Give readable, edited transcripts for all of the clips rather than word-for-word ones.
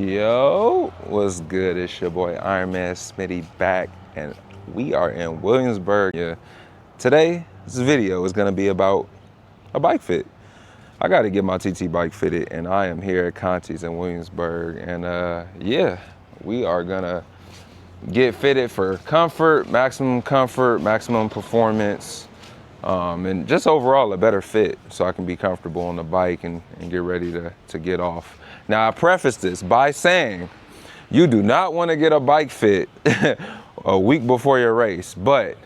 Yo, what's good? It's your boy Ironman Smitty back, and we are in Williamsburg. Yeah. Today, this video is gonna be about a bike fit. I gotta get my TT bike fitted, and I am here at Conte's in Williamsburg, and yeah, we are gonna get fitted for comfort, maximum performance, and just overall a better fit so I can be comfortable on the bike and get ready to get off. Now, I preface this by saying you do not want to get a bike fit a week before your race, but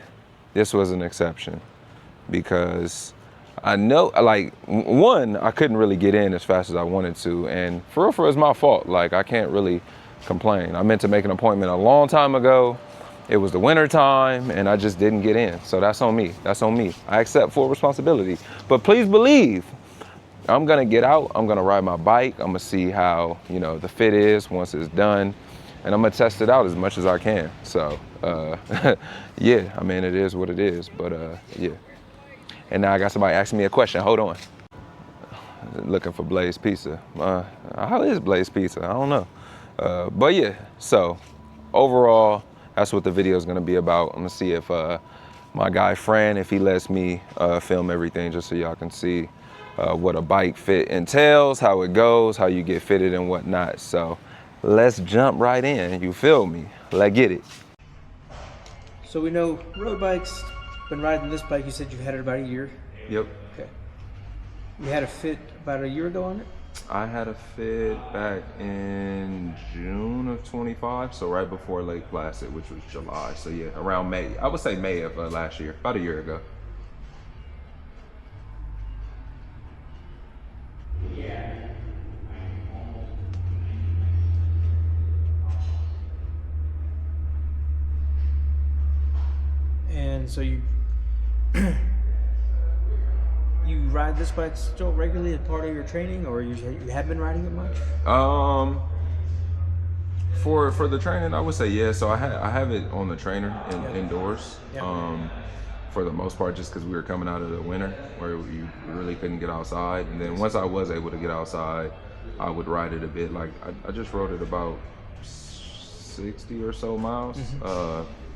this was an exception because I know, like, one, I couldn't really get in as fast as I wanted to, and for real, it's my fault. Like, I can't really complain. I meant to make an appointment a long time ago. It was the winter time, and I just didn't get in. So that's on me. That's on me. I accept full responsibility. But please believe, I'm gonna get out. I'm gonna ride my bike. I'm gonna see how the fit is once it's done, and I'm gonna test it out as much as I can. So yeah, I mean, it is what it is. But yeah. And now I got somebody asking me a question. Hold on. Looking for Blaze Pizza. How is Blaze Pizza? I don't know. But yeah. So overall, that's what the video is gonna be about. I'm gonna see if my guy Fran, if he lets me film everything, just so y'all can see what a bike fit entails, how it goes, how you get fitted and whatnot. So let's jump right in, you feel me? Let's get it. So we know road bikes, been riding this bike, you said you've had it about a year? Yep. Okay. You had a fit about a year ago on it? I had a fit back in June of 25, so right before Lake Placid, which was July. So yeah, around May. I would say May of last year, about a year ago. And so you you ride this bike still regularly as part of your training, or you have been riding it much? For the training, I would say yeah. So I have it on the trainer indoors. Yep. For the most part, just because we were coming out of the winter where you really couldn't get outside, and then once I was able to get outside, I would ride it a bit. Like I just rode it about 60 or so miles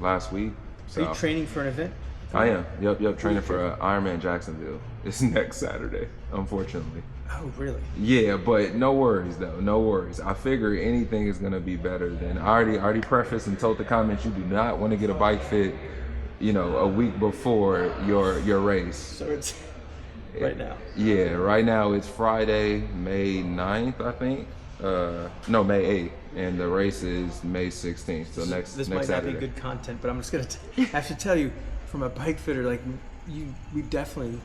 last week. So. Are you training for an event? I am. Yep. Training for Ironman Jacksonville. It's next Saturday, unfortunately. Oh, really? Yeah, but no worries though. No worries. I figure anything is gonna be better than. I already prefaced and told the comments you do not want to get a bike fit, a week before your race. So it's right now. Yeah, right now it's Friday, May 9th, I think. No, May 8th, and the race is May 16th. So next This next might Saturday. not be good content, but I'm just gonna have to tell you, from a bike fitter, like we definitely,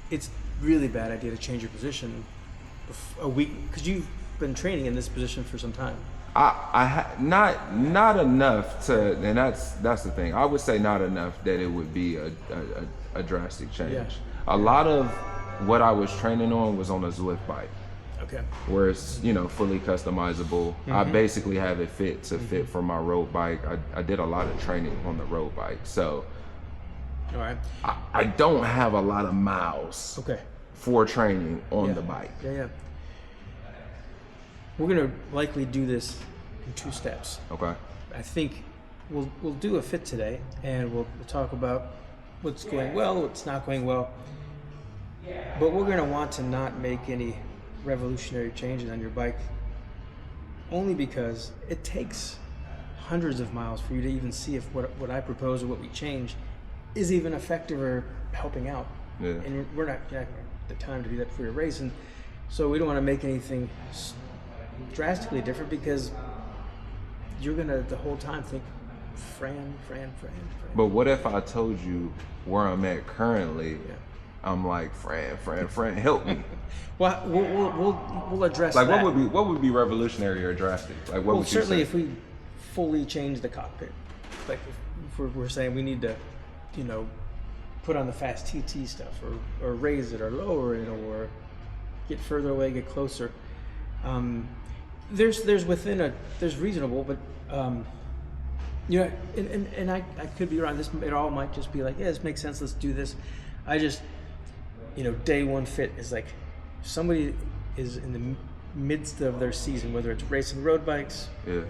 it's really bad idea to change your position a week, because you've been training in this position for some time. Not enough to, and that's the thing. I would say not enough that it would be a drastic change. Yeah. A lot of what I was training on was on a Zwift bike. Okay. Where it's fully customizable. I basically have it fit for my road bike. I did a lot of training on the road bike, so all right. I don't have a lot of miles. Okay. For training on the bike. Yeah. We're gonna likely do this in 2 steps. Okay. I think we'll do a fit today, and we'll talk about what's going well, what's not going well. But we're gonna want to not make any revolutionary changes on your bike, only because it takes hundreds of miles for you to even see if what I propose or what we change is even effective or helping out. Yeah. And we're not the time to do that for your race, and so we don't want to make anything drastically different, because you're gonna the whole time think Fran. But what if I told you where I'm at currently? Yeah. I'm like, Fran, help me. Well, we'll address like that. what would be revolutionary or drastic? Like what would you certainly say? If we fully change the cockpit, like if we're saying we need to, put on the fast TT stuff, or raise it, or lower it, or get further away, get closer. There's reasonable, but and I could be wrong. It all might just be like, yeah, this makes sense. Let's do this. I just, day one fit is like, somebody is in midst of their season, whether it's racing road bikes, Yeah.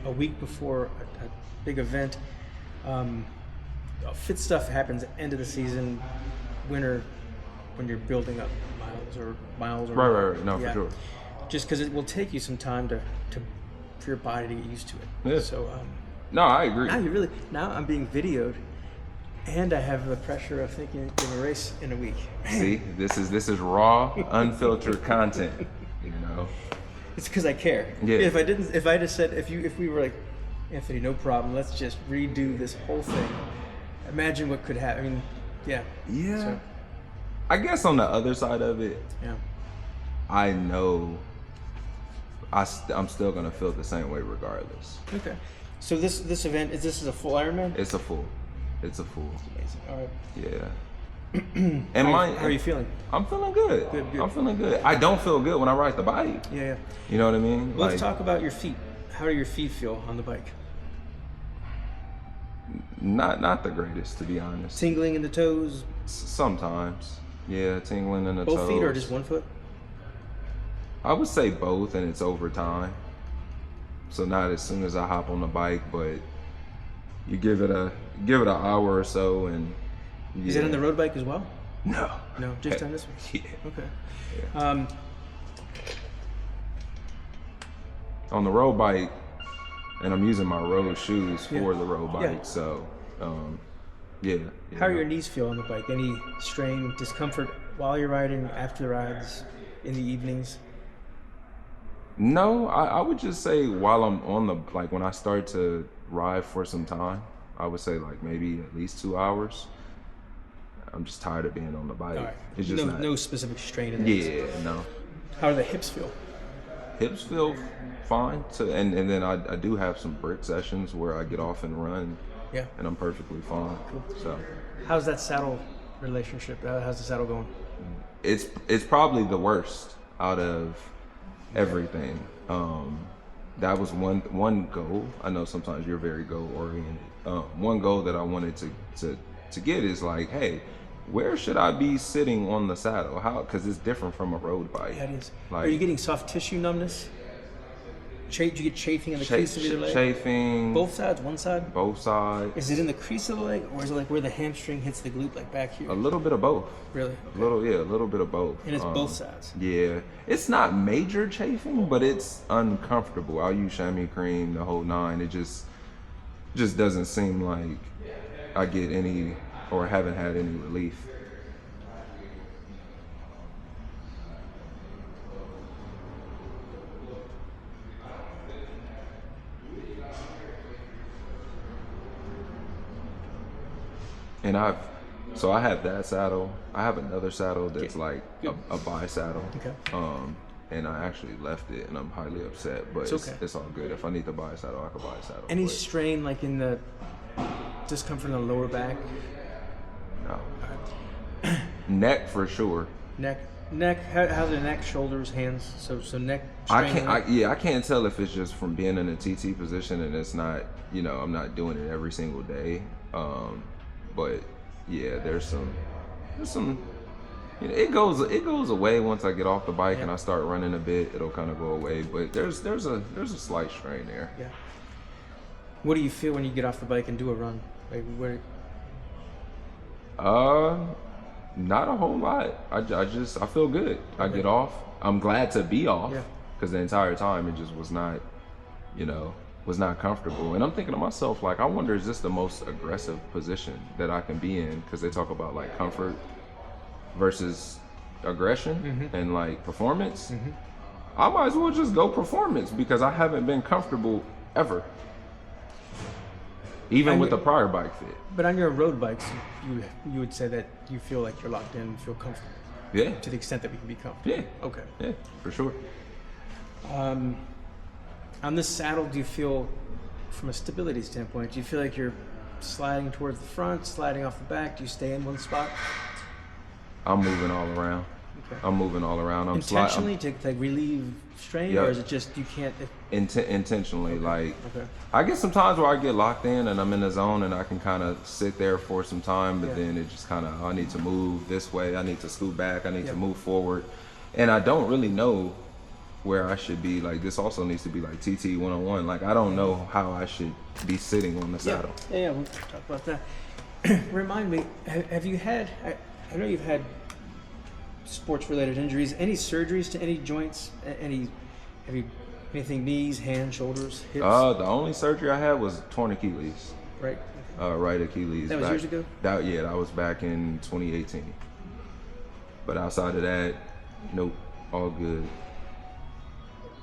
a week before a big event. Fit stuff happens at the end of the season, winter, when you're building up miles or Right. No, yeah. for sure. Just because it will take you some time for your body to get used to it. Yeah. So No, I agree. now I'm being videoed, and I have the pressure of thinking I'm gonna race in a week. See, this is raw, unfiltered content. You know. It's because I care. Yeah. If I just said, if we were like, Anthony, no problem, let's just redo this whole thing. Imagine what could happen. I mean, yeah. Yeah. So, I guess on the other side of it, yeah. I know I'm still gonna feel the same way regardless. Okay. So this event is a full Ironman? It's a full. Amazing. All right. Yeah. And How are you feeling? I'm feeling good. Good. I'm feeling good. I don't feel good when I ride the bike. Yeah. You know what I mean? Well, let's talk about your feet. How do your feet feel on the bike? Not the greatest, to be honest. Tingling in the toes? Sometimes. Yeah, tingling in the toes. Both feet or just one foot? I would say both, and it's over time. So not as soon as I hop on the bike, but you give it an hour or so, and yeah. Is it on the road bike as well? No, just on this one. Yeah. Okay. Yeah. On the road bike, and I'm using my road shoes for the road bike, Yeah. so yeah. How are your knees feel on the bike? Any strain, discomfort while you're riding, after the rides, in the evenings? No, I would just say while I'm on when I start to ride for some time, I would say like maybe at least 2 hours. I'm just tired of being on the bike. All right. It's just no specific strain in that. Yeah, no. How do the hips feel? Hips feel fine. And then I do have some brick sessions where I get off and run. Yeah. And I'm perfectly fine. Cool. So how's that saddle relationship? How's the saddle going? it's probably the worst out of everything. That was one goal. I know sometimes you're very goal oriented. One goal that I wanted to get is like, hey, where should I be sitting on the saddle? How? Because it's different from a road bike. Yeah, it is. Like, are you getting soft tissue numbness? Do you get chafing in the crease of either leg? Chafing. Both sides, one side? Both sides. Is it in the crease of the leg, or is it like where the hamstring hits the glute, like back here? A little bit of both. Really? A little bit of both. And it's both sides? Yeah. It's not major chafing, but it's uncomfortable. I'll use chamois cream, the whole nine. It just doesn't seem like I get any, or haven't had any relief. And I have that saddle. I have another saddle that's like a bi-saddle. Okay. And I actually left it, and I'm highly upset. But it's all good. If I need to buy a saddle, I can buy a saddle. Any strain, like in the discomfort in the lower back? No. Neck for sure. Neck. How's the neck, shoulders, hands? So neck. Strain I can't tell if it's just from being in a TT position, and it's not. I'm not doing it every single day. But yeah, there's some. It goes away once I get off the bike and I start running a bit. It'll kind of go away, but there's a slight strain there. Yeah. What do you feel when you get off the bike and do a run? Like where? Not a whole lot. I feel good. I get off. I'm glad to be off because the entire time it just was not, was not comfortable. And I'm thinking to myself, like, I wonder, is this the most aggressive position that I can be in? Because they talk about like comfort versus aggression and like performance. I might as well just go performance because I haven't been comfortable ever, even with the prior bike fit. But on your road bikes, you would say that you feel like you're locked in, feel comfortable. Yeah. To the extent that we can be comfortable. Yeah. Okay. Yeah, for sure. On this saddle, do you feel, from a stability standpoint, do you feel like you're sliding towards the front, sliding off the back? Do you stay in one spot? I'm moving all around. Okay. I'm moving all around. I'm intentionally to relieve strain, or is it just you can't? Intentionally, like Okay. I get some times where I get locked in and I'm in the zone and I can kind of sit there for some time, but then it just kind of, I need to move this way, I need to scoot back, I need to move forward, and I don't really know where I should be. Like, this also needs to be like TT 101. Like, I don't know how I should be sitting on the saddle. Yeah, we'll talk about that. Remind me, have you had, I know you've had sports-related injuries, any surgeries to any joints? Have you, anything, knees, hands, shoulders, hips? The only surgery I had was torn Achilles. Right. Right Achilles. That was years ago? That was back in 2018. But outside of that, nope, all good.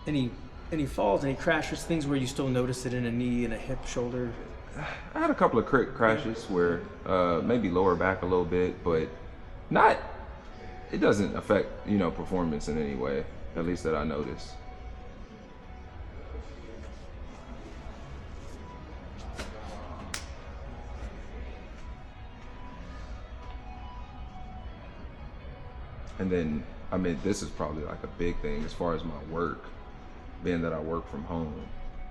Any falls, any crashes, things where you still notice it in a knee and a hip, shoulder? I had a couple of crashes where maybe lower back a little bit, but not. It doesn't affect performance in any way, at least that I noticed. And then, I mean, this is probably like a big thing as far as my work, being that I work from home.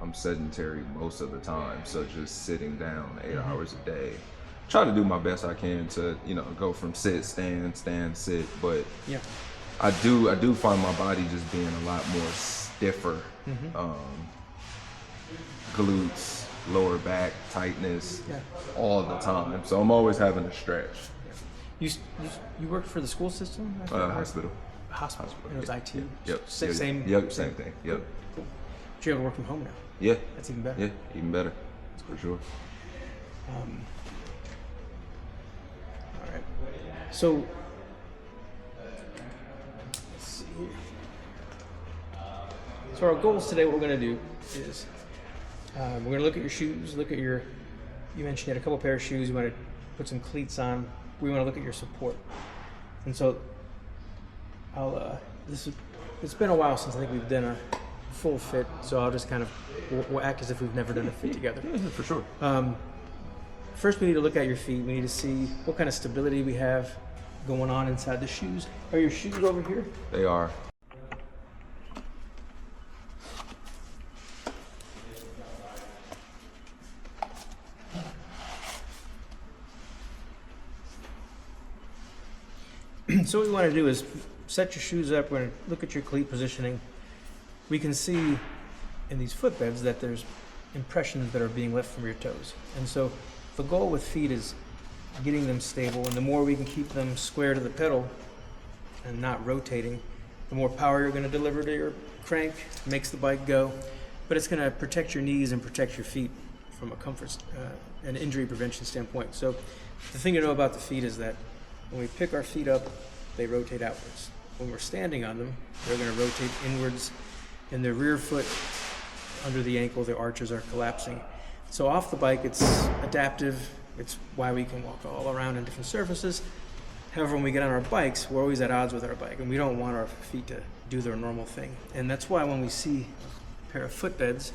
I'm sedentary most of the time, so just sitting down 8 hours a day. Try to do my best I can to, go from sit, stand, sit, but yeah, I do find my body just being a lot more stiffer. Glutes, lower back, tightness, all the time. So I'm always having to stretch. You worked for the school system? Hospital. Hospital. It was IT. Yep. Same. Yep. Same thing. Yep. Cool. But you're able to work from home now. Yeah. That's even better. Yeah. Even better. For sure. All right. So let's see here. So our goals today, what we're going to do is we're going to look at your shoes. Look at you mentioned you had a couple pair of shoes. You want to put some cleats on. We want to look at your support. And so it's been a while since I think we've done a full fit, so I'll just kind of we'll act as if we've never done a fit together. Yeah, for sure. First, we need to look at your feet. We need to see what kind of stability we have going on inside the shoes. Are your shoes over here? They are. So what we want to do is set your shoes up. We're going to look at your cleat positioning. We can see in these footbeds that there's impressions that are being left from your toes. And so the goal with feet is getting them stable. And the more we can keep them square to the pedal and not rotating, the more power you're going to deliver to your crank, makes the bike go. But it's going to protect your knees and protect your feet from a comfort and injury prevention standpoint. So the thing to know about the feet is that when we pick our feet up, they rotate outwards. When we're standing on them, they're going to rotate inwards. In the rear foot, under the ankle, the arches are collapsing. So off the bike, it's adaptive. It's why we can walk all around on different surfaces. However, when we get on our bikes, we're always at odds with our bike, and we don't want our feet to do their normal thing. And that's why when we see a pair of footbeds,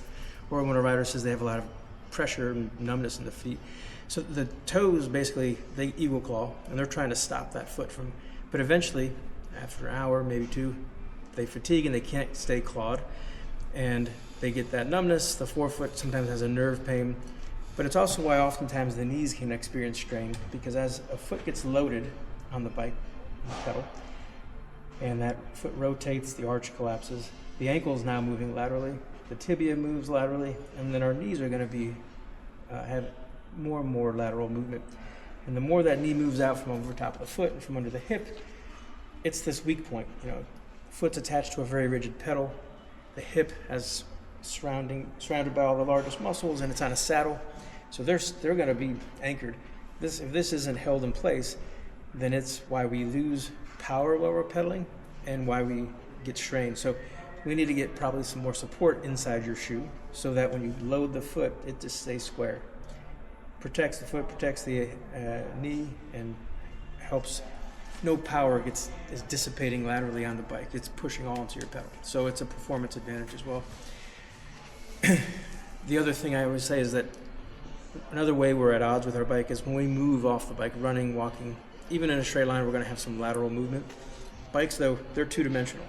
or when a rider says they have a lot of pressure and numbness in the feet, so the toes, basically, they eagle claw, and they're trying to stop that foot from, but eventually, after an hour, maybe two, they fatigue and they can't stay clawed, and they get that numbness. The forefoot sometimes has a nerve pain, but it's also why oftentimes the knees can experience strain, because as a foot gets loaded on the bike, on the pedal, and that foot rotates, the arch collapses, the ankle is now moving laterally, the tibia moves laterally, and then our knees are going to be have more and more lateral movement. And the more that knee moves out from over top of the foot and from under the hip, it's this weak point. The foot's attached to a very rigid pedal. The hip has surrounded by all the largest muscles, and it's on a saddle. So they're going to be anchored. If this isn't held in place, then it's why we lose power while we're pedaling and why we get strained. So we need to get probably some more support inside your shoe so that when you load the foot, it just stays square. Protects the foot, protects the knee, and helps no power is dissipating laterally on the bike. It's pushing all into your pedal. So it's a performance advantage as well. The other thing I always say is that another way we're at odds with our bike is when we move off the bike, running, walking, even in a straight line, we're going to have some lateral movement. Bikes, though, they're two-dimensional.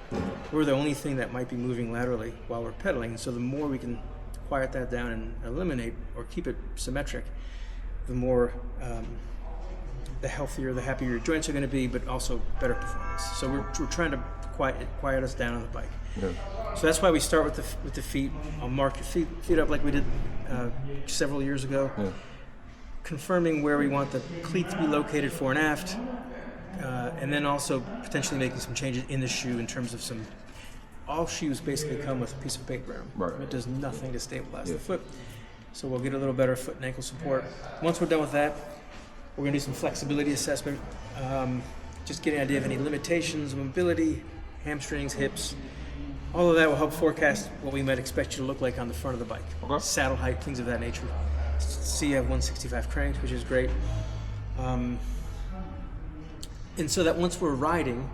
We're the only thing that might be moving laterally while we're pedaling. So the more we can quiet that down and eliminate or keep it symmetric, the more, the healthier, the happier your joints are going to be, but also better performance. So we're trying to quiet us down on the bike. Yeah. So that's why we start with the feet. I'll mark your feet up like we did several years ago, confirming where we want the cleat to be located fore and aft, and then also potentially making some changes in the shoe in terms of some. All shoes basically come with a piece of paper in them. Right. It does nothing to stabilize the foot. So we'll get a little better foot and ankle support. Once we're done with that, we're going to do some flexibility assessment. Just get an idea of any limitations, mobility, hamstrings, hips. All of that will help forecast what we might expect you to look like on the front of the bike. Okay. Saddle height, things of that nature. See, you have 165 cranks, which is great. And so that once we're riding,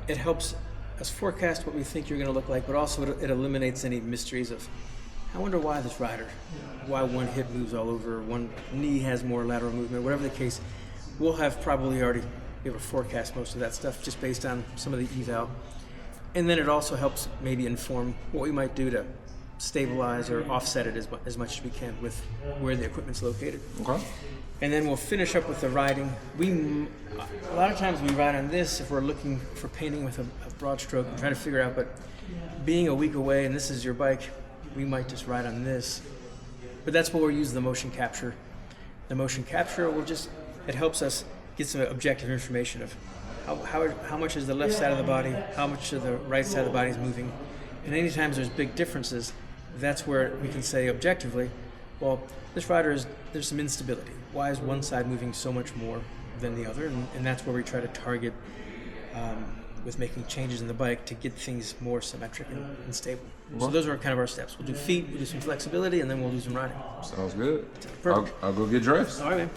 it helps us forecast what we think you're going to look like, but also it eliminates any mysteries of, I wonder why this rider, why one hip moves all over, one knee has more lateral movement, whatever the case. We'll have probably already be able to forecast most of that stuff just based on some of the eval. And then it also helps maybe inform what we might do to stabilize or offset it as much as we can with where the equipment's located. Okay. And then we'll finish up with the riding. A lot of times we ride on this if we're looking for painting with a broad stroke and trying to figure out, but being a week away and this is your bike, we might just ride on this. But that's where we'll use the motion capture. The motion capture it helps us get some objective information of how much is the left side of the body, how much of the right side of the body is moving. And anytime there's big differences, that's where we can say objectively, well, this rider there's some instability. Why is one side moving so much more than the other? And that's where we try to target with making changes in the bike to get things more symmetric and stable. So those are kind of our steps. We'll do feet, we'll do some flexibility, and then we'll do some riding. Sounds good. Perfect. I'll go get dressed. All right, man.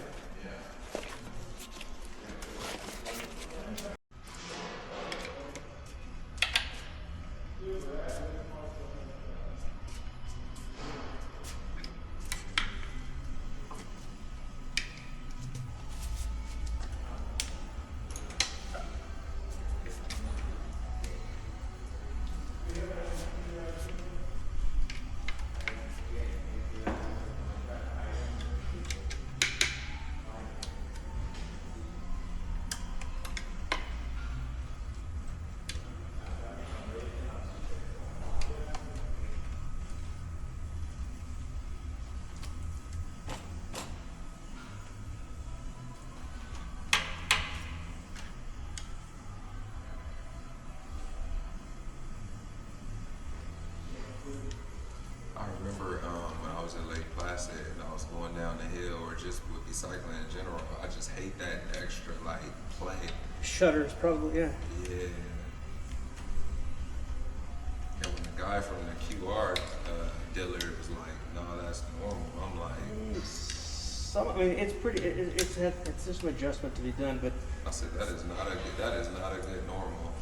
I remember when I was in Lake Placid and I was going down the hill or just would be cycling in general, I just hate that extra play. Shutters, probably, yeah. Yeah. And when the guy from the QR dealer was like, "No, that's normal," I'm like, It's pretty. It's just some adjustment to be done, but I said, that is not a good normal.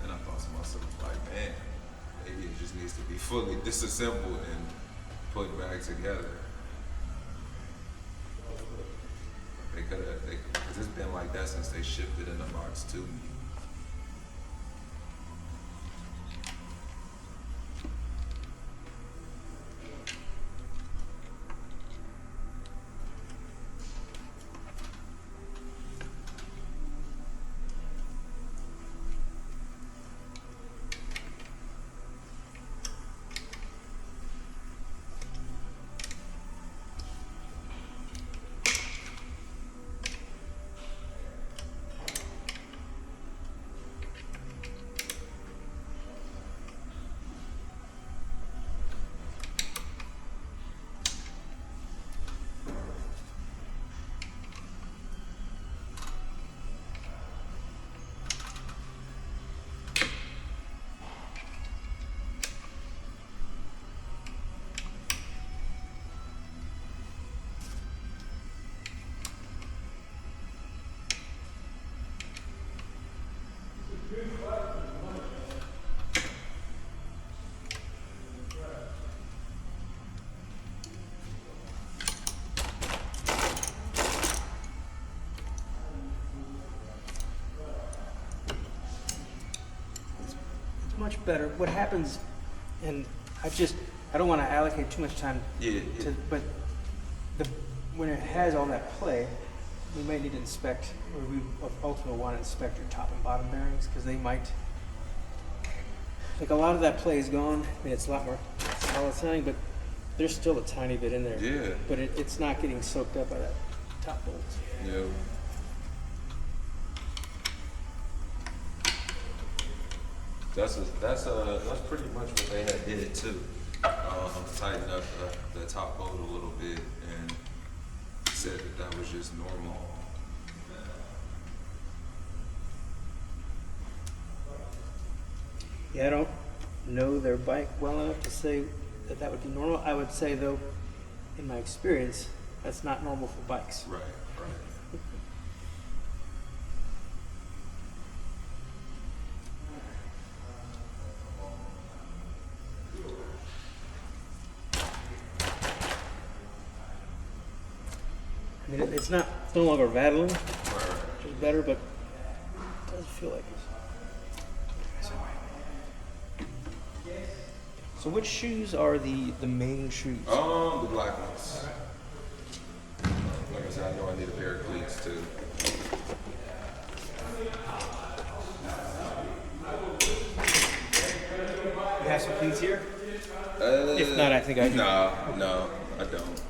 And I thought to myself, like, man, maybe it just needs to be fully disassembled and put back together. They could have, because it's been like that since they shipped it in the box to me. much better. What happens, and I don't want to allocate too much time to, but when it has all that play, we might need to inspect, or we ultimately want to inspect your top and bottom bearings, because they might, like a lot of that play is gone. I mean, it's a lot more solid sounding, but there's still a tiny bit in there. Yeah. But it's not getting soaked up by that top bolt. Yeah. That's pretty much what they had did too. Tightened up the top bolt a little bit and said that was just normal. Yeah, I don't know their bike well enough to say that would be normal. I would say though, in my experience, that's not normal for bikes. Right. I mean, it's no longer rattling, Right. which is better, but it does feel like it's. So which shoes are the main shoes? The black ones. Like I said, I know I need a pair of cleats too. You have some cleats here? If not, I think I do. No, I don't.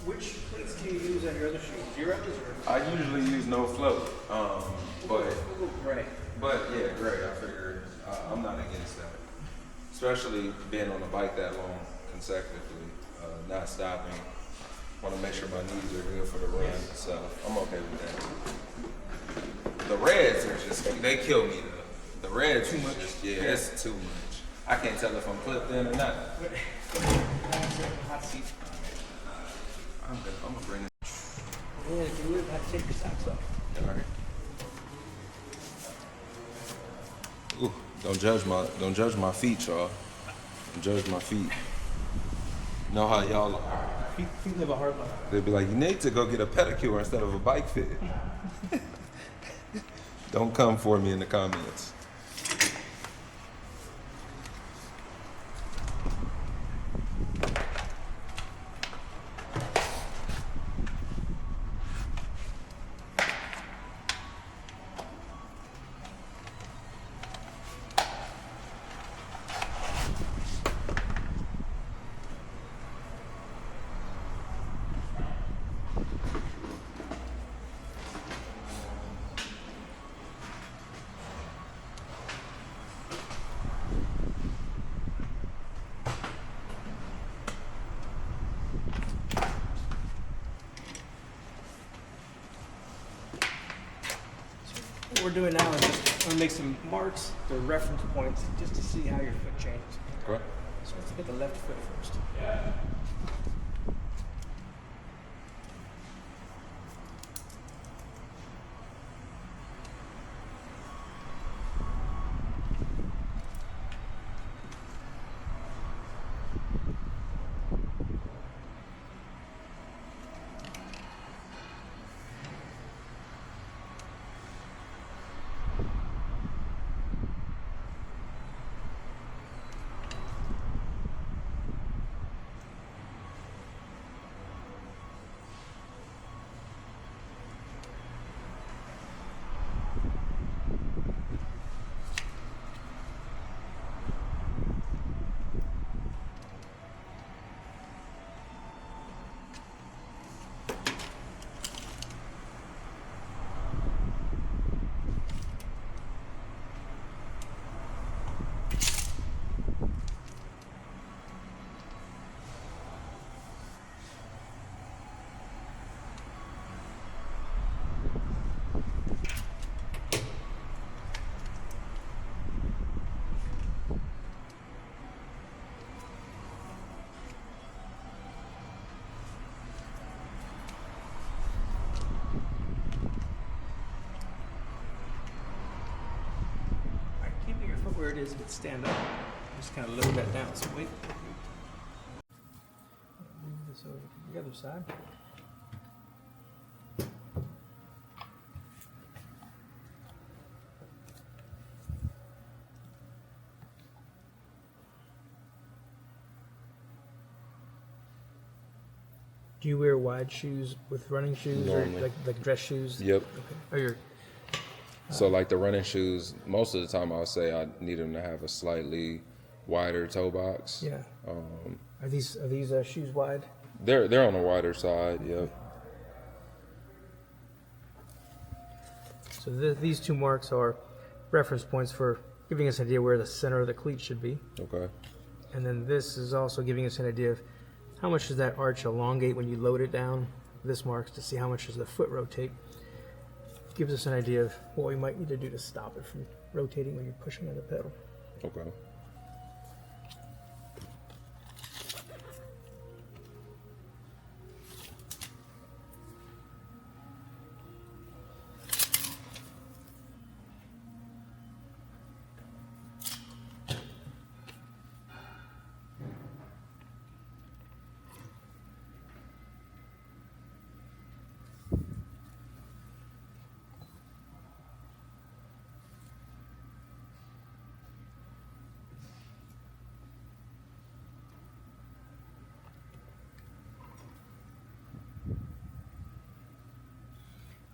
Which cleats do you use on your other shoes? Zeros or? I usually use no float, but Gray. yeah, great. I figured I'm not against that, especially being on the bike that long consecutively, not stopping. Want to make sure my knees are good for the run, so I'm okay with that. The reds are they kill me though. The reds too much. It's too much. I can't tell if I'm clipped in or not. Hot seat. I'm gonna bring it. Yeah, you would have to take your socks off. All right. Ooh, don't judge my feet, y'all. Don't judge my feet. Know how y'all are. Feet live a hard life. They'd be like, you need to go get a pedicure instead of a bike fit. Don't come for me in the comments. What we're doing now is just going to make some marks, the reference points, just to see how your foot changes. Okay. So let's get the left foot first. where it is if it's stand up. Just kind of lower that down. So wait. Move this over to the other side. Do you wear wide shoes with running shoes Normally. or like dress shoes? Yep. Okay. Or your So like the running shoes, most of the time I'll say I need them to have a slightly wider toe box. yeah. Are these shoes wide? They're on the wider side. Yep. So these two marks are reference points for giving us an idea where the center of the cleat should be. Okay. And then this is also giving us an idea of how much does that arch elongate when you load it down. This marks to see how much does the foot rotate. Gives us an idea of what we might need to do to stop it from rotating when you're pushing on the pedal. Okay.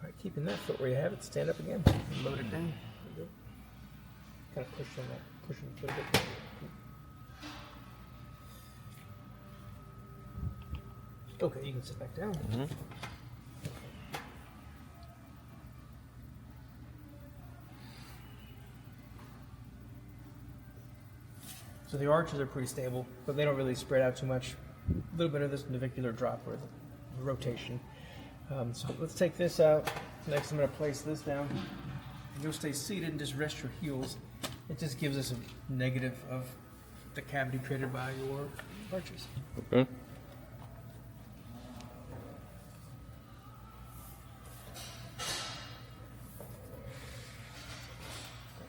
All right, keeping that foot where you have it, stand up again and load it down. There you go. Kind of pushing the foot a bit. Okay, you can sit back down. Mm-hmm. So the arches are pretty stable, but they don't really spread out too much. A little bit of this navicular drop or the rotation. So let's take this out. Next I'm going to place this down. You'll stay seated and just rest your heels. It just gives us a negative of the cavity created by your arches. Okay.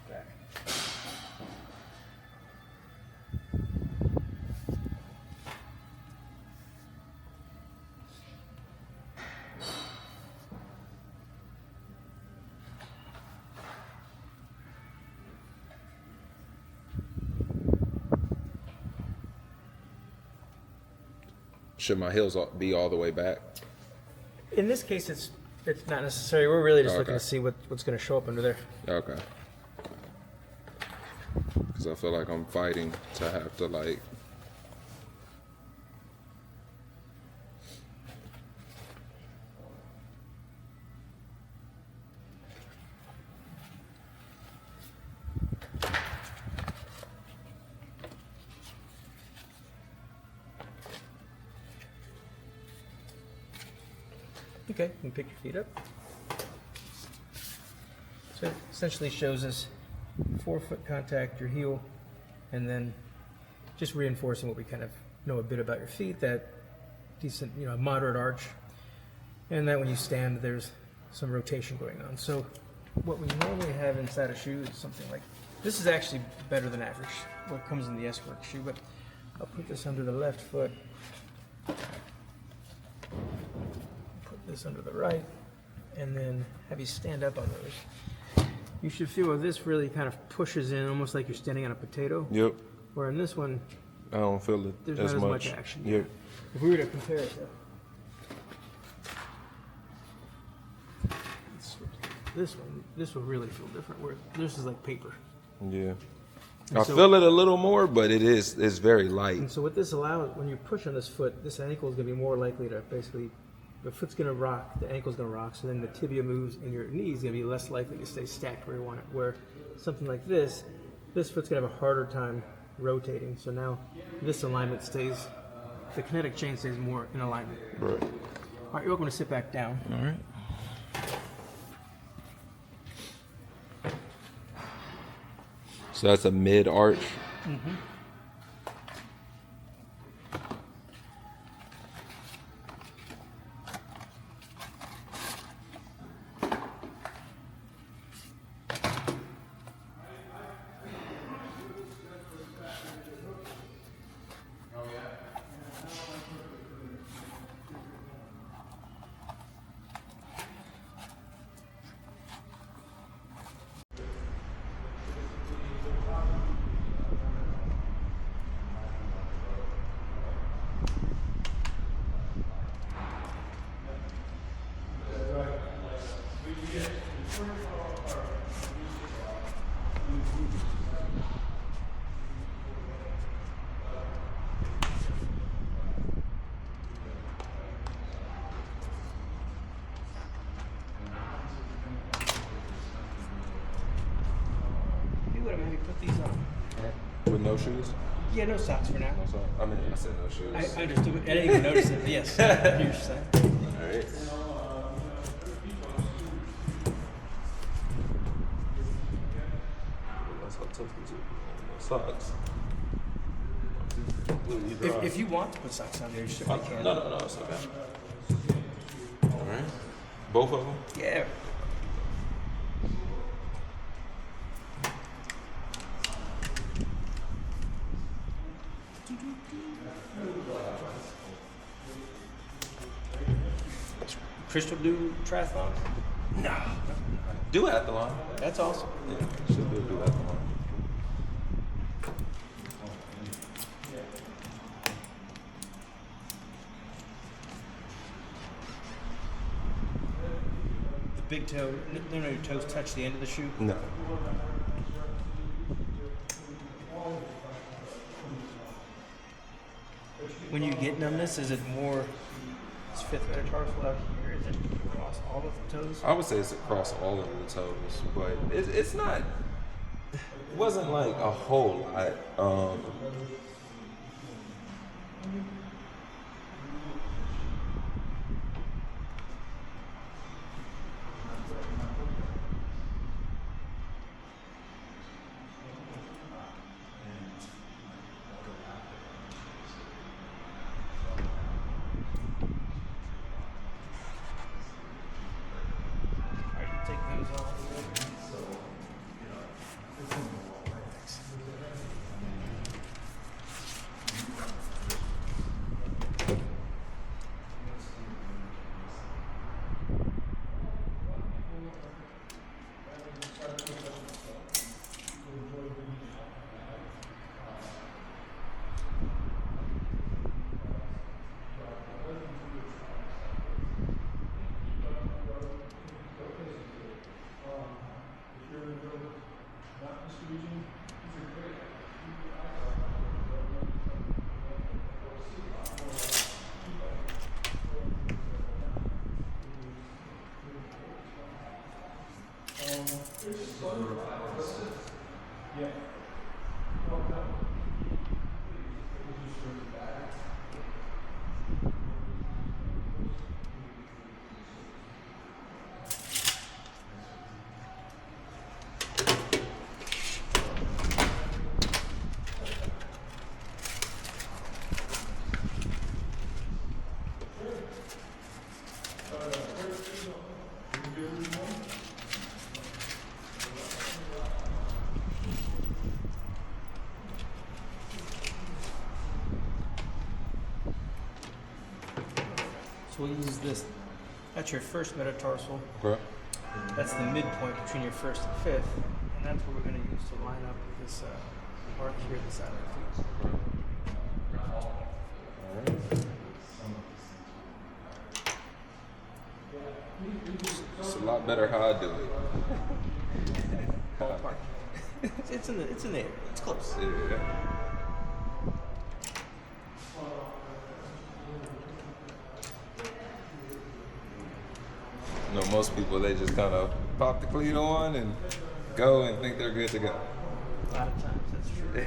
Back. Should my heels be all the way back? In this case, it's not necessary. We're really just Okay. looking to see what's going to show up under there. Okay. Because I feel like I'm fighting to have to like. Okay, you can pick your feet up. So it essentially shows us 4-foot contact, your heel, and then just reinforcing what we kind of know a bit about your feet, that decent, moderate arch, and that when you stand, there's some rotation going on. So what we normally have inside a shoe is something like, this is actually better than average, what comes in the S-Work shoe, but I'll put this under the left foot. This under the right, and then have you stand up on those. You should feel where this really kind of pushes in, almost like you're standing on a potato. Yep. Where in this one, I don't feel it there's as not as much. much action. Yep. If we were to compare it to this will really feel different. Where this is like paper. Yeah. And I so- feel it a little more, but it's very light. And so what this allows, when you push on this foot, this ankle is going to be more likely to basically, the foot's going to rock, the ankle's going to rock, so then the tibia moves and your knee is going to be less likely to stay stacked where you want it. Where something like this foot's going to have a harder time rotating. So now this alignment stays, the kinetic chain stays more in alignment. Right. All right, you're welcome to sit back down. All right. So that's a mid arch. Mm-hmm. You would have maybe put these on. With no shoes? Yeah, no socks for now. No socks? I mean, I said no shoes. I understood. I didn't even notice it. Yes, I hear what you're saying. All right. That's how tough it is. No socks. If you want to put socks on there, you certainly can. No, it's okay. All right. Both of them? Yeah. Crystal do triathlon? No. Duathlon. That's awesome. Yeah, should do a duathlon. The big toe, none of your toes touch the end of the shoe. No. When you get numbness, is it more this fifth metatarsal out here? Is it across all of the toes? I would say it's across all of the toes, but it's not. It wasn't like a whole lot. Alright, take those off. So we'll use this. That's your first metatarsal. Okay. That's the midpoint between your first and fifth. And that's what we're going to use to line up with this arc here, this side of the feet. It's a lot better how I do it. Ballpark. It's in the air. It's close. Yeah. You know, most people, they just kind of pop the cleat on and go and think they're good to go. A lot of times, that's true.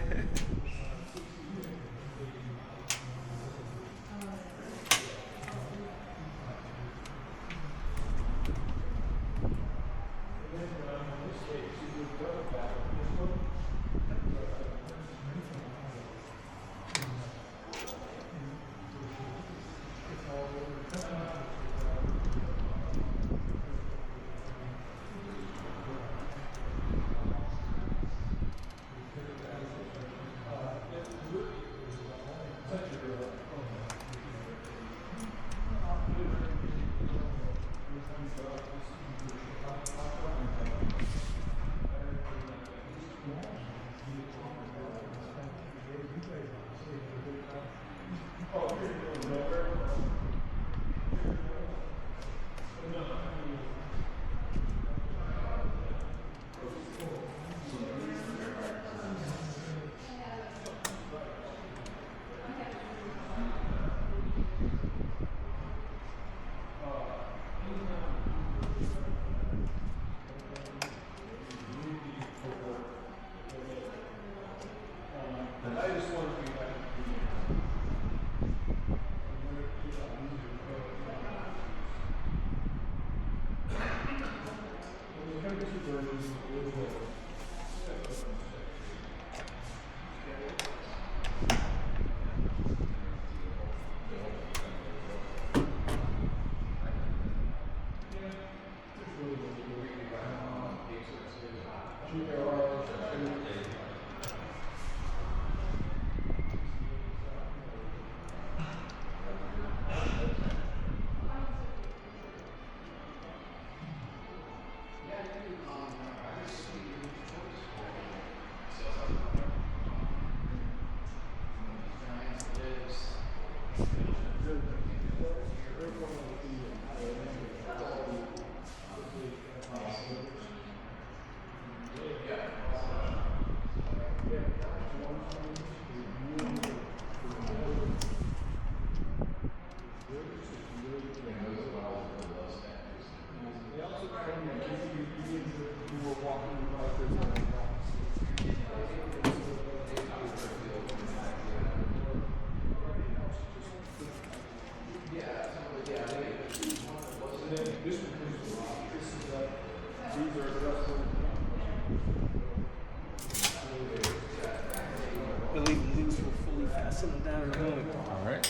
The leaves will fully fasten down in a moment. All right.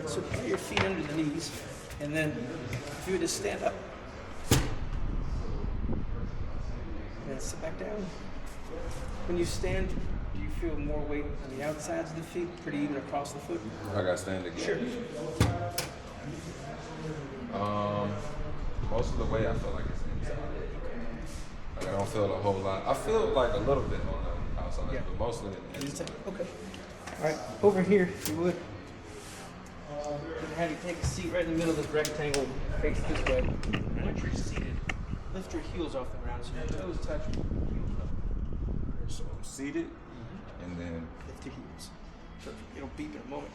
So put your feet under the knees, and then if you were to stand up, and sit back down. When you stand, do you feel more weight on the outsides of the feet, pretty even across the foot? I got to stand again. Sure. Most of the way I feel like it's inside. Like I don't feel a whole lot. I feel like a little bit on the outside, but mostly inside. Okay. All right, over here, if you would. I'm gonna have you take a seat right in the middle of this rectangle, face this way. Once you're seated, lift your heels off the ground so your toes touch. Heels up. So I'm seated, and then Lift your heels. Perfect. It'll beep in a moment.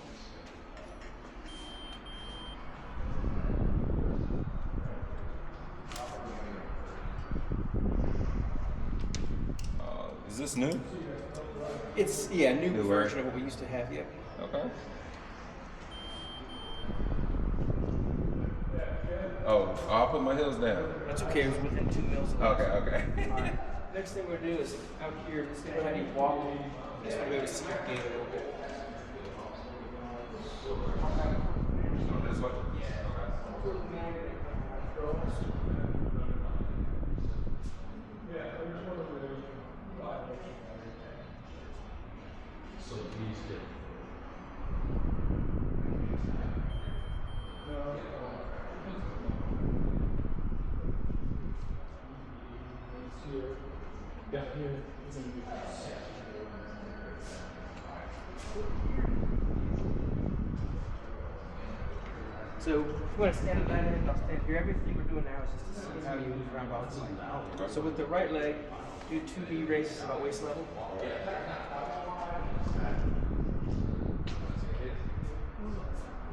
is this new? It's a new Newer. version of what we used to have. Yep. Okay. Oh, I'll put my heels down. That's okay. It was within 2 mils. Okay, okay. All right. Next thing we're gonna do is out here. Just gonna have you walk. Just gonna be able to see your gait a little bit. So this way? So if you want to stand on that end, I'll stand here. Everything we're doing now is just to see how you move around balance. So with the right leg, do 2 knee raises about waist level.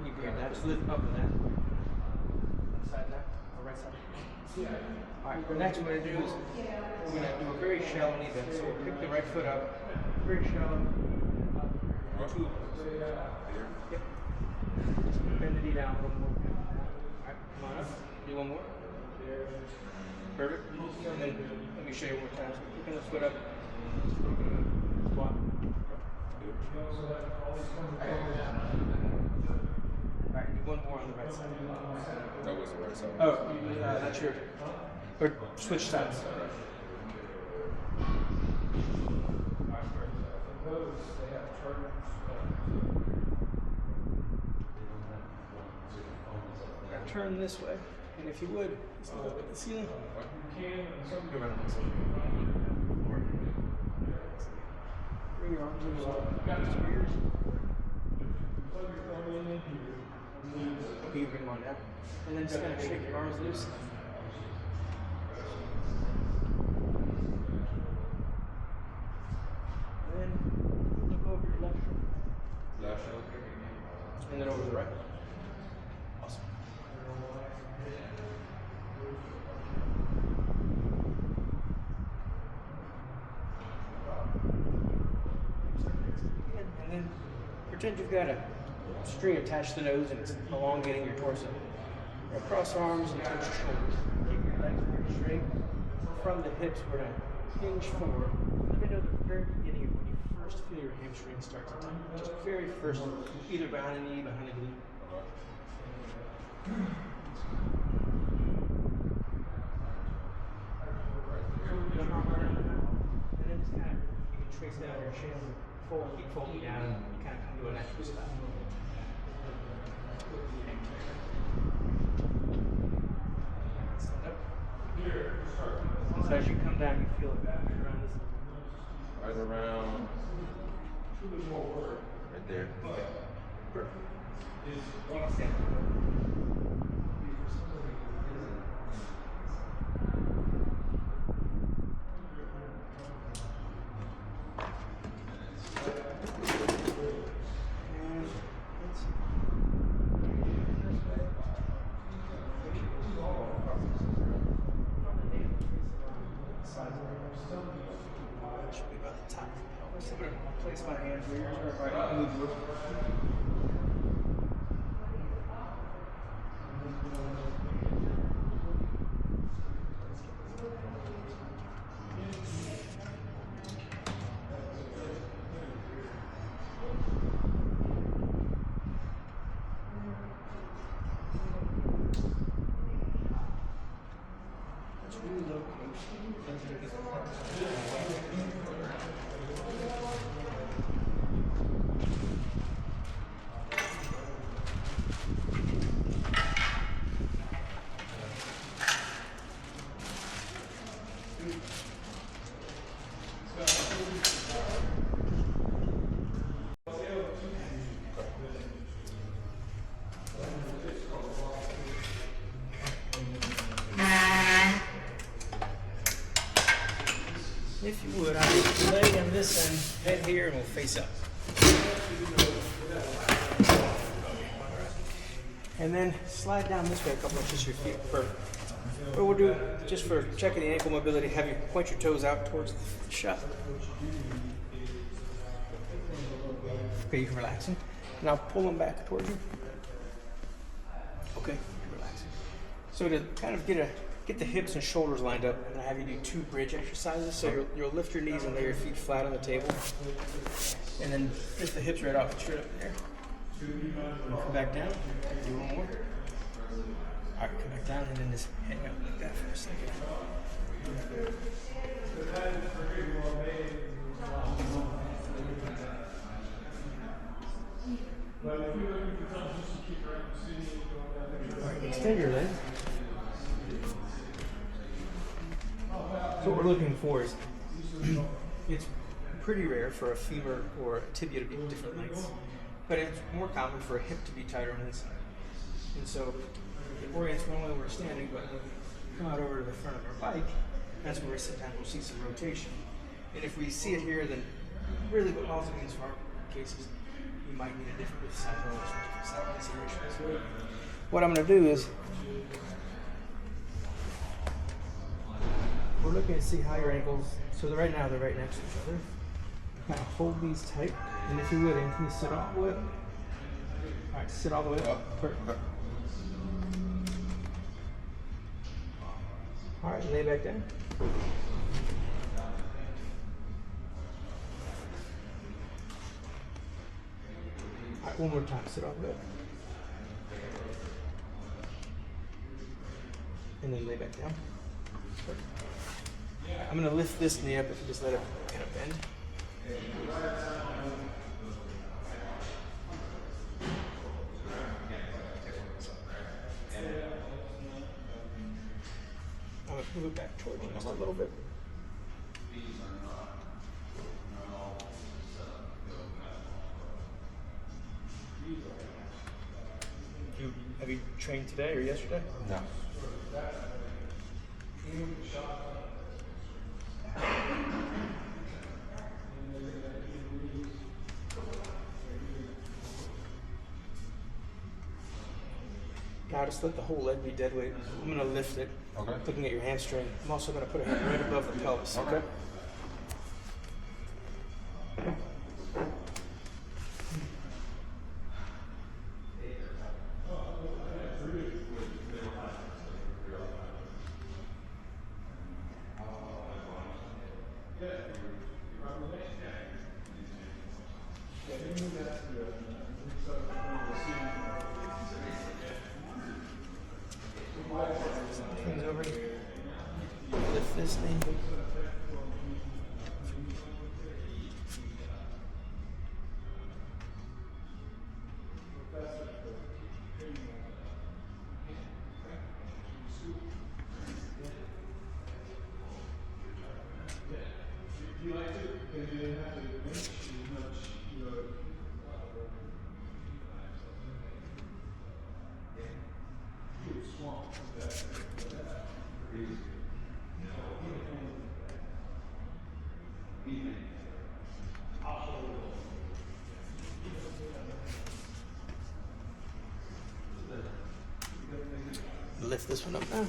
You bring that, just lift up in that. Left side now, or right side. Alright, the next one we're going to do is we're going to do a very shallow knee bend. So we'll pick the right foot up, very shallow. Two. Yep. Bend the knee down a little more. Alright, come on up. Do one more. Perfect. And then let me show you one more time. So picking the foot up. Squat. Alright, do one more on the right side. That was the right side. Oh, that's your. Or switch sides. Turn this way, and if you would, just look at the ceiling. Go around this way. Bring your arms in just over here. Okay, you bring them on down. And then just kind of shake your arms loose. And then look over your left shoulder. Left shoulder. And then over the right. Awesome. then pretend you've got a string attached to the nose and it's elongating your torso. Cross arms and touch your shoulders. Keep your legs very straight. From the hips, we're going to hinge forward. Let me know the very beginning of when you first feel your hamstring start to tighten. Just very first, either behind the knee, behind the glute. And then just kind of, you can trace down your chin, keep folding down, and kind of come to a natural spot. So as you come down, you feel it back around this. Right around. Right there. Perfect. You can stand. Should be about the top. So I'm going to place my hands where yours are. Right, move yours. That's really low. If you would, I would lay on this end, head here, and we'll face up. And then slide down this way a couple inches your feet. Perfect. What we'll do, just for checking the ankle mobility, have you point your toes out towards the shot. Okay, you can relax them. Now pull them back towards you. Okay, relaxing. So to kind of get the hips and shoulders lined up, I'm going to have you do 2 bridge exercises. So you'll lift your knees and lay your feet flat on the table. And then lift the hips right off, straight up there. Come back down, do one more. All right, come back down and then just hang out like that for a second. All right, extend your leg. So what we're looking for is, it's pretty rare for a femur or a tibia to be different lengths, but it's more common for a hip to be tighter on this side. And so it orients one way when we're standing, but when we come out over to the front of our bike, that's where sometimes we'll see some rotation. And if we see it here, then really what also means for our cases, we might need a different side roll or some different side consideration. So what I'm going to do is, we're looking to see how your ankles, so right now they're right next to each other. Kind of hold these tight, and if you would, Anthony, sit all the way up. All right, sit all the way up. Perfect. Okay. All right, lay back down. All right, one more time, sit all the way up. And then lay back down. Perfect. I'm going to lift this knee up if you just let it kind of bend. I'm going to move it back towards you just a little bit. Have you trained today or yesterday? No. Now just let the whole leg be dead weight. I'm going to lift it, Okay. looking at your hamstring. I'm also going to put a hand right above the pelvis. Okay. Something's over here. Lift this thing. Lift this one up now.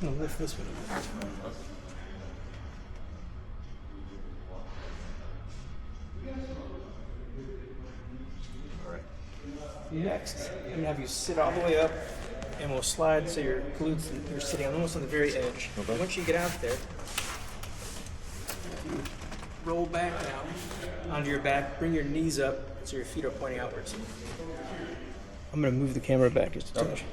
I'm gonna lift this one up. Alright. Next, I'm gonna have you sit all the way up and we'll slide so your glutes are sitting almost on the very edge. Okay. Once you get out there, you roll back now onto your back, bring your knees up so your feet are pointing outwards. I'm gonna move the camera back just a touch.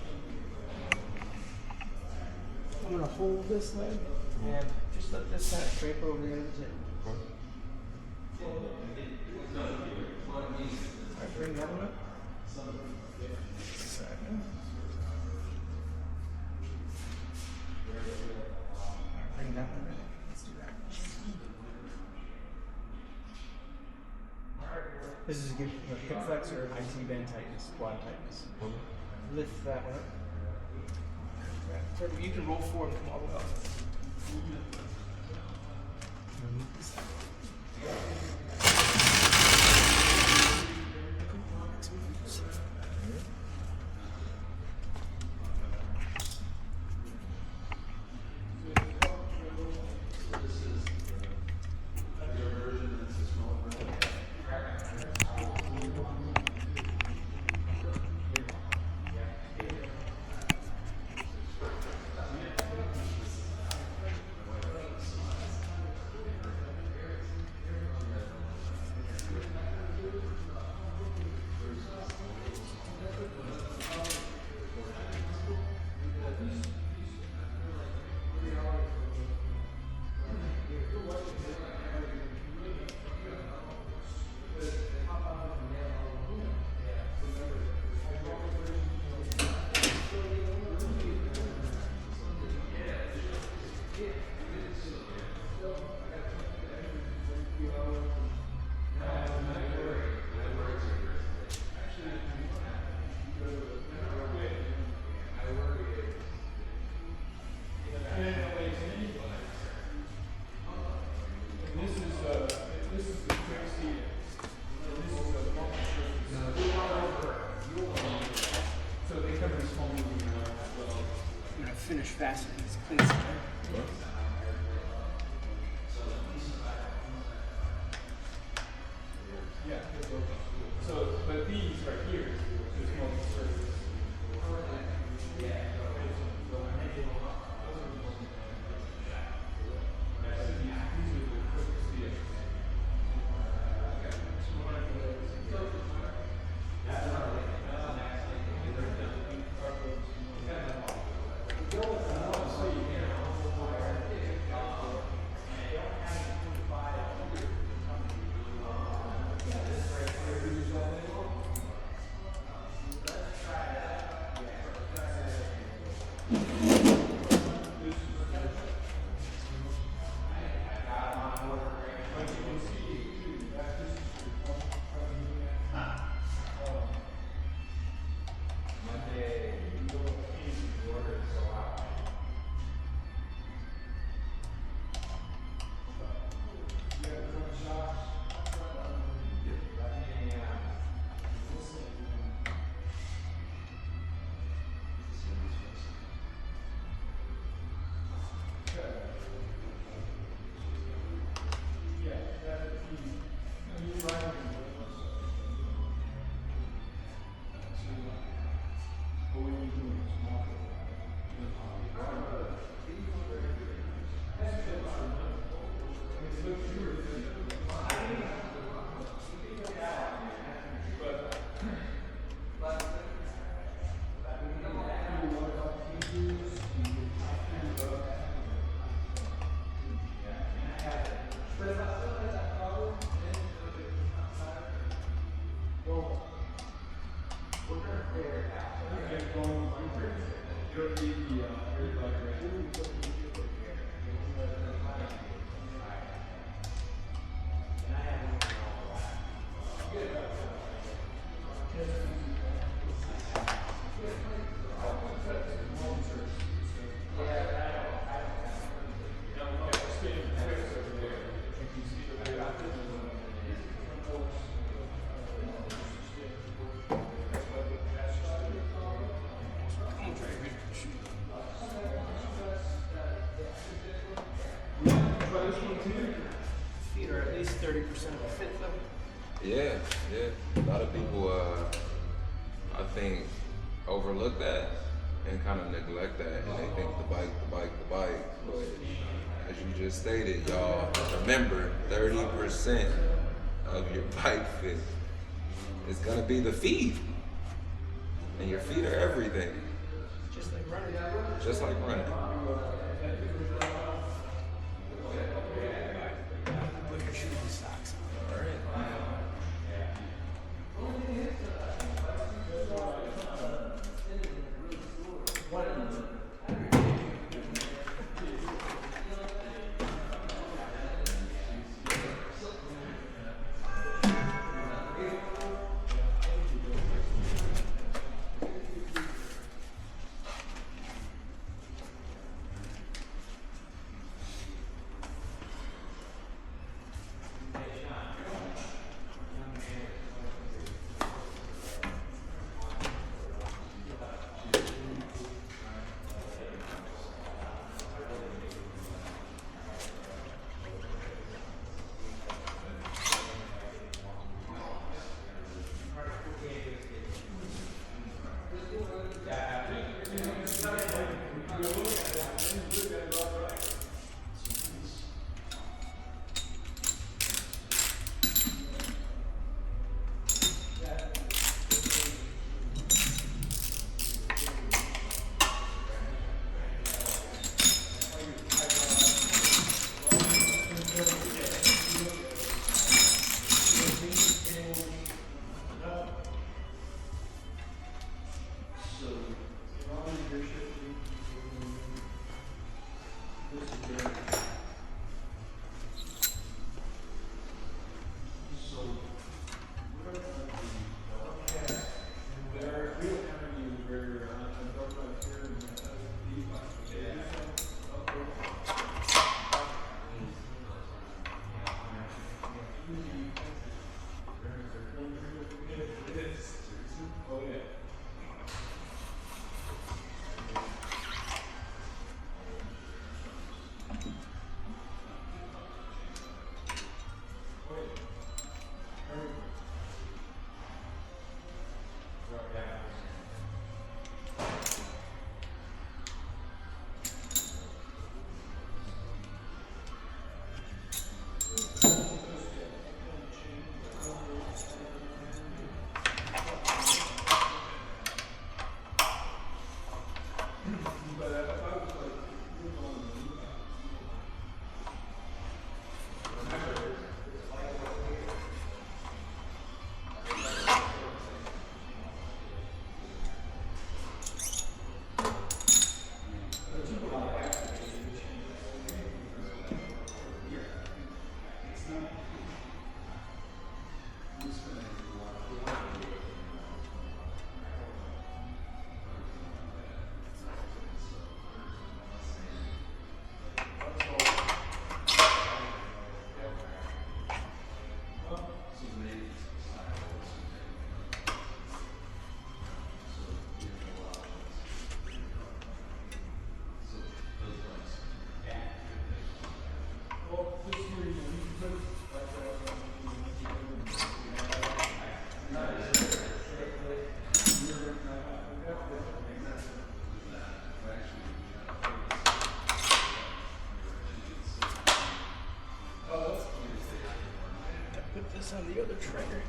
I'm going to hold this leg and just let this kind of drape over the end of the table. Alright, bring that one up. Second. Bring that one up. Let's do that. This is good for hip flexor, IT band tightness, quad tightness. Lift that one up. You can roll forward and come all the way up. Finish faster than this cleats. Yeah. So, but these right here, there's no surface. Feet are at least 30% of the fit though. Yeah, yeah. A lot of people, I think, overlook that and kind of neglect that, and they think the bike. But as you just stated, y'all, remember 30% of your bike fit is gonna be the feet, and your feet are everything. Just like running. Just like running. Put your shoes and socks on. All right. focus on the other trigger.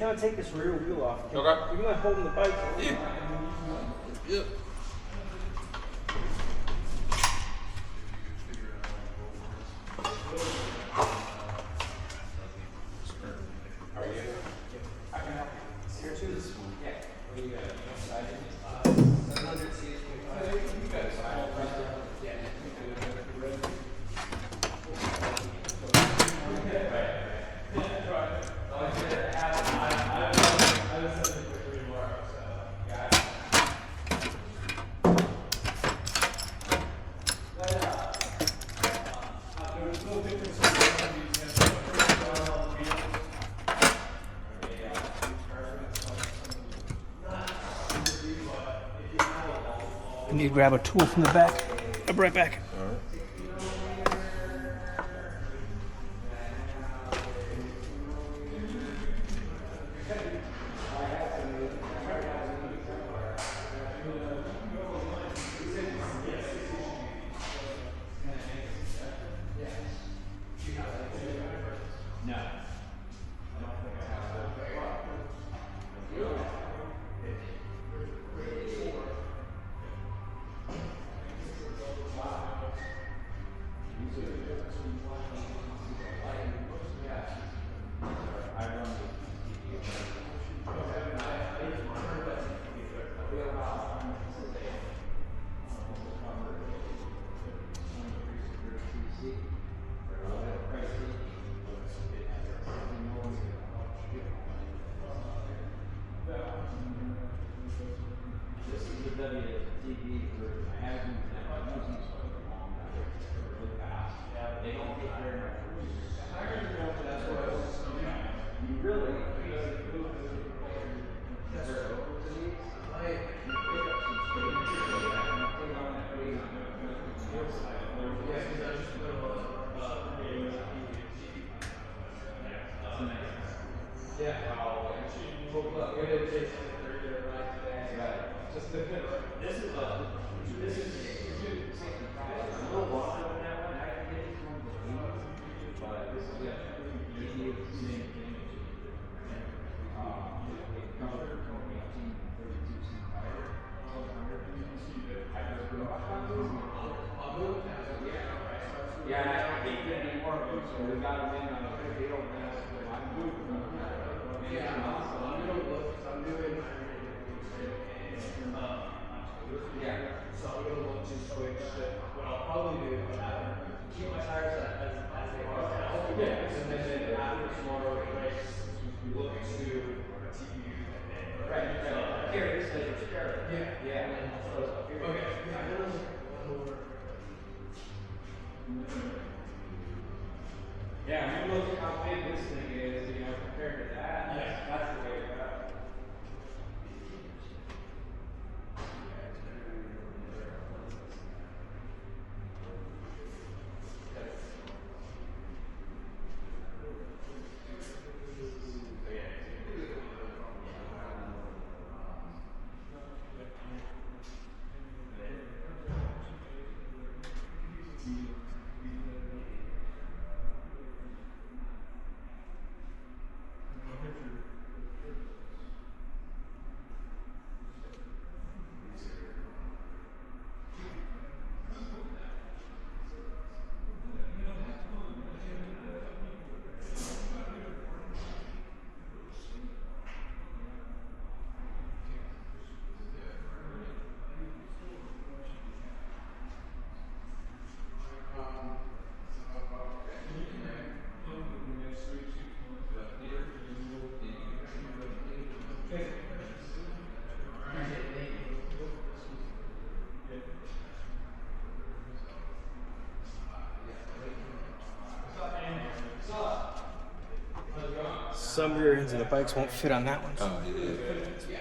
I'm gonna take this rear wheel off. Okay. You mind holding the bike? Yeah. Yep. I need to grab a tool from the back. I'll be right back. All right. look how big this thing is, compared to that, that's the way to go. Some rear ends of the bikes won't fit on that one. Oh, yeah.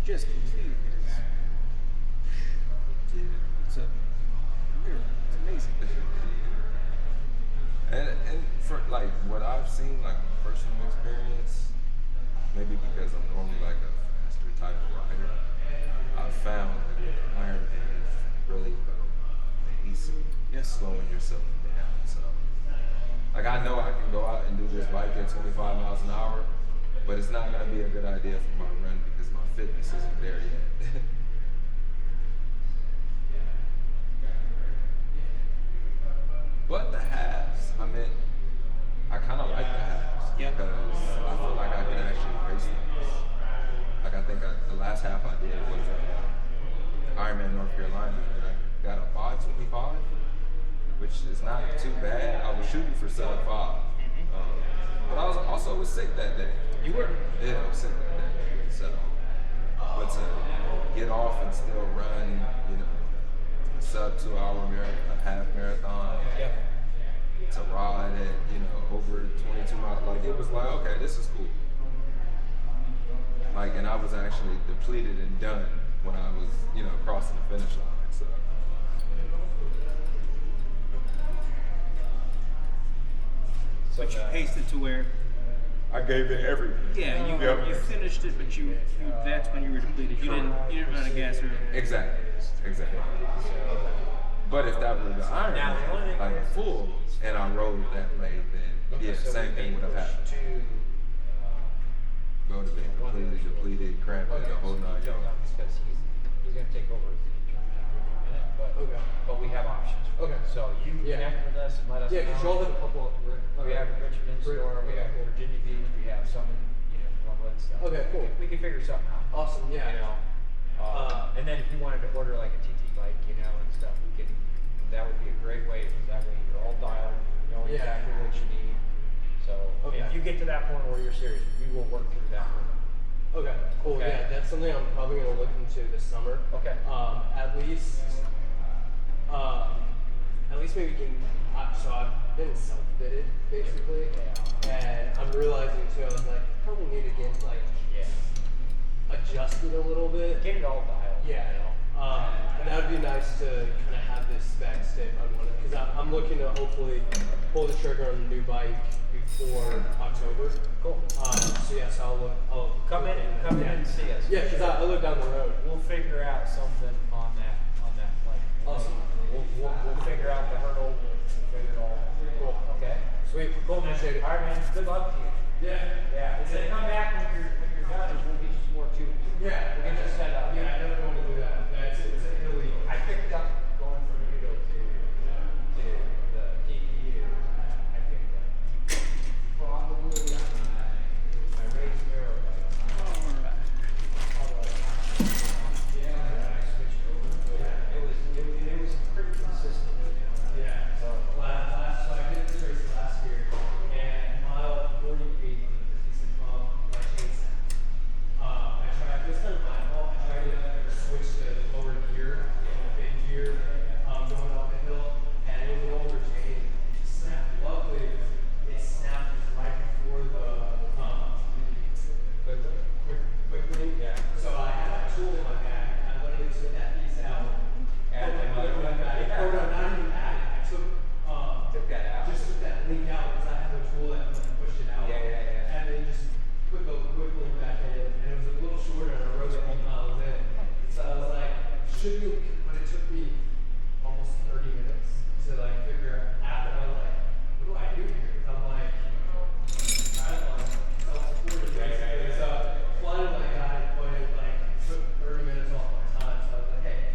just completed this. It's amazing. And for like what I've seen, like personal experience, maybe because I'm normally like a faster type of rider, I've found that Ironman is really about pacing, slowing yourself down. So, like I know I can go out and do this bike at 25 miles an hour, but it's not going to be a good idea for my run because my fitness isn't there yet. But the halves, I mean, I kind of like the halves because I feel like I can actually race them. Like I think the last half I did was Ironman North Carolina, and I got a 5:25, which is not too bad. I was shooting for sub 5, But I was sick that day. You were. Yeah, I was sick that day. So, but to get off and still run, you know, a sub 2 hour marathon, a half marathon. Yep. To ride at, you know, over 22 miles, like it was like, okay, this is cool. Like, and I was actually depleted and done when I was, you know, crossing the finish line. So. But you paced it to where. I gave it everything. Yeah, you finished it, but you that's when you were depleted. You didn't run a gas or. Exactly. But if that were the Ironman, like full, and I rode that way, then yeah, same thing would have happened. Go to bed completely depleted, cramping, the whole 9 yards. Because he's going to take over as the interim in a minute, but we have options. Okay. So you connect with us and let us know. Yeah, because y'all have a couple. We have Richmond store, we have Virginia Beach, we have some, you know, Cumberland stuff. Okay, cool. We can figure something out. Awesome. Yeah. You know, and then if you wanted to order like a TT bike, you know, and stuff, we could. That would be a great way because that way you're all dialed, you know exactly what you need. So if you get to that point where you're serious, we will work through that. Okay, cool. Okay. Yeah, that's something I'm probably going to look into this summer. Okay. At least maybe can. So I've been self-fitted basically, and I'm realizing too. I was like, I probably need to get like adjusted a little bit. Get it all dialed. Yeah. You know? And that would be nice to kind of have this spec stay if I want it, because I'm looking to hopefully pull the trigger on the new bike before October. Cool. So yes, I'll Come in and see us. Yeah, because I live down the road. We'll figure out something on that plan. Awesome. We'll figure out the hurdle. We'll figure it all. Cool. Okay. Sweet. Cool, man. Appreciate it. All right, man. Good luck to you. Yeah. Yeah. So come back when you're done, and we'll get you some more too. Yeah. We'll get you set up. Yeah, I definitely want to do that. It's Italy. I picked up going from judo to the TPU. I picked up probably my race Aero bike. Yeah, I switched over. It was pretty consistent. Yeah. So So I did this race last year, and mile 48 with a 56 pump by chase. I tried this time my fault. I tried to switch to lower gear, big gear, going up the hill, and it was an older chain. It snapped. Luckily, it snapped right before the quickly. Yeah. So I had a tool in my bag. I literally took that piece out. Put it in my bag. Oh no, not even that. I took that out. just took that link out because I had no tool that pushed it out. Yeah. And then just put the quick link back in, and it was a little shorter, and I rode it 8 miles in. So I was like, should be, but it took me almost 30 minutes to like figure out. After I was like, what do I do here? Because I'm like, triathlon, self-supported basically. So finally I got it, but it like took 30 minutes off my time. So I was like, hey,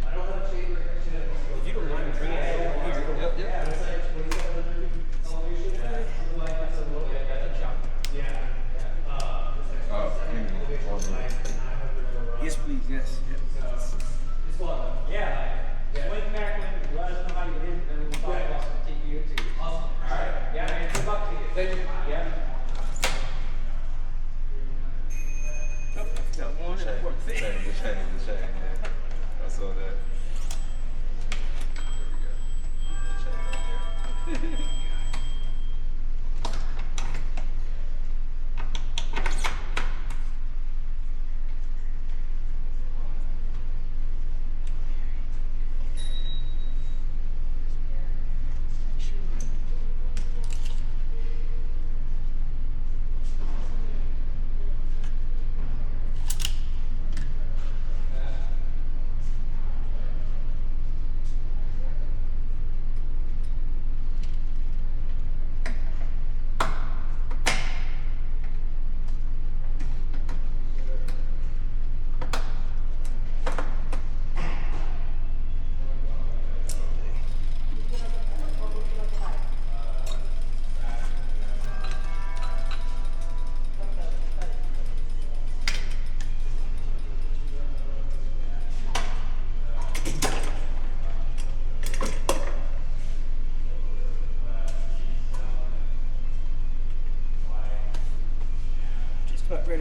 I don't have a chamber. I should have. If you don't mind bringing it over here. Yeah, it's like 2,700 elevation. I'm like, that's a little bit. That's a chunk. Yeah. It's like 2,700 elevation, like 900 Yes, please. Yes. So it's fun. Yeah. Swing back when let us know how you did, and we'll talk about some TPU too. Awesome. All right. Yeah, man. Good luck to you. Thank you. Yeah. Got one and one The thing. chain, yeah. I saw that. There we go. The chain right there.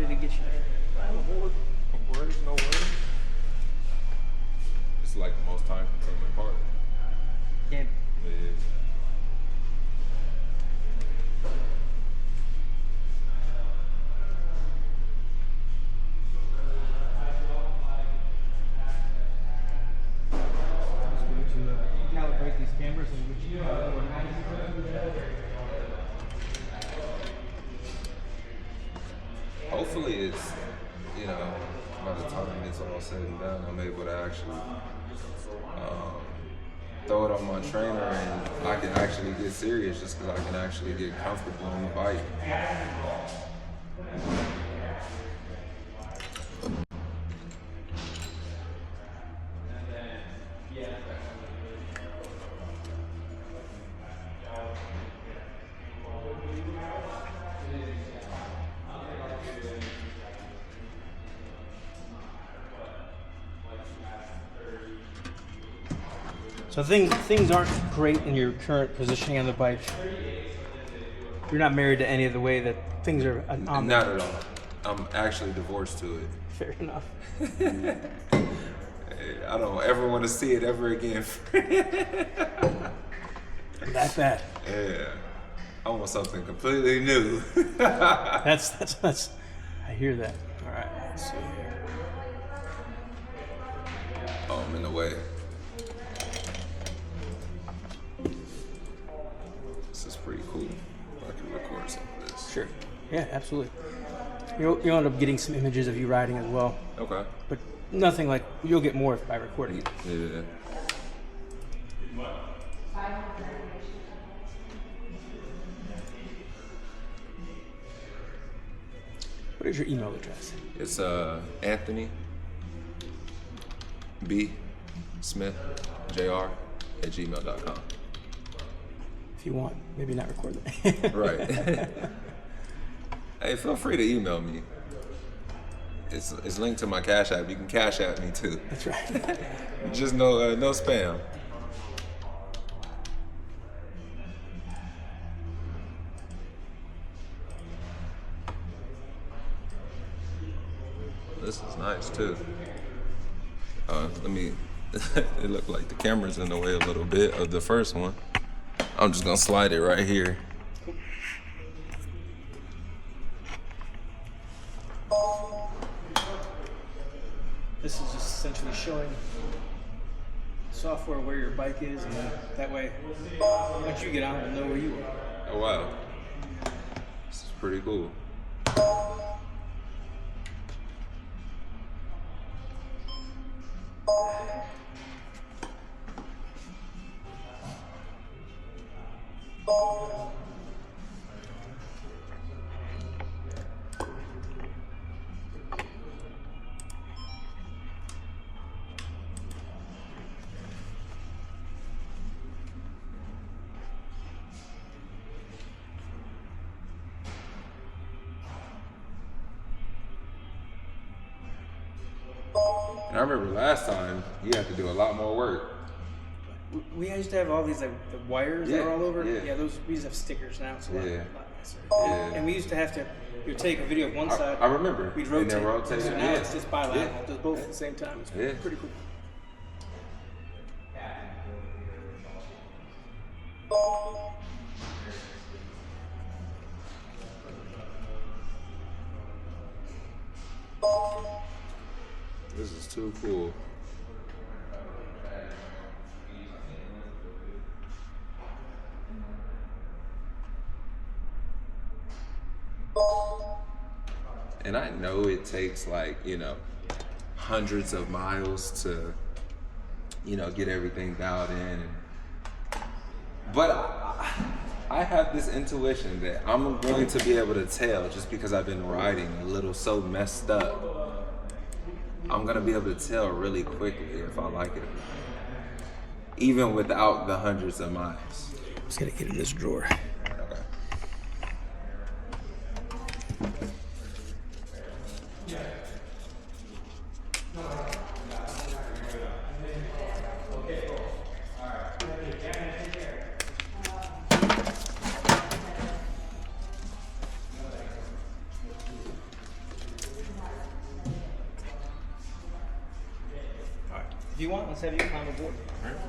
ready to get you there. No worries, no worries. It's like the most time consuming part. Yeah. It is. To calibrate these cameras and which Hopefully it's, you know, by the time it's all said and done, I'm able to actually throw it on my trainer and I can actually get serious just because I can actually get comfortable on the bike. So things aren't great in your current positioning on the bike. You're not married to any of the way that things are on. Not at all. I'm actually divorced to it. Fair enough. I don't ever want to see it ever again. That bad. Yeah. I want something completely new. That's. I hear that. All right. Let's see here. Oh, I'm in the way. This is pretty cool. I can record some of this. Sure. Yeah, absolutely. You'll end up getting some images of you riding as well. Okay. But nothing like you'll get more by recording it. Yeah. What is your email address? It's Anthony B. Smith Jr. @gmail.com. If you want, maybe not record that. Right. Hey, feel free to email me. It's linked to my Cash App. You can Cash App me too. That's right. Just no spam. This is nice too. Let me. It looked like the camera's in the way a little bit of the first one. I'm just gonna slide it right here. This is just essentially showing software where your bike is, and then that way, once you get on, it'll know where you are. Oh wow. This is pretty cool. And I remember last time you had to do a lot more work. We used to have all these like the wires that Yeah, are all over. yeah. Those we used to have stickers now. It's a lot Yeah. nicer. Yeah. And we used to have to. You'd take a video of one side. I remember. We'd And rotate. then rotate So it, now yeah. it's just bilateral, Yeah. just both at the same time. It's Yeah. pretty cool. This is too cool. And I know it takes like, hundreds of miles to, get everything dialed in. But I have this intuition that I'm going to be able to tell just because I've been riding a little so messed up. I'm going to be able to tell really quickly if I like it or not. Even without the hundreds of miles. Just gotta get in this drawer. Okay. If you want, let's have you climb aboard. All right.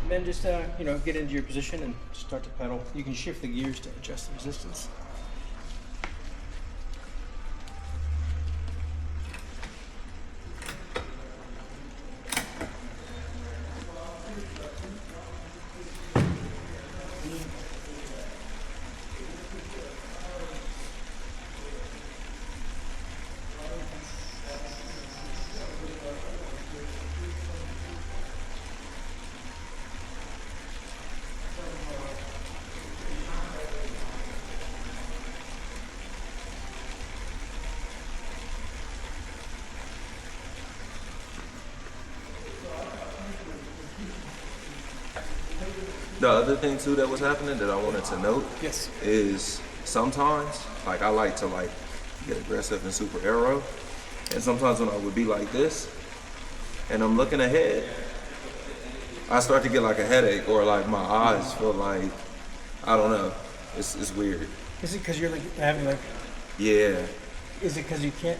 Then just get into your position and start to pedal. You can shift the gears to adjust the resistance. The other thing too that was happening that I wanted to note Yes. is sometimes like I like to like get aggressive and super aero, and sometimes when I would be like this and I'm looking ahead, I start to get like a headache or like my eyes feel like, I don't know, it's weird. Is it because you're like having like? Yeah, Is it because you can't?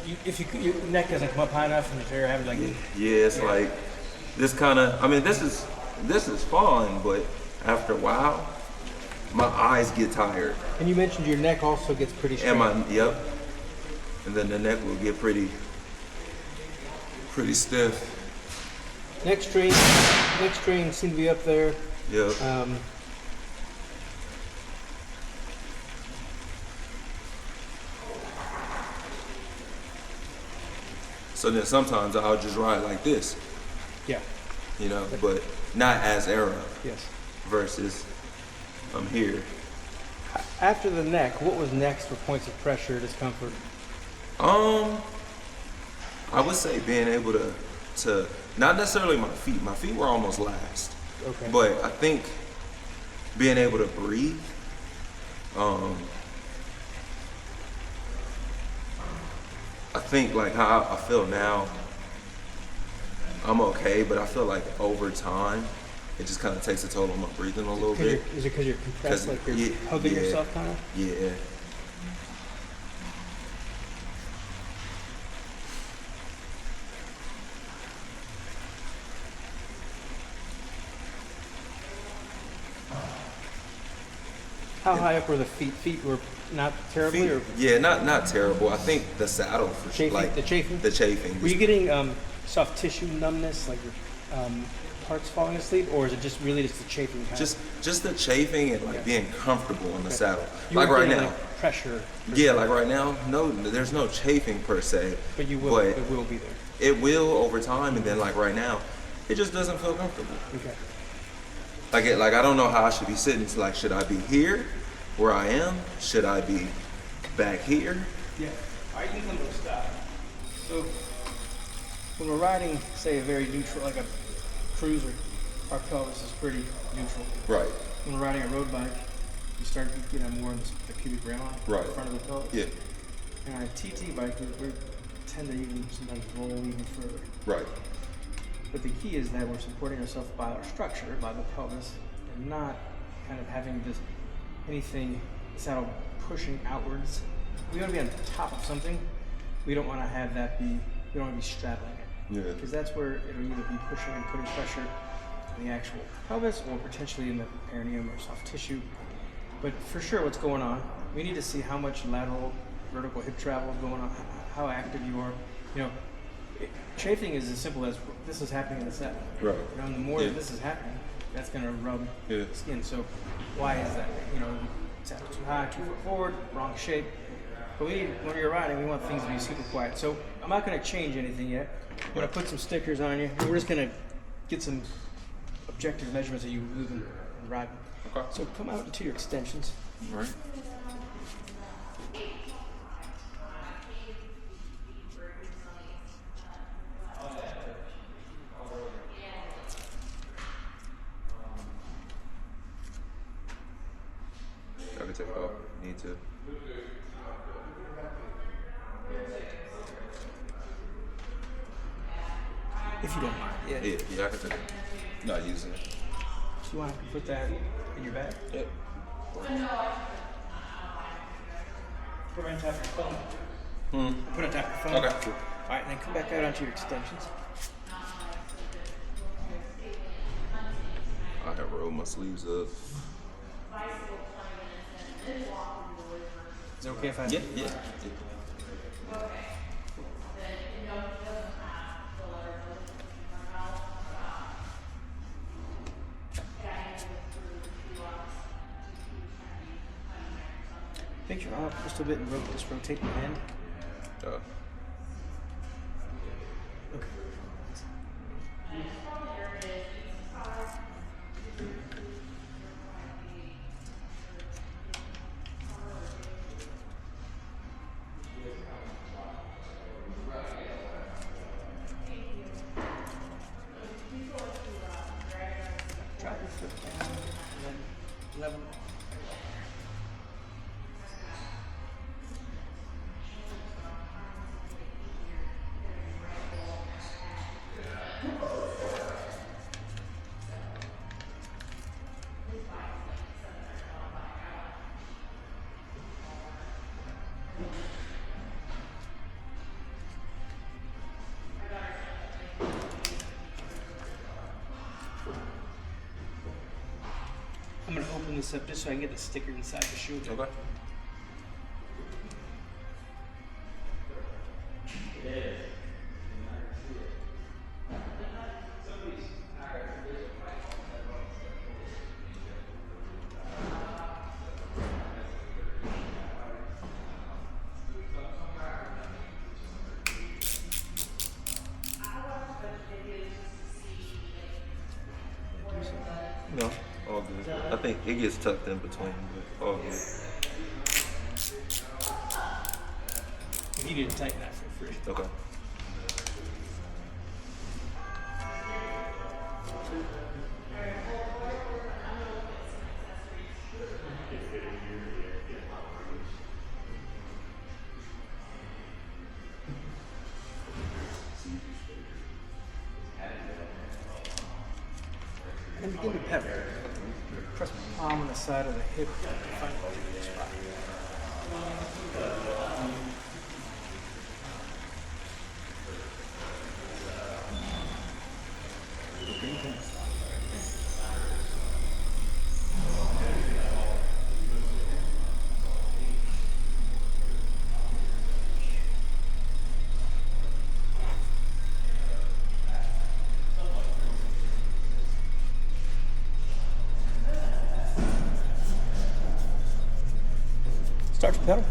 Your neck doesn't come up high enough, and you're having like. yeah, it's like this kind of. I mean, this is fun, but after a while, my eyes get tired. And you mentioned your neck also gets pretty straight. Yep. And then the neck will get pretty stiff. Neck strain seem to be up there. Yep. So then sometimes I'll just ride like this, Yeah. but not as aero Yes. versus I'm here. After the neck, what was next for points of pressure, discomfort? I would say being able to not necessarily my feet. My feet were almost last. Okay. But I think being able to breathe, I think like how I feel now, I'm okay, but I feel like over time, it just kind of takes a toll on my breathing a little bit. Is it because you're compressed, like you're hugging yourself kind of? Yeah. How high up were the feet? Feet were not terribly, or Yeah, not terrible. I think the saddle for sure. chafing? Like The chafing? the chafing. Were you getting soft tissue numbness, like your parts falling asleep, or is it just really just the chafing kind just the chafing and like being comfortable in the saddle. You Like were right getting, now. like, pressure. Yeah, like right now, no, there's no chafing per se. But you will. But It will be there. it will over time, and then like right now, it just doesn't feel comfortable. Okay. Like I don't know how I should be sitting. It's like, should I be here, where I am? Should I be back here? Yeah. All right, you can come to a stop. So when we're riding, say, a very neutral, like a cruiser, our pelvis is pretty neutral. Right. When we're riding a road bike, you start to get more in the pubic rami, Right. in front of the pelvis. Yeah. And on a TT bike, we tend to even sometimes roll even further. Right. But the key is that we're supporting ourselves by our structure, by the pelvis, and not kind of having this anything saddle pushing outwards. We want to be on top of something. We don't want to have that be. We don't want to be straddling it. Yeah. Because that's where it'll either be pushing and putting pressure on the actual pelvis, or potentially in the perineum or soft tissue. But for sure, what's going on? We need to see how much lateral, vertical hip travel is going on, how active you are. Chafing is as simple as this is happening in the saddle. Right. And the more Yeah. that this is happening, that's going to rub Yeah. the skin. So why is that? Saddle too high, too far forward, wrong shape. But when you're riding, we want things to be super quiet. So I'm not going to change anything yet. I'm going to put some stickers on you, and we're just going to get some objective measurements of you moving and riding. Okay. So come out into your extensions. All right. Gotta can take it off. Need to. If you don't mind. Yeah. Yeah, I can take it. Not using it. So you want to put that in your bag? Yep. Put it on top of your phone. Put it on top of your phone. Okay, cool. All right, then come back out onto your extensions. I have rolled my sleeves up. Is it okay if I? Yeah. Picture off just a bit and just rotate your hand. Uh, Okay. Drop your foot down and then level. I'm gonna open this up just so I can get the sticker inside the shoe. okay. No, all good. I think it gets tucked in between, but all good. If you need to tighten that for free. Okay. And begin to pedal. Press my palm on the side of the hip to find the spot. Start to pedal.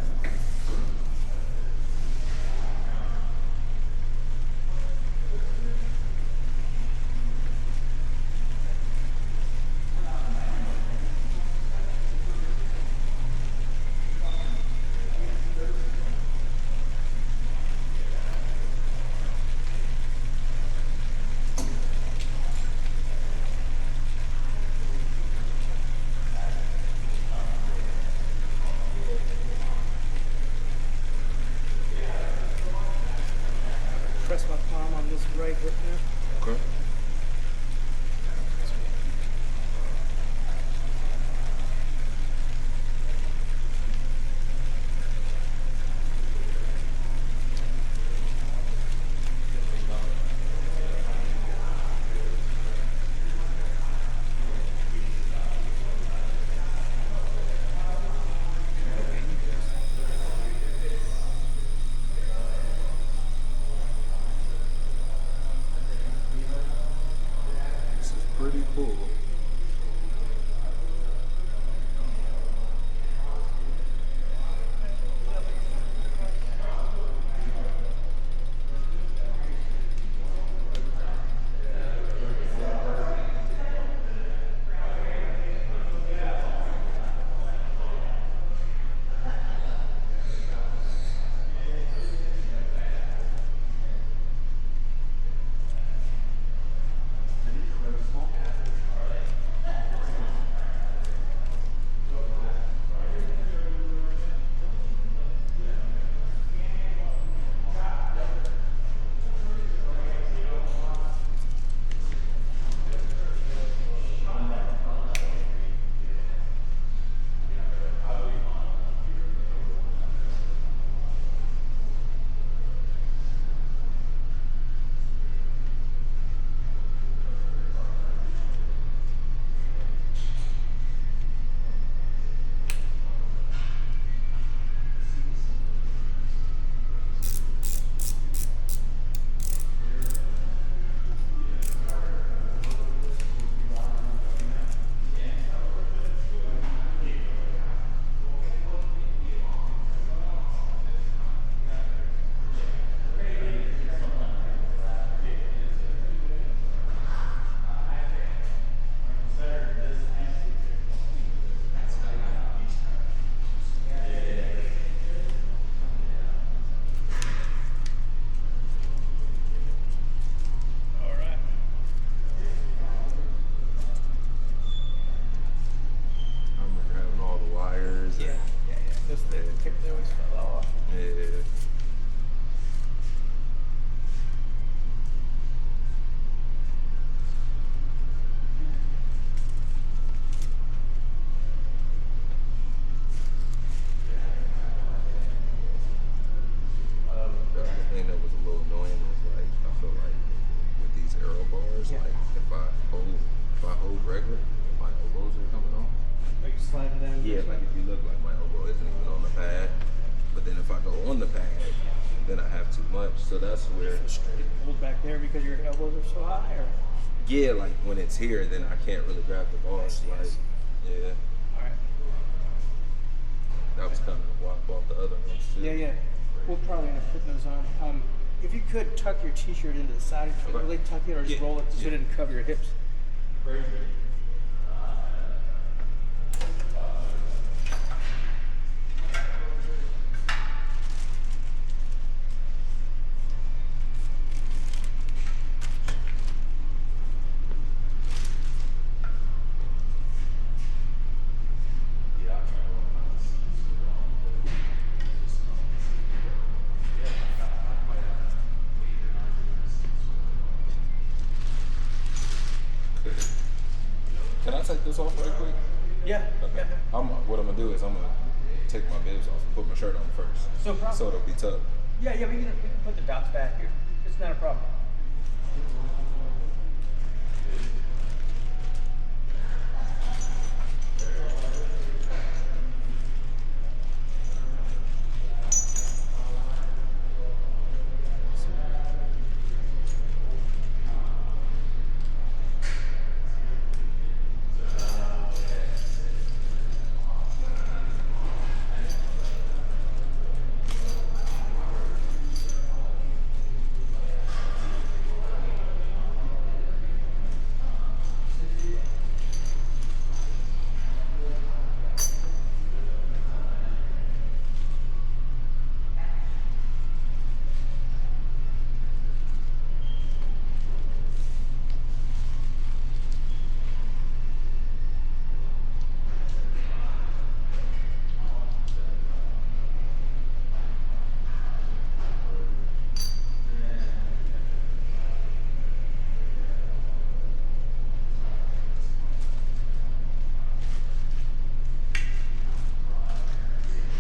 Yeah, like if you look, like my elbow isn't even on the pad. But then if I go on the pad, then I have too much. So that's where. Hold back there because your elbows are so high. Or? Yeah, like when it's here, then I can't really grab the ball. Like, yeah. All right. That was kind of why I bought the other ones too. Yeah. We'll probably end up putting those on. If you could tuck your t-shirt into the side, if you really tuck it, or just roll it so it didn't cover your hips. Can I take this off right quick? Yeah. Okay. What I'm gonna do is I'm gonna take my bibs off and put my shirt on first. No problem. So it'll be tucked. Yeah, we can put the dots back here. It's not a problem.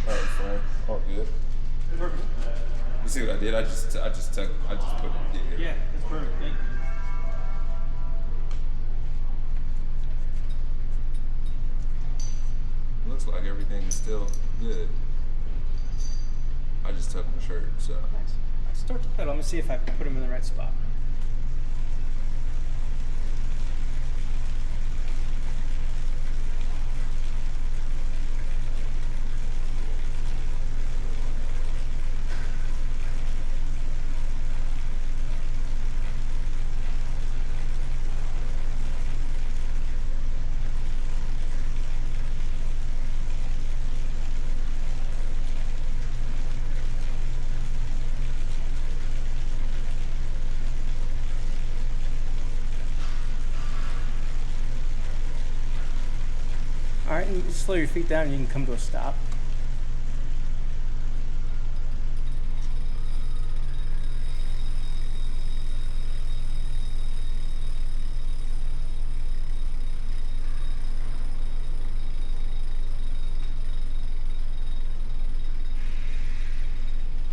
All right, Fran. All good. Perfect. You see what I did? I just put it. Yeah, that's perfect. Thank you. Looks like everything is still good. I just tucked my shirt, so. Nice. Start the pedal. Let me see if I put them in the right spot. All right, and you can slow your feet down and you can come to a stop.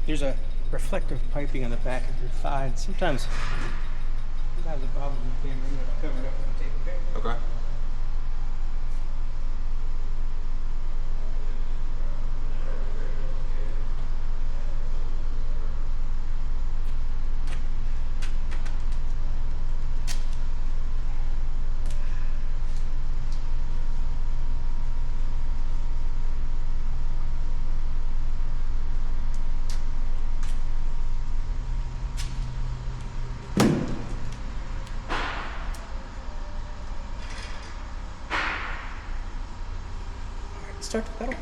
There's a reflective piping on the back of your thigh, and sometimes it bothers the camera. I'm going to cover it up with tape, okay? Okay. Start the pedal.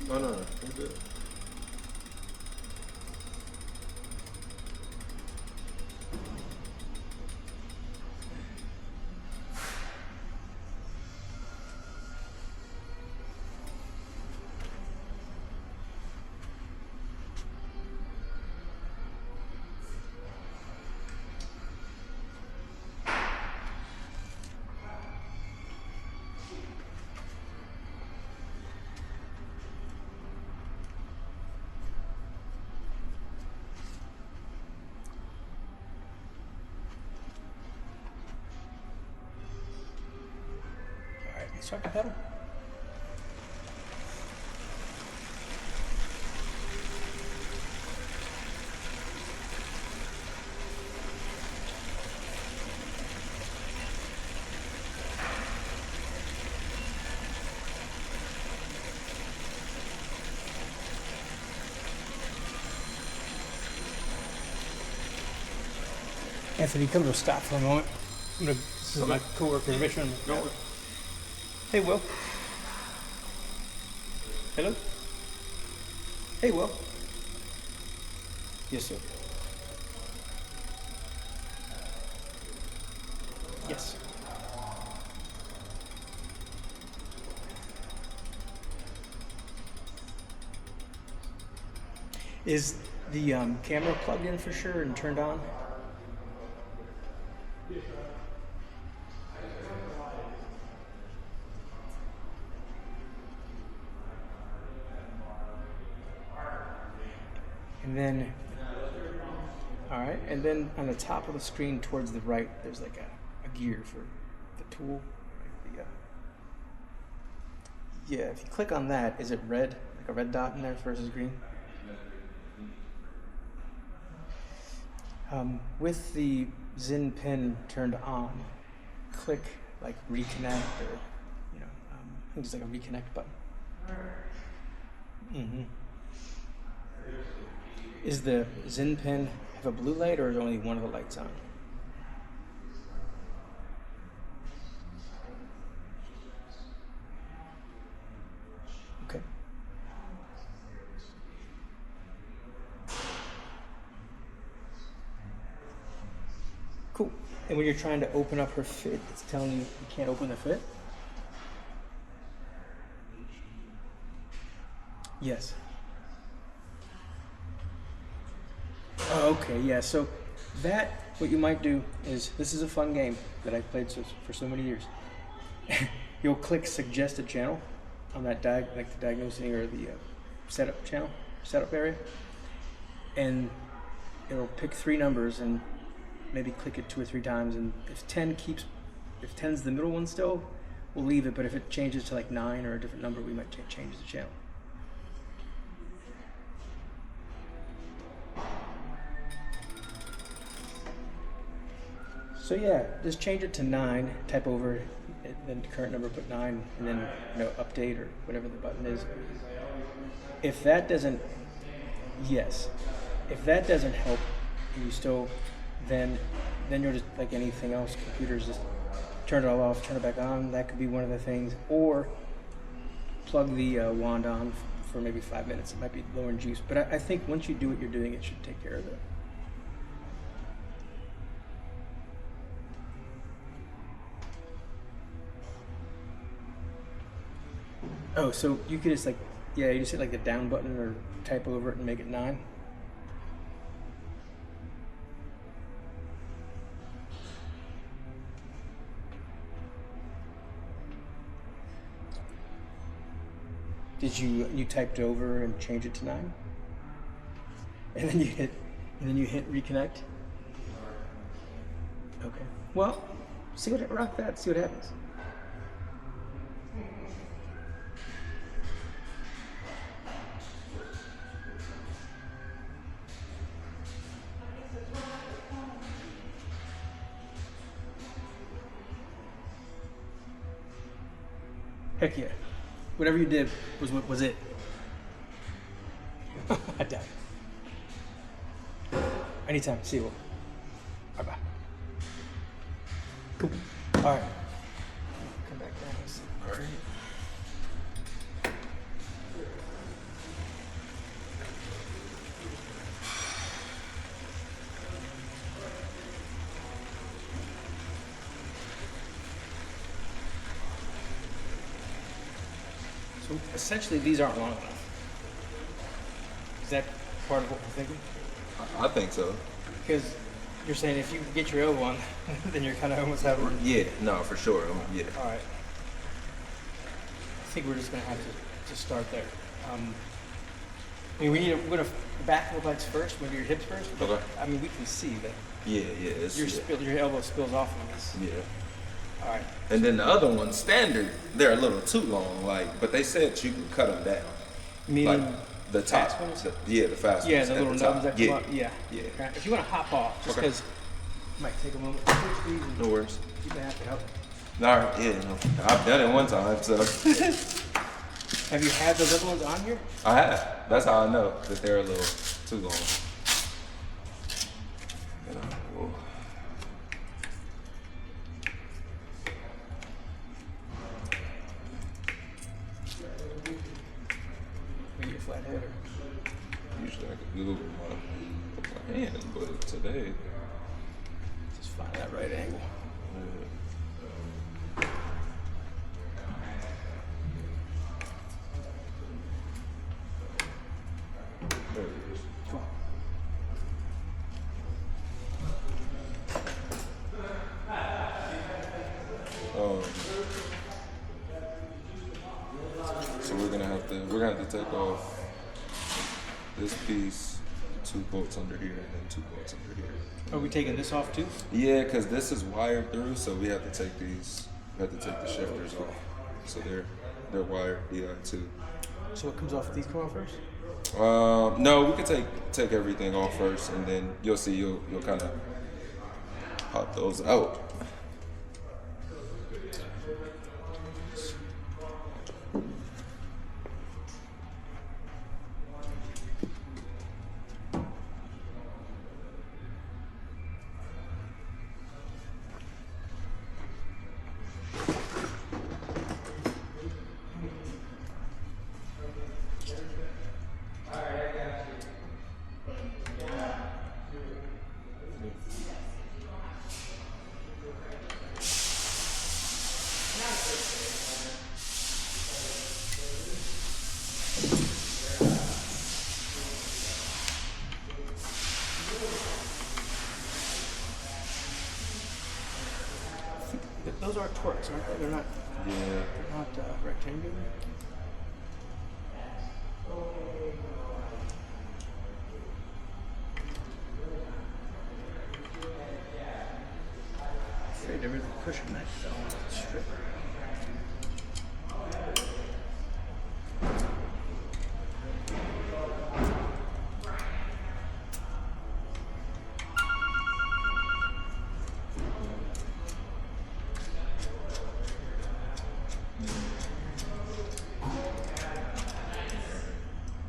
Oh no, you're good. Start the pedal. Anthony, come to a stop for a moment. This is my coworker, Richmond. Hey, Will. Hello? Hey, Will. Yes, sir. Yes. Is the camera plugged in for sure and turned on? And then, all right, and then on the top of the screen towards the right, there's like a gear for the tool. Like yeah, if you click on that, is it red, like a red dot in there versus green? With the Zin pin turned on, click like reconnect or, I think it's like a reconnect button. Mm-hmm. Is the Zin pin have a blue light or is only one of the lights on? Okay. Cool. And when you're trying to open up her fit, it's telling you can't open the fit? Yes. Oh, okay, yeah. So that, what you might do is, this is a fun game that I've played for so many years. You'll click suggested channel on that like the diagnosing or the setup channel, setup area, and it'll pick 3 numbers and maybe click it 2 or 3 times. And if 10's the middle one still, we'll leave it. But if it changes to like 9 or a different number, we might change the channel. So yeah, just change it to 9, type over, then the current number, put 9, and then update or whatever the button is. If that doesn't, yes, if that doesn't help, and you still, then you're just like anything else. Computers just turn it all off, turn it back on. That could be one of the things. Or plug the wand on for maybe 5 minutes. It might be low in juice, but I think once you do what you're doing, it should take care of it. Oh, so you could just you just hit like the down button or type over it and make it 9. Did you typed over and change it to 9? And then you hit reconnect? Okay. Well, rock that, see what happens. Heck yeah. Whatever you did was it. I doubt it. Anytime. See you. Bye-bye. Cool. All right. Come back down. All right. essentially these aren't long enough. Is that part of what we're thinking? I think so. Because you're saying if you get your elbow on, then you're kind of almost having. Yeah, no, for sure. Yeah. All right. I think we're just gonna have to start there. I mean, we're gonna back the legs first. Maybe your hips first. Okay. I mean, we can see that Yeah. It's, your elbow spills off on this. Yeah. All right. And then the other ones, standard, they're a little too long. But they said you can cut them down. Meaning Like the top. fast ones? The fast Yeah, ones. the at little top. nubs that come Yeah. up. Yeah. Yeah. Okay. If you want to hop off, just Okay. because it might take a moment. Switch these and No worries. you may have to help. All right. Yeah. No. I've done it one time, so Have you had those other ones on here? I have. That's how I know that they're a little too long. Whoa. Maybe a flat head or Usually I could Google my hand, but today. just find that right angle. There it is. Come on. So we're gonna have to take off this piece, 2 bolts under here, and then 2 bolts under here. Are we taking this off too? Yeah, because this is wired through, so we have to take these. We have to take the shifters off. So they're wired DI too. So what comes off? These come off first? No, we can take everything off first, and then you'll see you'll kind of pop those out. Those are torques, aren't they? They're not rectangular. I'm afraid they're really pushing that strip.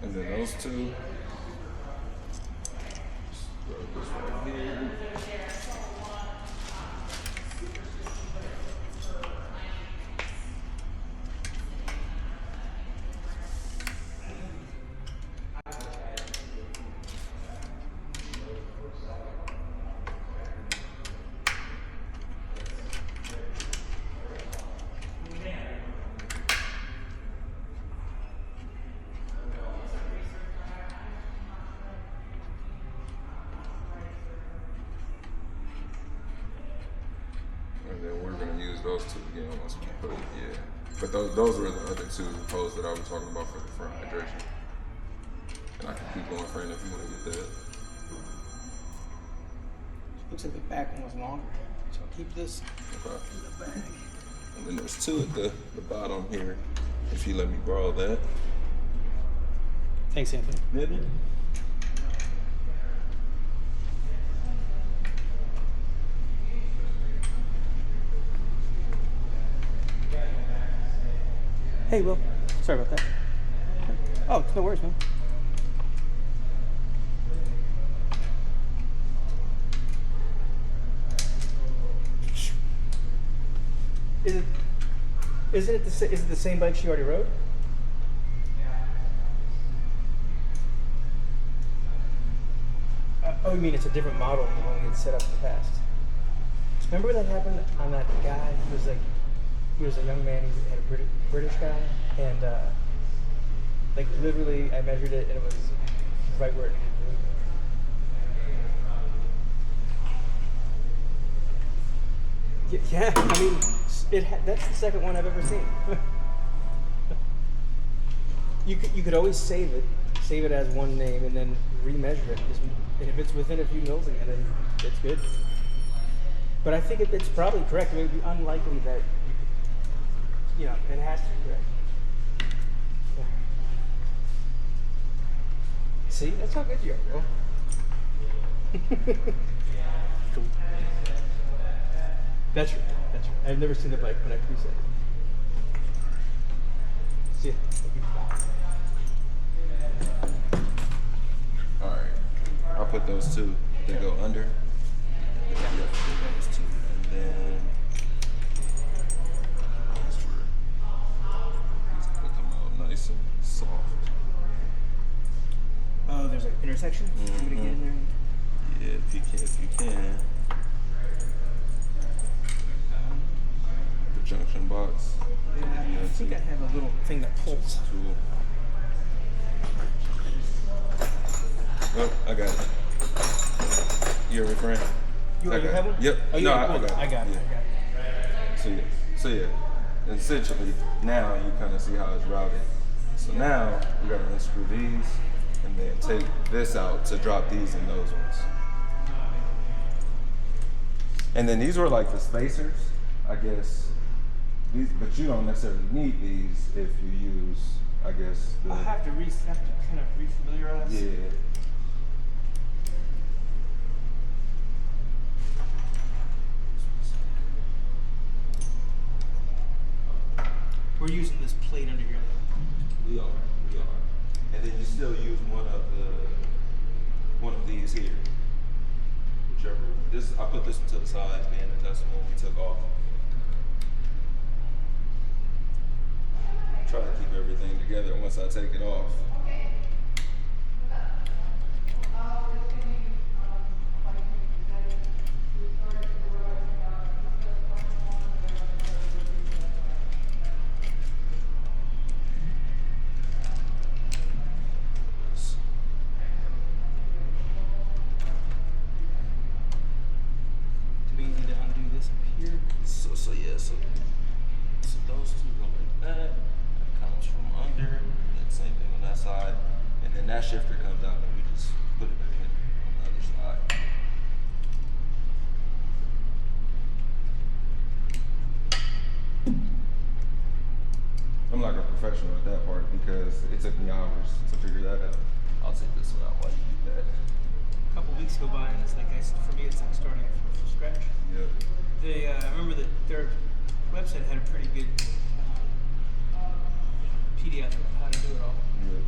And then those two. Just throw this right here. And then we're gonna use those two again once we put it, yeah. But those were the other 2 poles that I was talking about for the front hydration. And I can keep going, Fran, if you want to get that. Looks like the back one was longer. So I'll keep this Okay. in the bag. And then there's 2 at the bottom here, if you let me borrow that. Thanks, Anthony. Maybe. Hey, Will. Sorry about that. Oh, no worries, man. Is it the same bike she already rode? Oh, you mean it's a different model than the one we had set up in the past? Remember that happened on that guy? He was a young man. He had a British guy, and Like literally, I measured it and it was right where it needed to be. Yeah, I mean, that's the second one I've ever seen. You could always save it as one name, and then remeasure it. And if it's within a few mils again, then it's good. But I think it's probably correct. I mean, it would be unlikely that, it has to be correct. Yeah. See, that's how good you are, bro. Cool. That's right. I've never seen a bike when I preset it. See ya. All right, I'll put those two that go under. Yeah, those two, and then these gonna come out nice and soft. Oh, there's an intersection. I'm gonna get in there. Yeah, if you can. The junction box. Yeah, I think I have a little thing that pulls. Tool. Oh, I got it. You hear me, Fran? You have one? Yep. Oh, no, I got it. I got it. So yeah, essentially now you kind of see how it's routed. So now you gotta unscrew these and then take this out to drop these in those ones. And then these were like the spacers, I guess. But you don't necessarily need these if you use, I guess. I'll have to kind of refamiliarize. Yeah. We're using this plate under here. We are. And then you still use one of these here. Whichever. I put this one to the side, being that that's the one we took off. Try to keep everything together once I take it off. So those two go like that. That comes from under. Then same thing on that side. And then that shifter comes out and we just put it back in on the other side. I'm like a professional at that part because it took me hours to figure that out. I'll take this one out while you do that. A couple weeks go by and it's like, for me, it's like starting from scratch. Yep. I remember that their website had a pretty good PDF of how to do it all. Yep.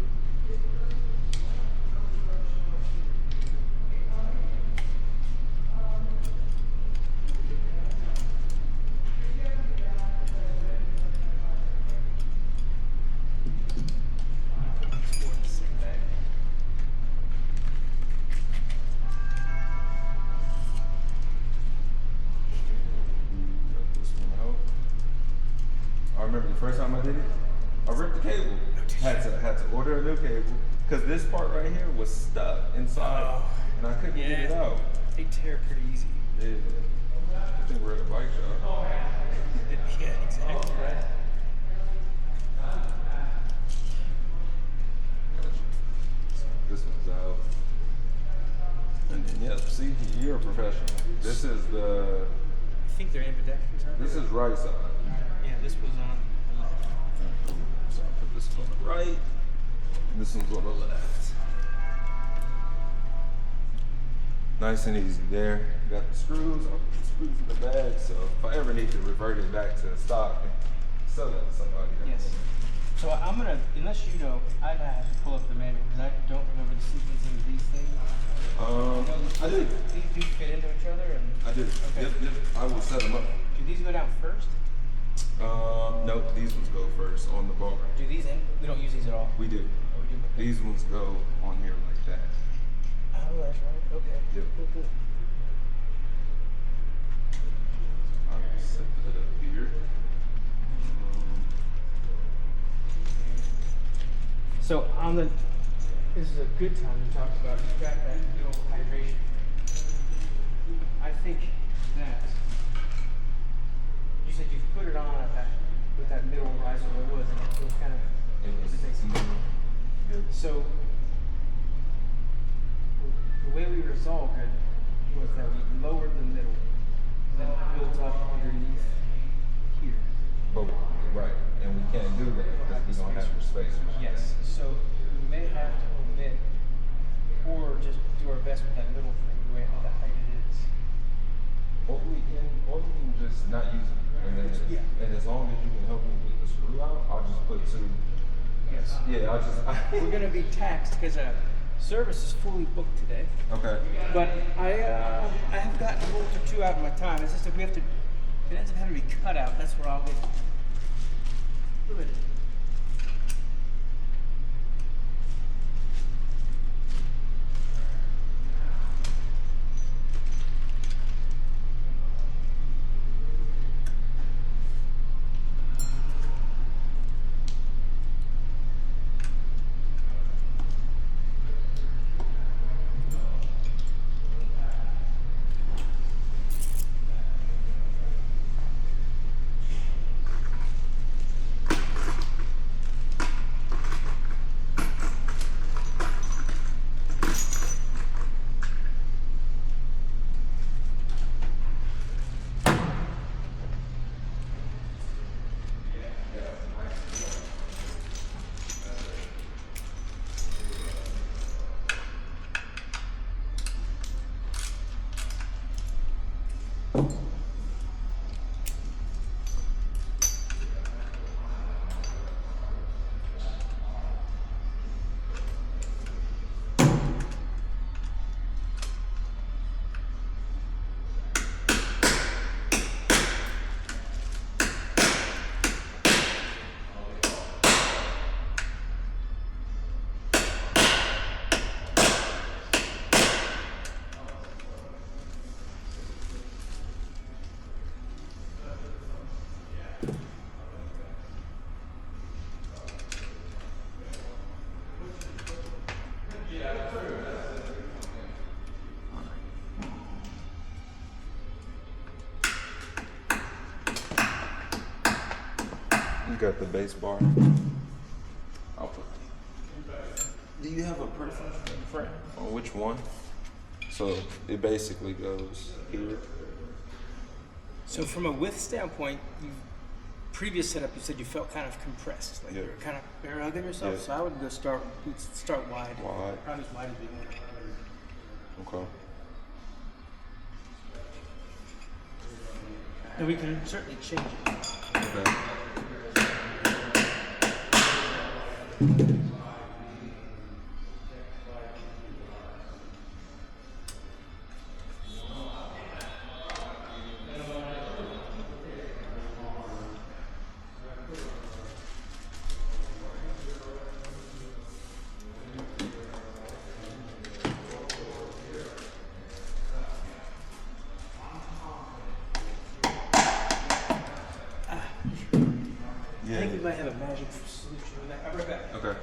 I remember the first time I did it, I ripped the cable. Had to order a new cable because this part right here was stuck inside, and I couldn't get it out. They tear pretty easy. Yeah. I think we're at a bike shop. Yeah, exactly right. This one's out. And then yeah, see, you're a professional. This is the. I think they're ambidextrous, aren't they? This is right side. Yeah, this was on the left. So I'll put this one on the right. And this one's on the left. Nice and easy there. Got the screws. I'll put the screws in the bag. So if I ever need to revert it back to stock and sell that to somebody. Yes. So I'm gonna, unless you know, I'd have to pull up the manual because I don't remember the sequencing of these things. I did. These do fit into each other, and I did. Okay. Yep. I will set them up. Do these go down first? Nope. These ones go first on the bar. Do these in? We don't use these at all. We do. Oh, we do. Okay. These ones go on here like that. Oh, that's right. Okay. Yep. Cool. I'll set that up here. So this is a good time to talk about that middle hydration. I think that you said you put it on with that middle riser. What was it? It was kind of. So the way we resolved it was that we lowered the middle, then built up underneath here. But, right, and we can't do that because we don't have the space. Yes. So we may have to omit, or just do our best with that middle thing, the way the height it is. Or we can just not use it. And then, and as long as you can help me with the screw out, I'll just put 2. Yes. Yeah, We're gonna be taxed because service is fully booked today. Okay. But I have gotten a bolt or 2 out in my time. It's just if it ends up having to be cut out, that's where I'll get limited. You got the base bar. I'll put. Do you have a preference, Fran, on which one? So it basically goes here. So from a width standpoint, previous setup, you said you felt kind of compressed, like you were kind of bear hugging yourself. Yeah. So I would go start wide. Wide. Probably as wide as we want. Okay. And we can certainly change it. Okay. I think we might have a magic solution to that. I'll be right back. Okay.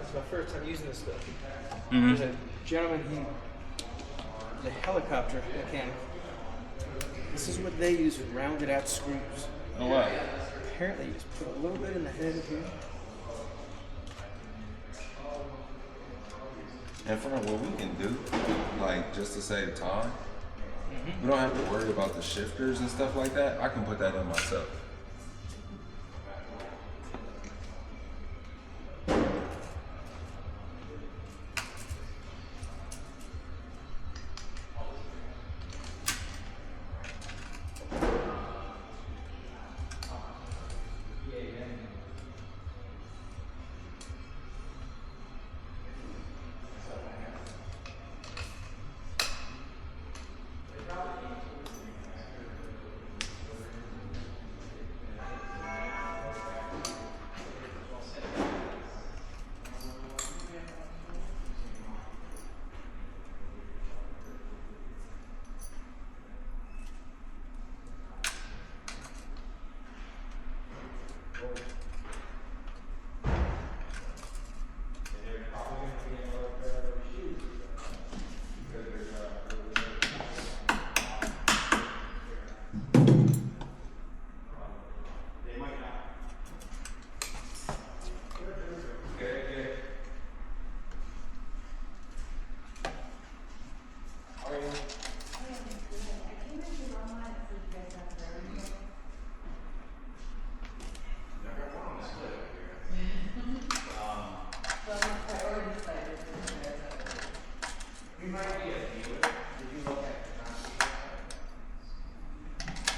It's my first time using this stuff. Mm-hmm. There's a gentleman, he's a helicopter mechanic. This is what they use with rounded out screws. Oh wow. Apparently, you just put a little bit in the head here. And Fran, what we can do, like just to save time, we don't have to worry about the shifters and stuff like that. I can put that in myself.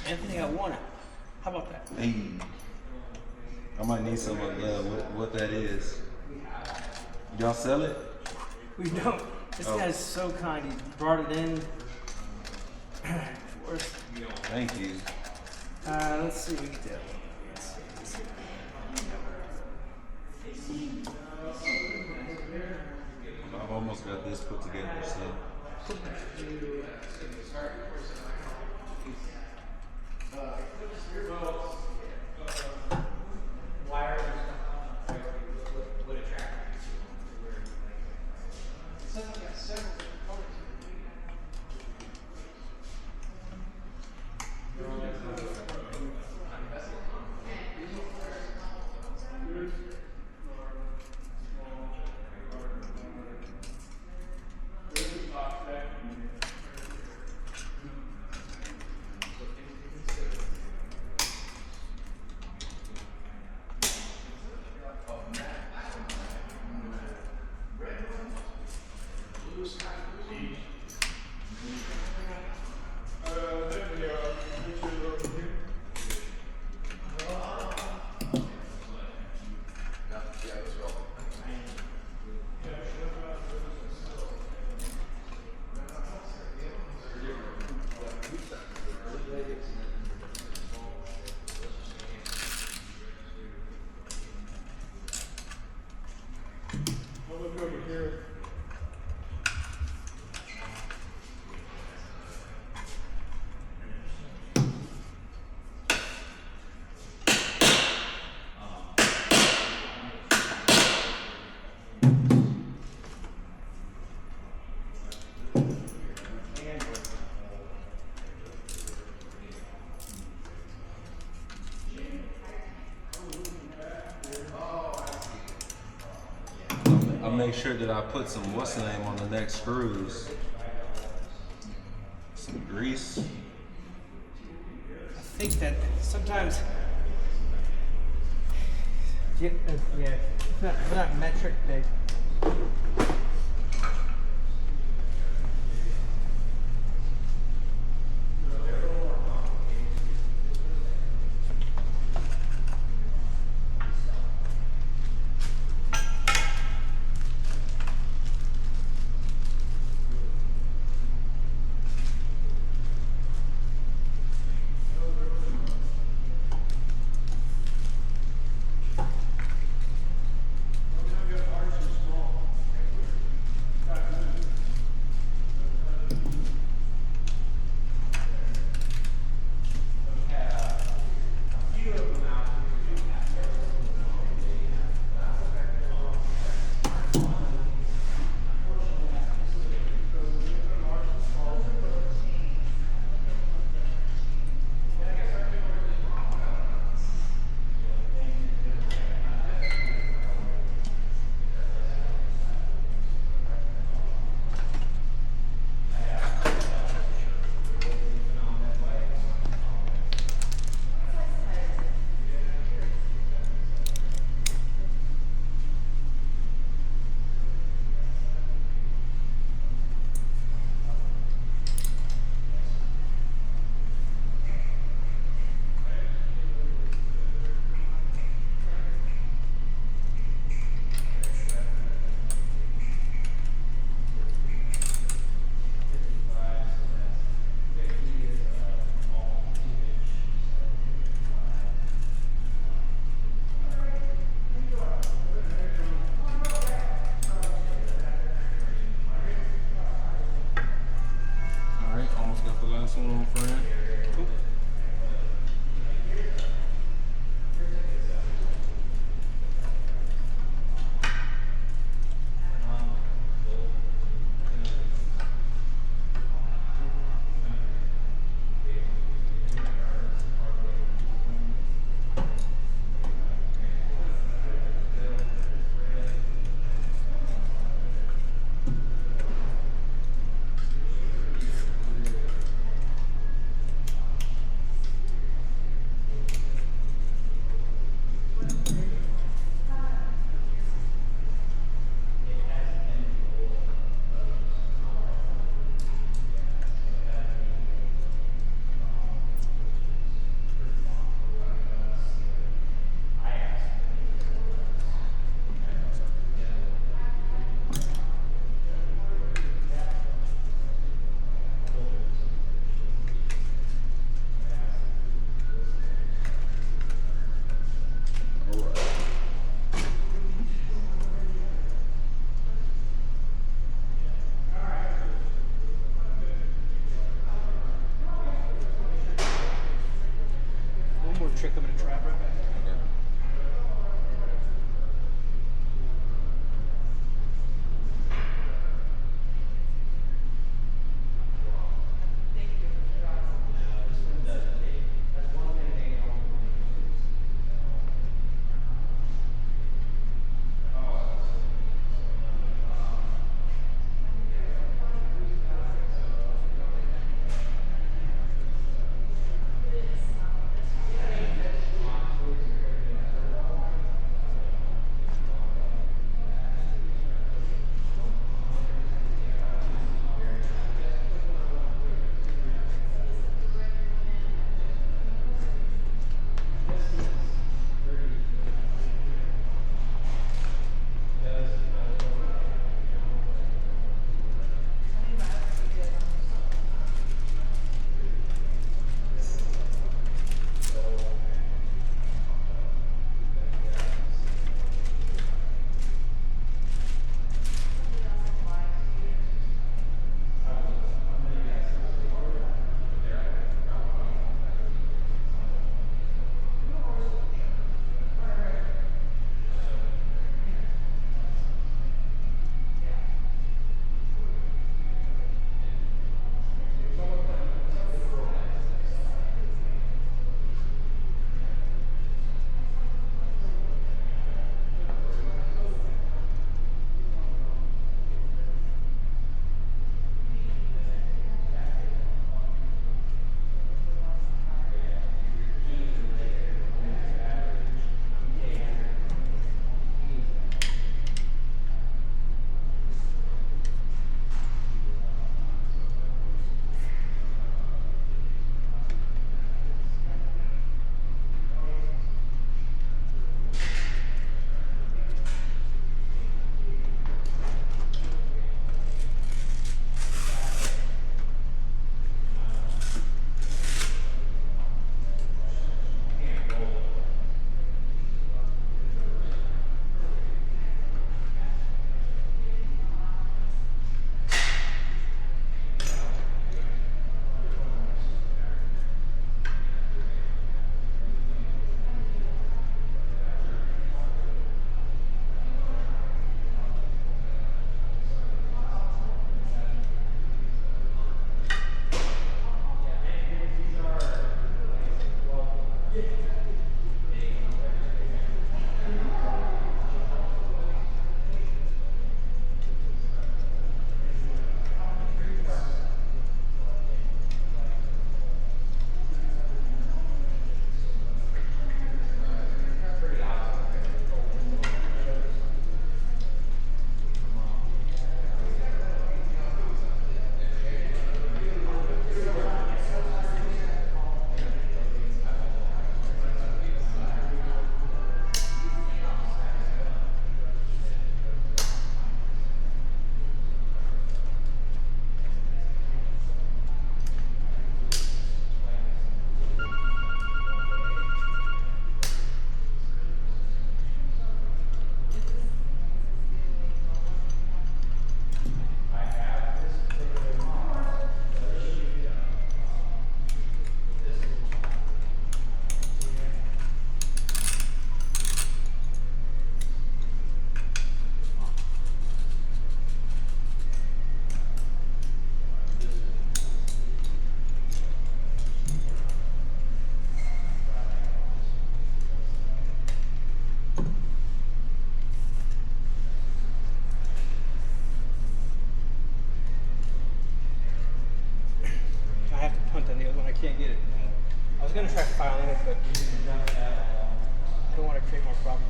Anything I want. How about that? Hey, I might need some of what that is. Y'all sell it? We don't. This guy's so kind. He brought it in for us. Thank you. Let's see what we can do. I've almost got this put together, so. I'll make sure that I put some what's the name on the next screws. Some grease. I think that sometimes, yeah, it's not metric. They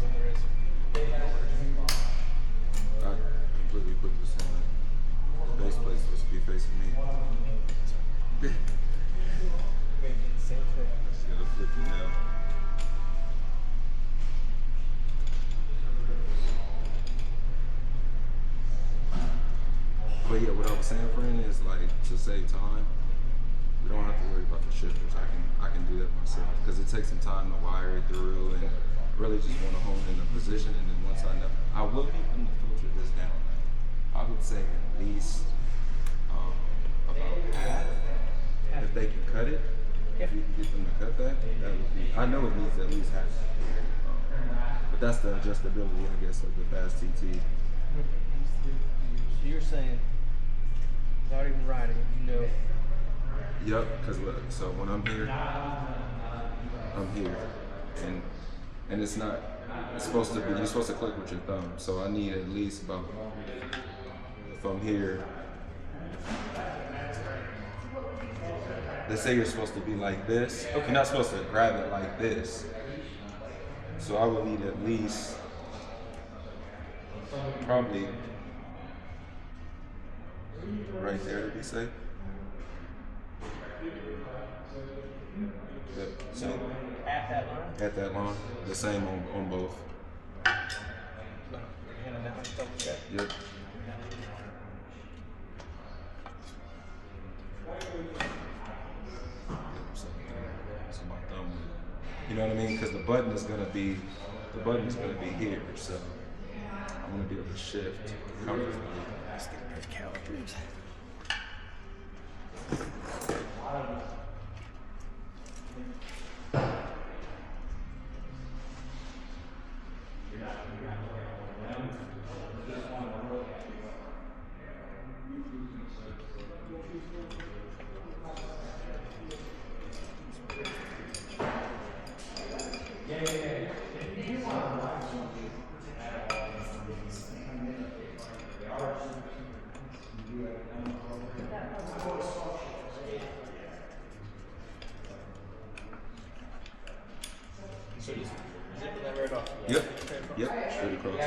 problems than there is. I completely put this on. The base plate's supposed to be facing me. Same thing. Just gotta flip it now. But yeah, what I was saying, Fran, is like to save time, we don't have to worry about the shifters. I can do that myself because it takes some time to wire it through and really just want to hone in the position. And then once I know, I will get them to filter this down. I would say at least about half. If they can cut it, if you can get them to cut that, that would be. I know it needs at least half. But that's the adjustability, I guess, of the fast TT. So you're saying, without even riding it, you know. Yep, because so when I'm here, and it's not. It's supposed to be. You're supposed to click with your thumb. So I need at least about from here. They say you're supposed to be like this. Okay. You're not supposed to grab it like this. So I would need at least probably right there to be safe. Yep. So At that line? at that line, the same on both. And that one's double check. Yep. So my thumb, you know what I mean? Because the button is gonna be here. So I'm gonna be able to shift comfortably. Let's get rid of calipers. So just zip that right off. Yep. Yep. Straight across.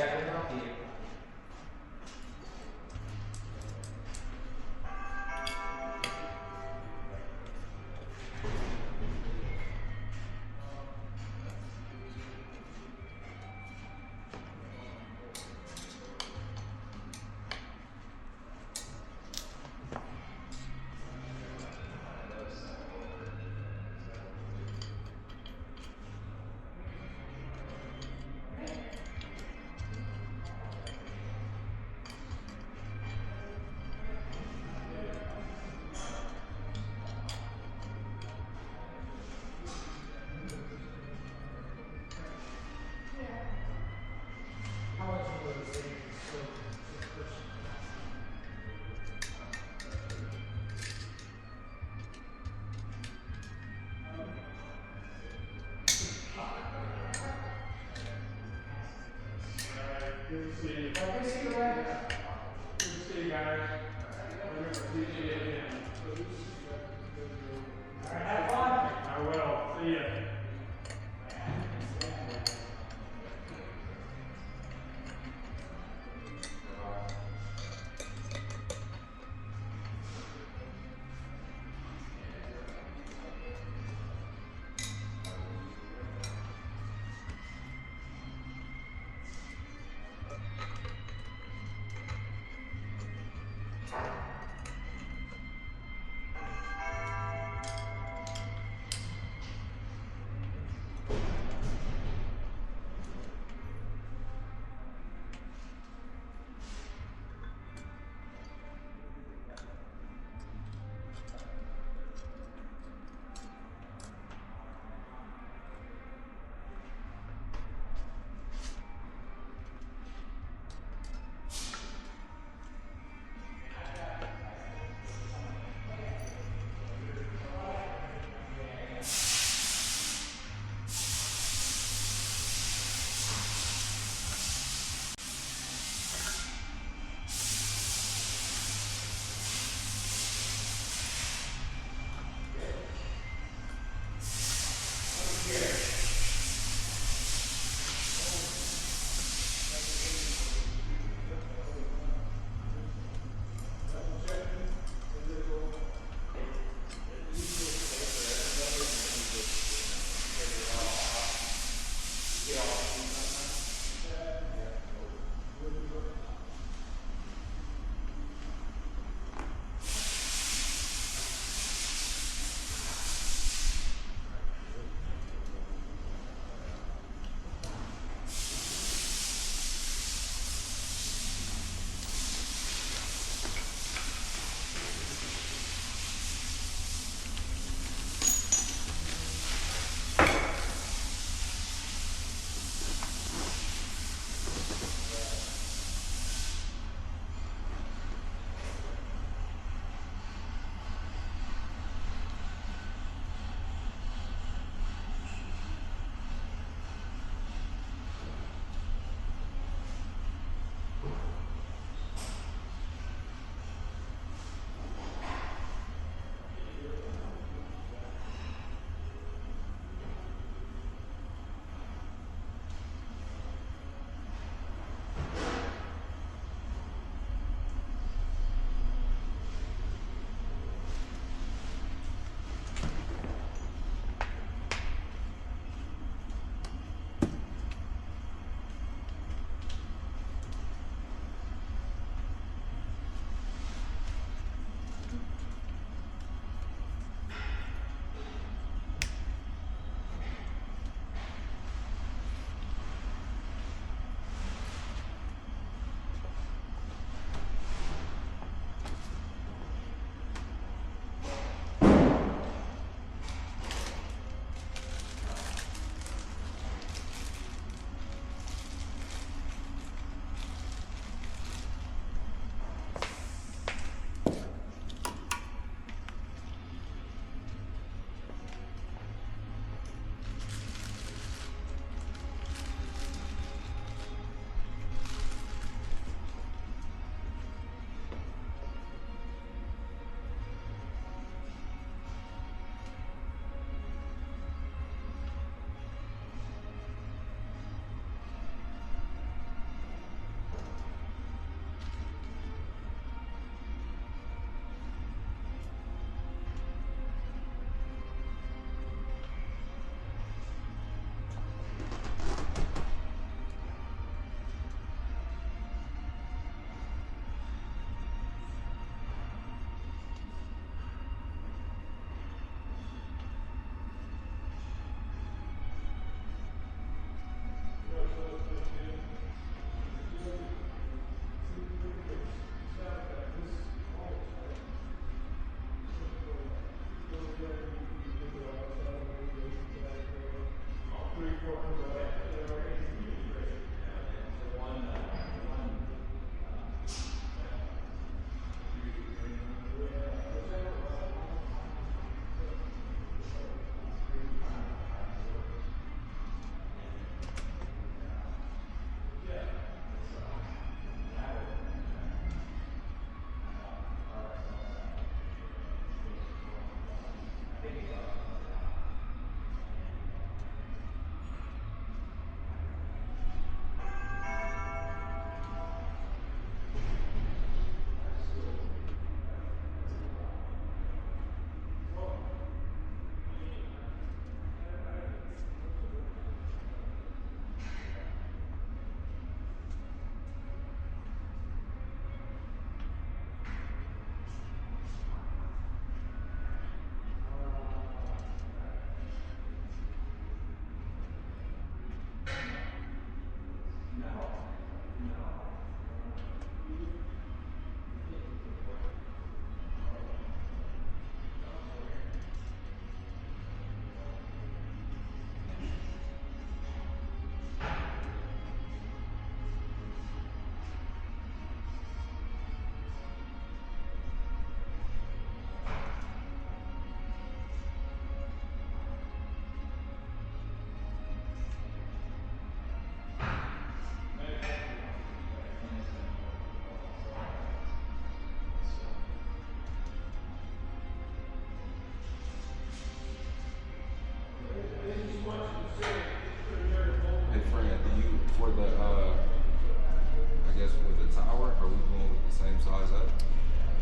the same size up?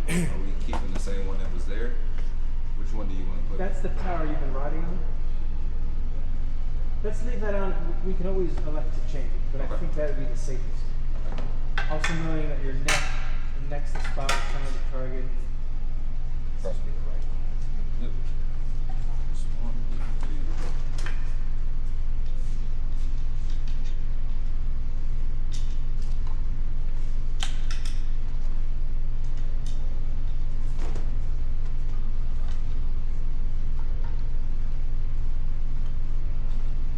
Are we keeping the same one that was there? Which one do you want to put? That's the tower you've been riding on. Let's leave that on. We can always elect to change it, but I think that would be the safest. Also knowing that your next spot is kind of the target. Yep. Just 1, 2.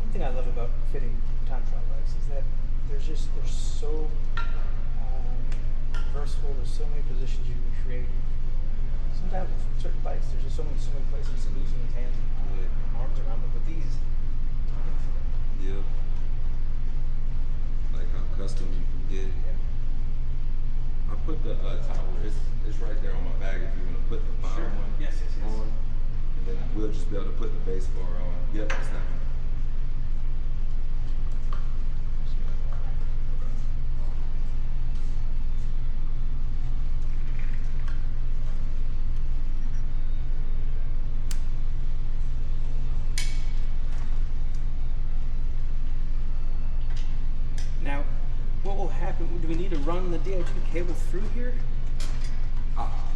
One thing I love about fitting time trial bikes is that they're so versatile. There's so many positions you can create. Sometimes with certain bikes, there's just so many places to loosen his hands and arms around. But with these, Yep. Like how custom you can get. I put the tower. It's right there on my bag if you want to put the bottom one Yes. on, and then we'll just be able to put the base bar on. Yep, it's that one. Now, what will happen? Do we need to run the DI2 cable through here?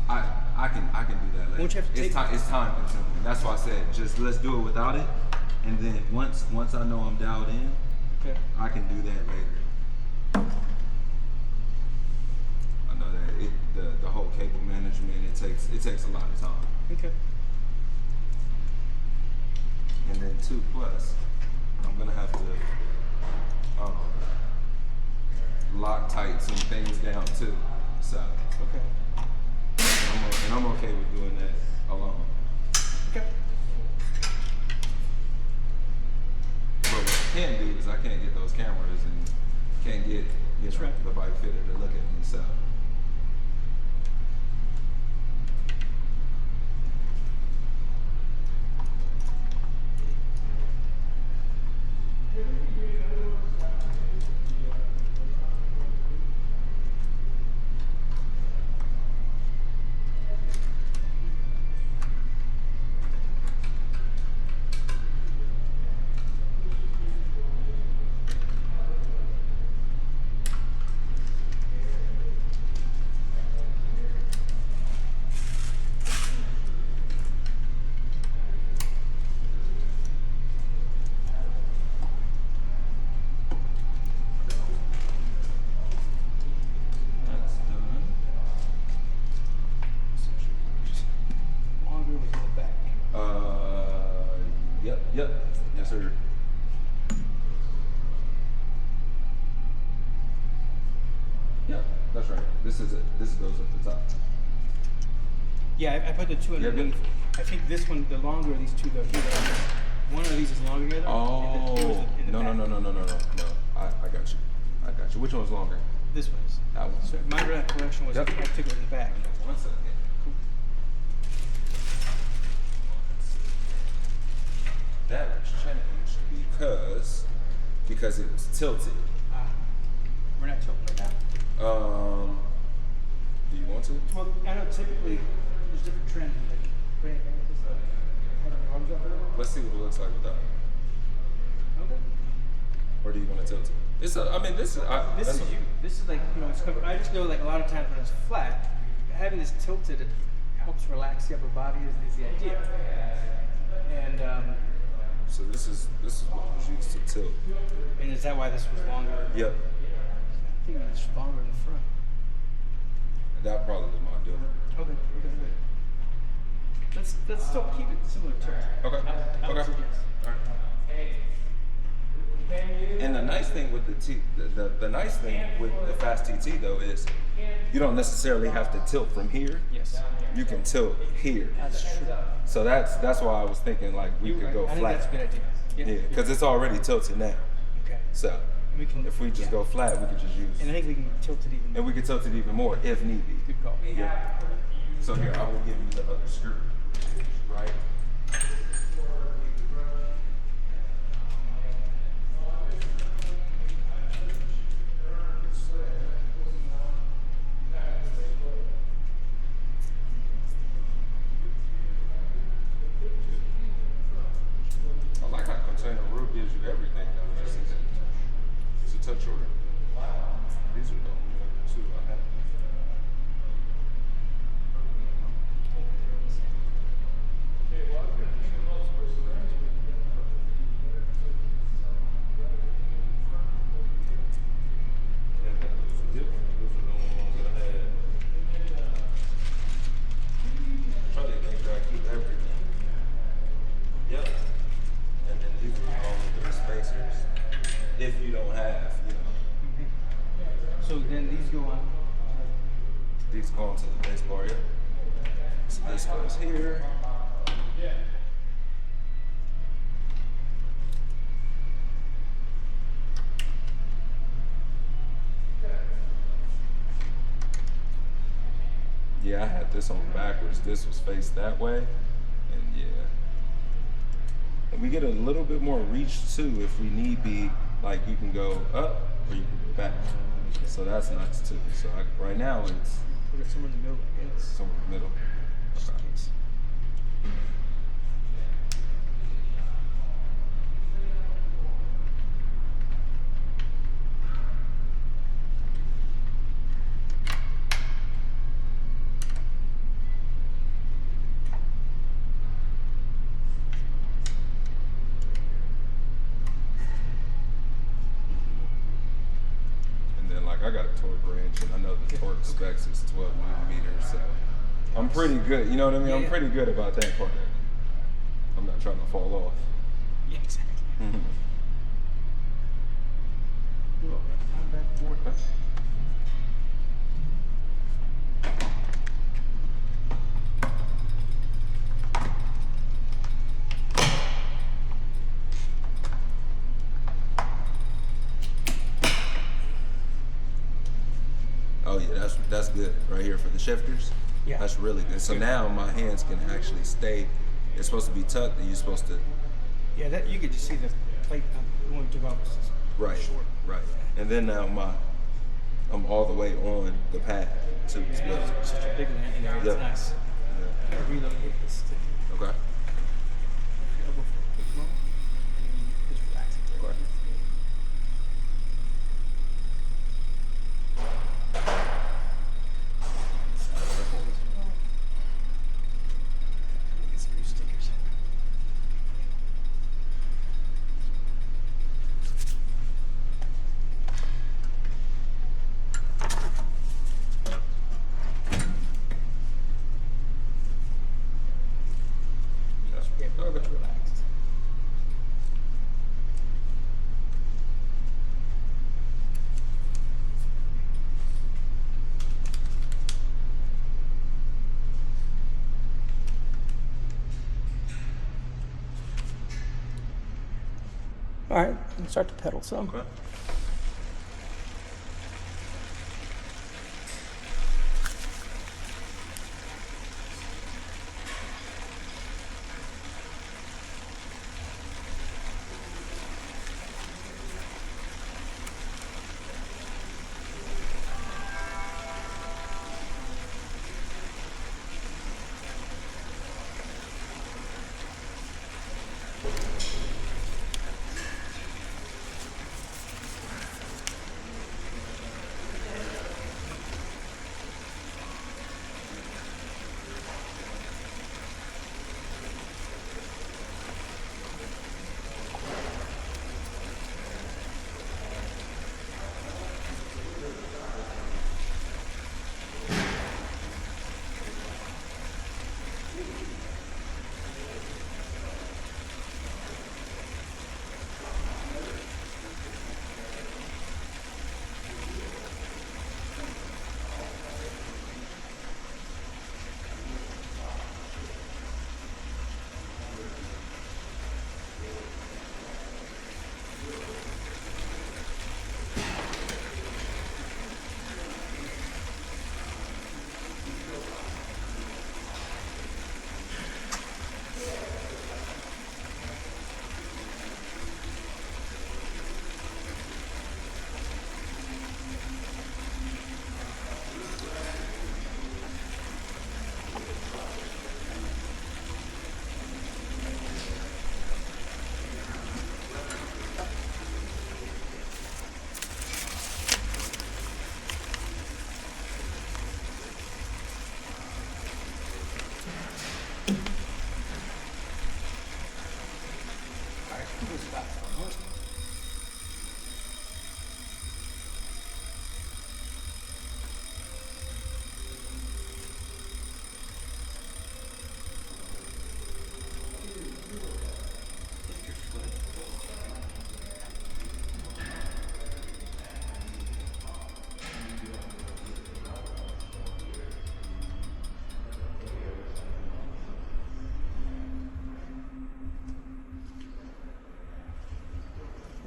I can do that later. Won't you have to it's time consuming. That's why I said just let's do it without it, and then once I know I'm dialed in, Okay. I can do that later. I know that the whole cable management it takes a lot of time, Okay. and then two plus I'm gonna have to Loctite some things down too. So Okay. and I'm okay with doing that alone. Okay. But what I can do is I can't get those cameras and can't get That's right. the bike fitter to look at me. So that's done. Longer was in the back. Yep, yes sir. Yep, that's right. This goes at the top. Yeah, I put the two underneath. I think this one, the longer of these two go here. One of these is longer here though. and then here was in the No. I got you. Which one's longer? This one is. That one. So my recollection was Yep. I took it in the back. 1 second. That was changed because it was tilted. We're not tilting right now. Do you want to? Well, I know typically there's different trends. Like bringing this having your arms up a little. Let's see what it looks like without. Okay. Or do you want to tilt it? This is This is you. This is like it's covered. I just know like a lot of times when it's flat, having this tilted it helps relax the upper body is the idea. And So this is what was used to tilt. and is that why this was longer? Yep. I think it's longer in the front. That probably was my doing. Okay. Let's still keep it similar to it. Okay. I would Okay. suggest. All right. And the nice thing with the nice thing with the fast TT though is you don't necessarily have to tilt from here. Yes. You can tilt here. That's true. So that's why I was thinking like we could go I think flat. that's a good idea. Yeah, because it's already tilted now. Okay. So We can. if we just go flat, we could just use. And I think we can tilt it even. And we can tilt it even more if need be. Good call. Yeah. So here, I will give you the other screw. Right? touch shorter. These are the only two I have. If you don't have, you know. So then these go on. These go onto the base bar, yeah. So this goes here. Yeah, I had this on backwards. This was faced that way, and yeah. And we get a little bit more reach too if we need be. Like you can go up or you can go back. So that's nice too. So right now it's Put it somewhere in the middle, I guess. somewhere in the middle. Just in case. I got a torque wrench, and I know the torque specs is 12 millimeters, so I'm pretty good. You know what I mean? I'm pretty good about that part. I'm not trying to fall off. Yeah, exactly. Well, I'm back forward. Oh yeah, that's good right here for the shifters. Yeah. That's really good. So now my hands can actually stay. It's supposed to be tucked, and you're supposed to. Yeah, that you get to see the plate the one we took off was Right. short. Right. And then now I'm all the way on the pad too. It's good. Such a big landing area. It's Yep. nice. I relocate this thing. Okay. Elbow for a quick moment. And just relax it. Okay. Get some new stickers. Yeah, we're a bit relaxed. All right, let's start to pedal some. Okay.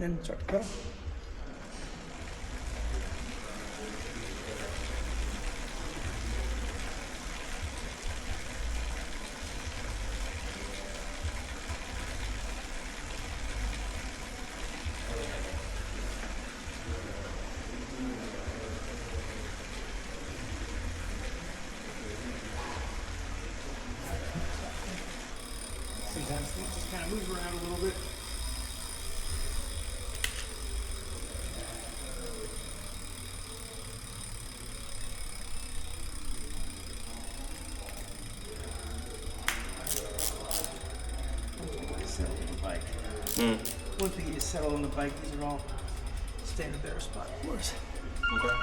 and start the pedal. Sometimes things just kind of move around a little bit. Settle on the bike. Once we get you settled on the bike, these are all stay in a better spot for us. Okay.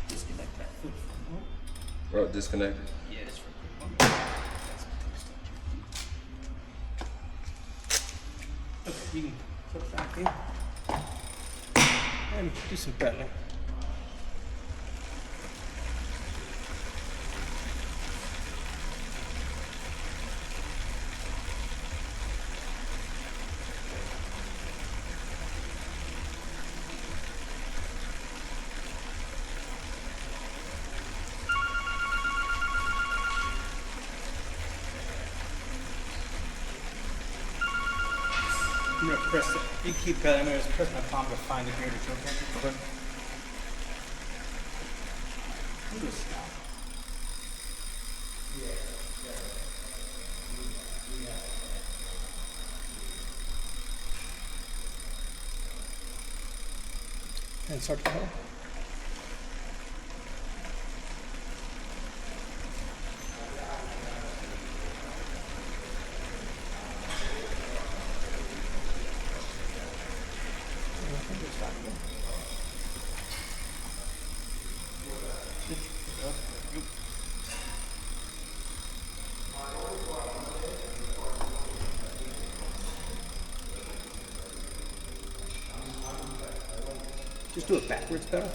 Disconnect that foot from home. Oh, disconnected. Yeah, just for a quick moment. Okay, you can put it back in. And do some pedaling. I'm gonna press it. You keep pedaling. I'm gonna just press my palm to find the gear to choke on. Okay. I'm gonna stop. And start the pedal. Just do it backwards pedal.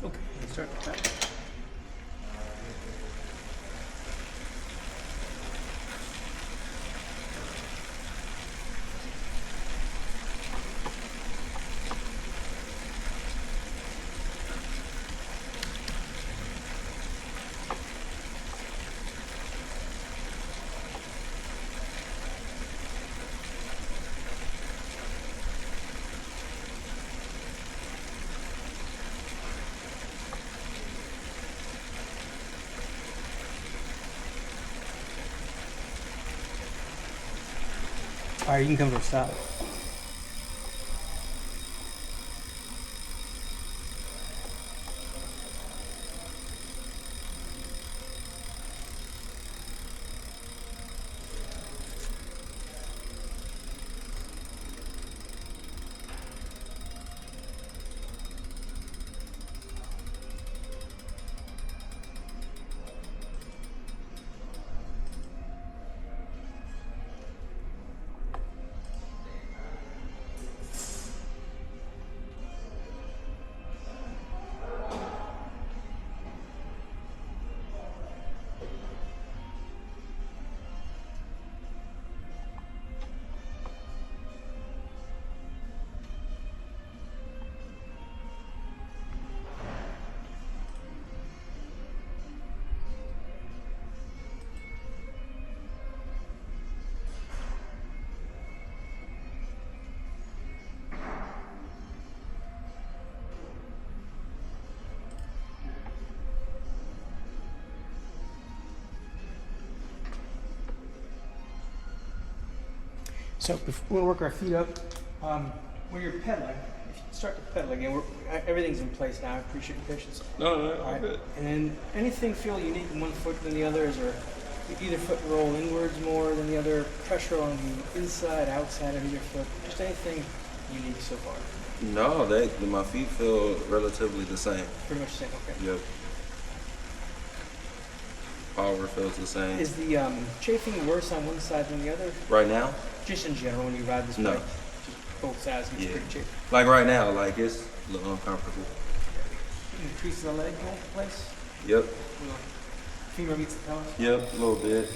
Okay, let's start the pedal. All right, you can come to a stop. So we'll work our feet up. When you're pedaling, if you start to pedal again, everything's in place now. I appreciate your patience. No, All right. good. And then anything feel unique in one foot than the other? Is there either foot roll inwards more than the other? Pressure on the inside, outside of either foot? Just anything unique so far? No, my feet feel relatively the same. Pretty much the same. Okay. Yep. Power feels the same. Is the chafing worse on one side than the other? Right now? Just in general, when you ride this No. bike, just both sides get pretty chafed. Like right now, like it's a little uncomfortable. The crease of the leg go into place. Yep. Femur meets the pelvis. Yep, a little bit.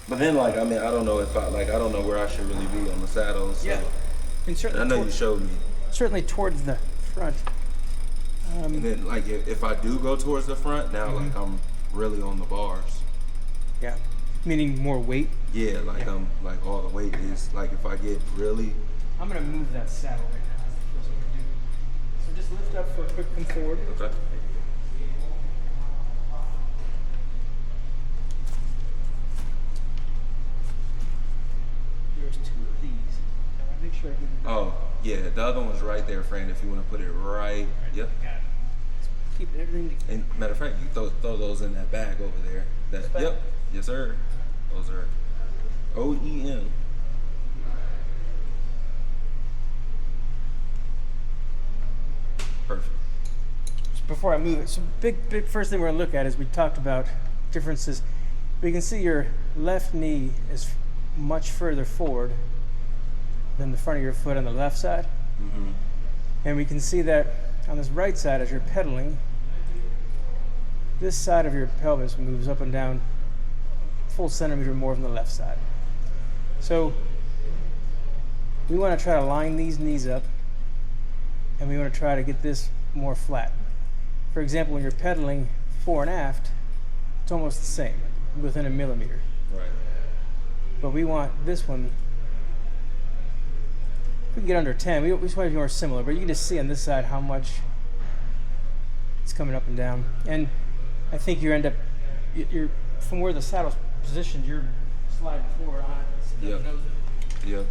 But then, like, I mean, I don't know I don't know where I should really be on the saddle. So. Yeah. And certainly I know you showed me. Certainly towards the front. And then, like, if I do go towards the front, now, like, I'm really on the bars. Yeah. Meaning more weight. Yeah, like, I'm, like, all the weight is, like, if I get really... I'm going to move that saddle right now. That's what we're doing. So just lift up for a quick come forward. Okay. There's two of these. Now I make sure I get it. Oh, yeah, the other one's right there, Fran, if you want to put it right. Yep. Got it. Keep everything together. And matter of fact, you throw those in that bag over there. Yep. Yes, sir. Those are OEM. Perfect. Before I move it, so big first thing we're gonna look at is we talked about differences. We can see your left knee is much further forward than the front of your foot on the left side. Mm-hmm. And we can see that on this right side as you're pedaling, this side of your pelvis moves up and down a full centimeter more than the left side. So we want to try to line these knees up, and we want to try to get this more flat. For example, when you're pedaling fore and aft, it's almost the same, within a millimeter. Right. But we want this one, we can get under 10. We just want to be more similar, but you can just see on this side how much it's coming up and down. And I think you end up, you're from where the saddle's positioned, you're sliding forward on it. So it Yep. knows it. Yep.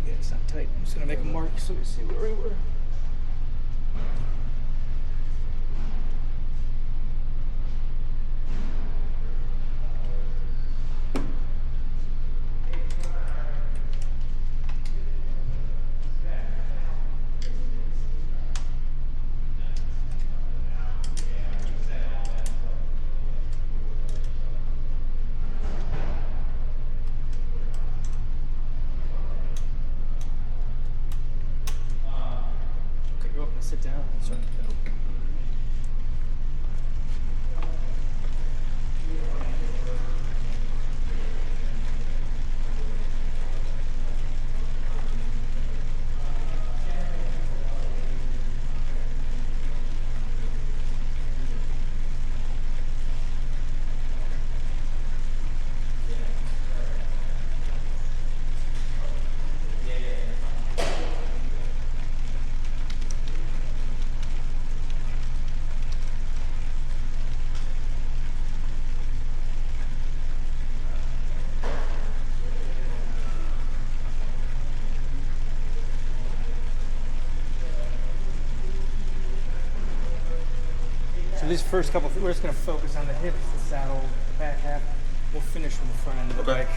It's not tight. I'm just gonna make a mark so we see where we were. Sit down. Sorry. So these first couple, we're just going to focus on the hips, the saddle, the back half. We'll finish from the front end of the bike.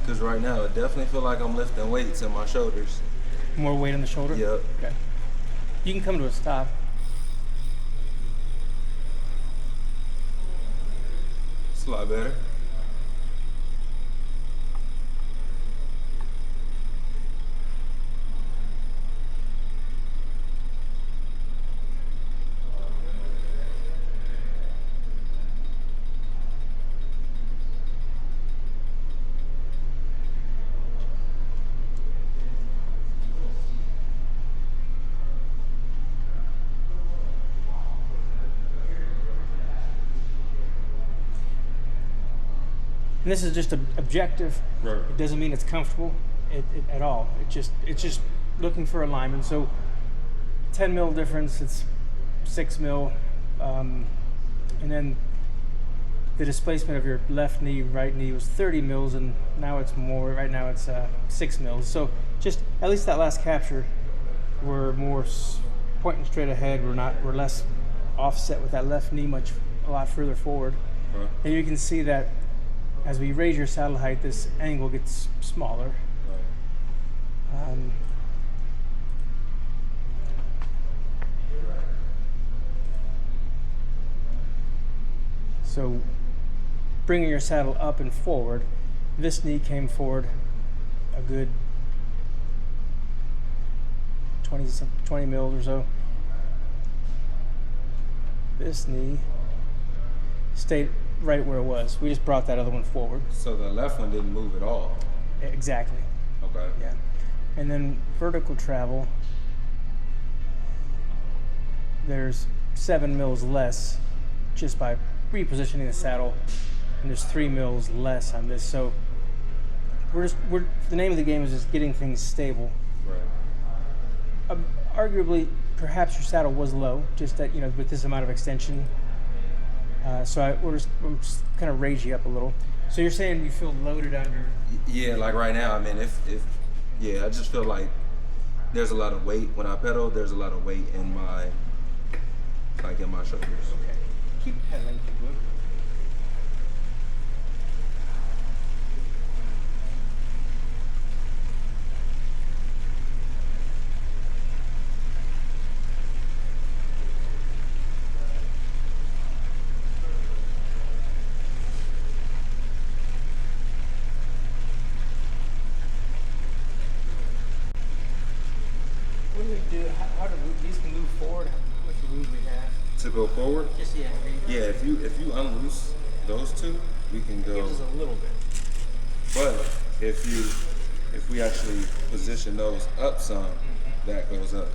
Because right now, I definitely feel like I'm lifting weights in my shoulders. More weight on the shoulder? Yep. Okay. You can come to a stop. It's a lot better. And this is just objective. Right. It doesn't mean it's comfortable at all. It's just looking for alignment. So 10 mil difference, it's 6 mil. And then the displacement of your left knee, right knee was 30 mils, and now it's more, right now it's 6 mils. So just, at least that last capture, we're more pointing straight ahead. We're less offset with that left knee a lot further forward. Right. And you can see that as we raise your saddle height, this angle gets smaller. Right. So bringing your saddle up and forward, this knee came forward a good 20 mils or so. This knee stayed right where it was. We just brought that other one forward. So the left one didn't move at all. Exactly. Okay. Yeah. And then vertical travel, there's 7 mils less just by repositioning the saddle, and there's 3 mils less on this. So the name of the game is just getting things stable. Right. Arguably, perhaps your saddle was low, just that, with this amount of extension. So I'm just kind of raise you up a little. So you're saying you feel loaded on your... Yeah, like right now, I mean, I just feel like there's a lot of weight. When I pedal, there's a lot of weight in my shoulders. Okay. Keep pedaling, keep moving. What do we do? How do these can move forward? How much room we have? To go forward? Just Yeah, if you unloose those two, we can go. gives us a little bit. But if we actually position those up some, that goes up.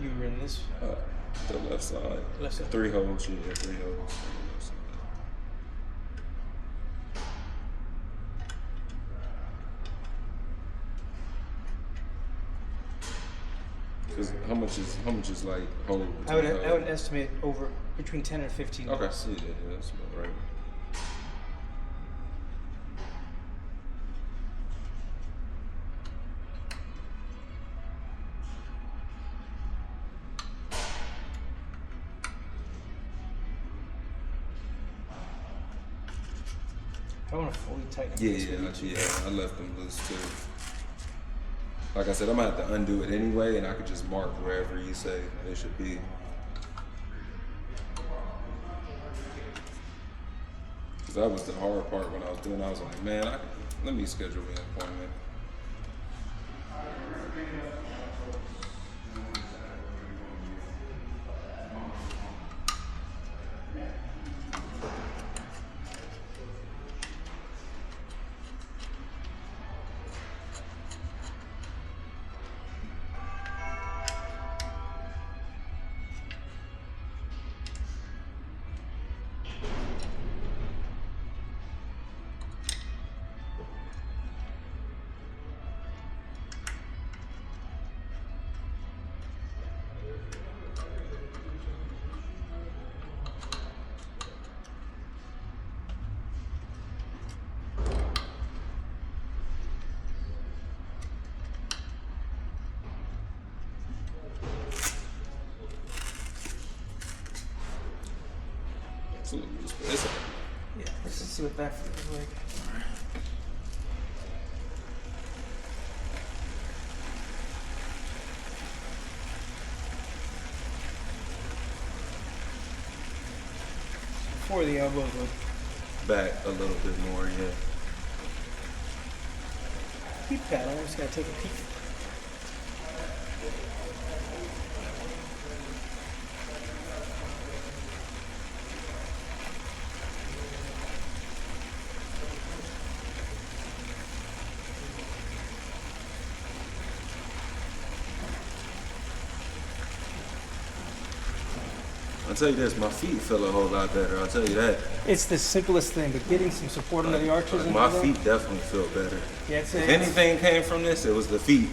You were in this. The left side. Left side. 3 holes, yeah, 3 holes. Because how much is like hold? I would estimate over between 10 and 15. Okay, see, yeah, that's about right. I want to fully tighten up Yeah, this one. I left them loose too. Like I said, I'm gonna have to undo it anyway, and I could just mark wherever you say it should be. Because that was the hard part when I was doing it. I was like, man, Let me schedule me an appointment. Yeah, let's just see what that feels like. Before the elbows would Back a little bit more, yeah. keep that. I'm just gonna take a peek. I'll tell you this, my feet feel a whole lot better. I'll tell you that. It's the simplest thing, but getting some support under the arches. Like and my all that- feet definitely feel better. Yeah, it's, If anything came from this, it was the feet.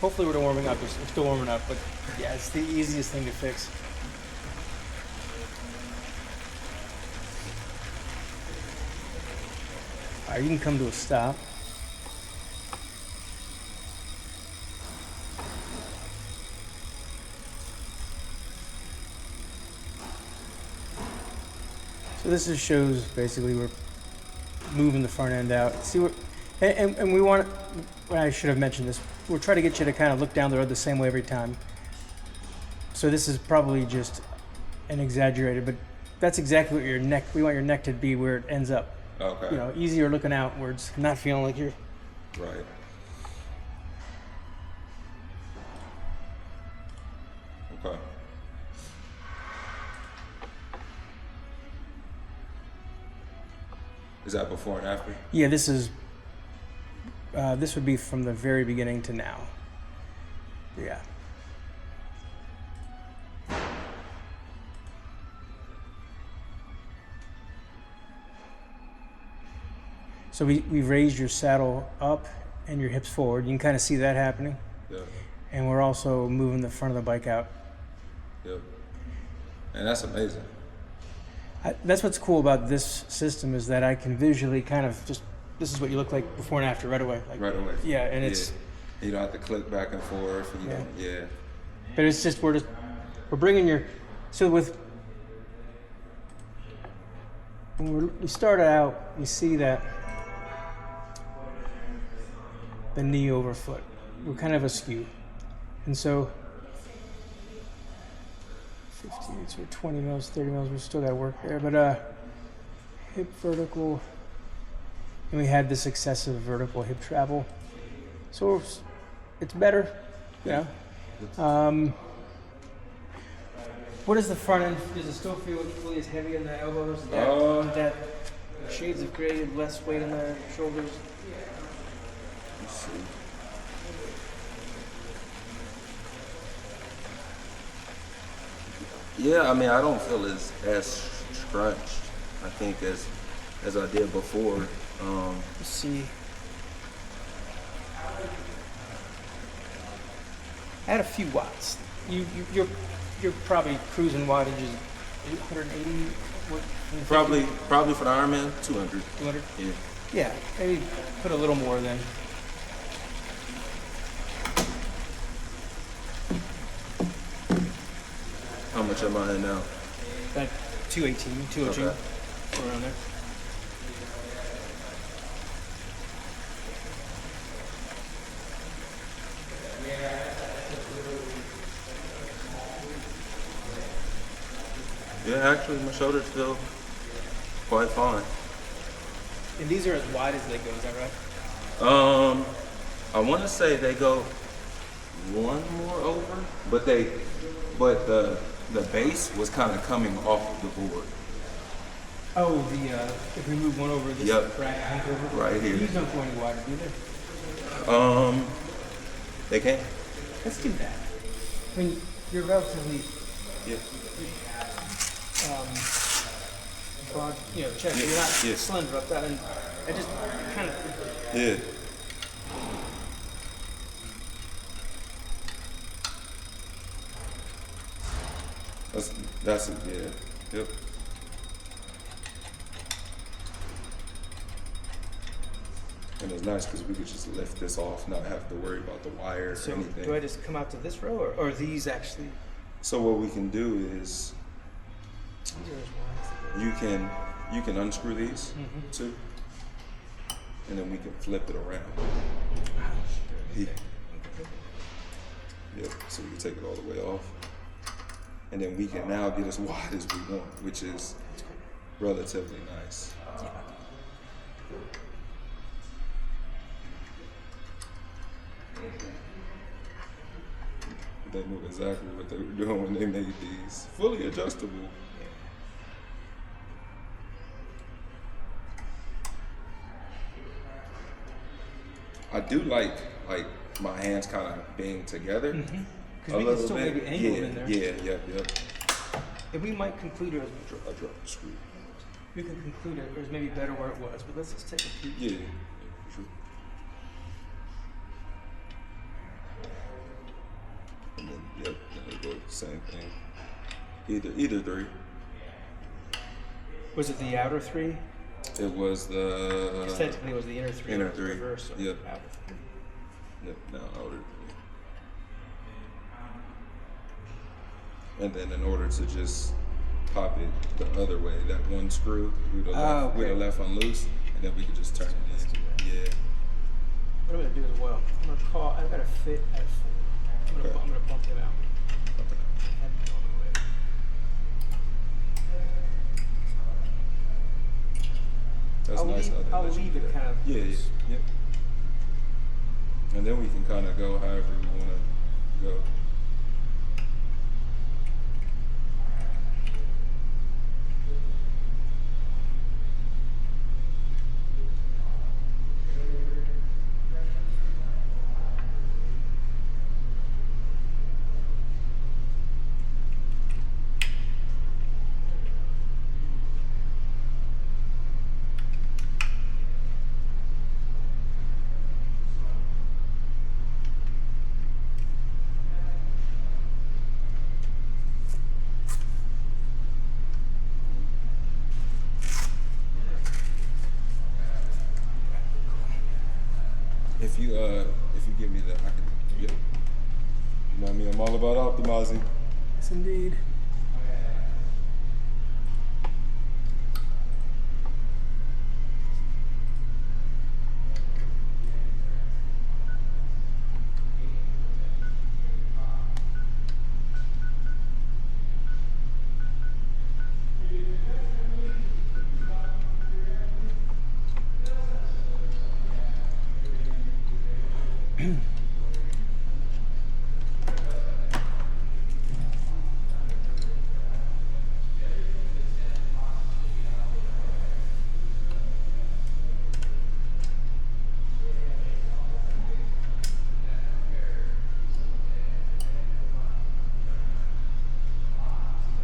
hopefully we're warming up. We're still warming up, but yeah, it's the easiest thing to fix. All right, you can come to a stop. So this just shows basically we're moving the front end out. See what, and we want. Well, I should have mentioned this. We'll try to get you to kind of look down the road the same way every time. So this is probably just an exaggerated, but that's exactly what your neck. We want your neck to be where it ends up. Okay. You know, easier looking outwards, not feeling like you're. Right. Okay. Is that before and after? Yeah, this is. This would be from the very beginning to now. Yeah. So we've raised your saddle up and your hips forward. You can kind of see that happening. Yep. And we're also moving the front of the bike out. Yep. And that's amazing. That's what's cool about this system is that I can visually kind of just, this is what you look like before and after right away. Like, Right away. Yeah, and it's, You don't have to click back and forth. You Yeah. don't, yeah. but it's just, we're bringing your, so with, when we started out, we see that the knee over foot, we're kind of askew. And so 15, so 20 mils, 30 mils, we still got to work there. But hip vertical, and we had this excessive vertical hip travel. So it's better, yeah. What is the front end? Does it still feel equally as heavy in the elbows? Is that shades of gray, less weight on the shoulders? Let's see. Yeah, I mean, I don't feel as stretched, I think, as I did before. Let's see. I had a few watts. You're probably cruising wattages 880. What, Probably for the Ironman, 200. 200. Yeah. Yeah, maybe put a little more then. How much am I in now? About 218, 202, Okay. around there. Yeah, actually, my shoulders feel quite fine. And these are as wide as they go, is that right? I want to say they go one more over, but the base was kind of coming off the board. Oh, if we move one over, this Yep. rack over. Right here. These don't go any wider, do they? They can. Let's do that. I mean, you're relatively Yeah. broad, chest. Yeah, You're not yeah. slender up that, and I just kind of. Yeah. That's it. Yeah. Yep. And it's nice because we could just lift this off, not have to worry about the wire or So anything. do I just come out to this row, or are these actually? So what we can do is These are as wide as you can unscrew these Mhm. too, and then we can flip it around. they- Yeah. Yep. So we can take it all the way off, and then we can now get as wide as we want, which is relatively nice. They knew exactly what they were doing when they made these fully adjustable. I do like my hands kind of being together Because we can still maybe angle them in there. Yep. And we might conclude it as I drop the screw. We can conclude it as maybe better where it was, but let's just take a peek. Yeah. True. And then then we go with the same thing. Either three. Was it the outer three? It was the Technically, it was the inner three. inner or three. Reverse. So Yep. outer three. Yep, now outer three. And then in order to just pop it the other way, that one screw we'd have left unloose, and then we could just turn it in. Yeah. What I'm gonna do as well, I'm gonna call. I've got a fit at 4. Okay. I'm gonna bump him out. Okay. That's nice. I'll leave it kind of. Yeah. Yep. And then we can kind of go however we want to go. If you give me that, I can. Yeah. You know me, I'm all about optimizing. Yes, indeed.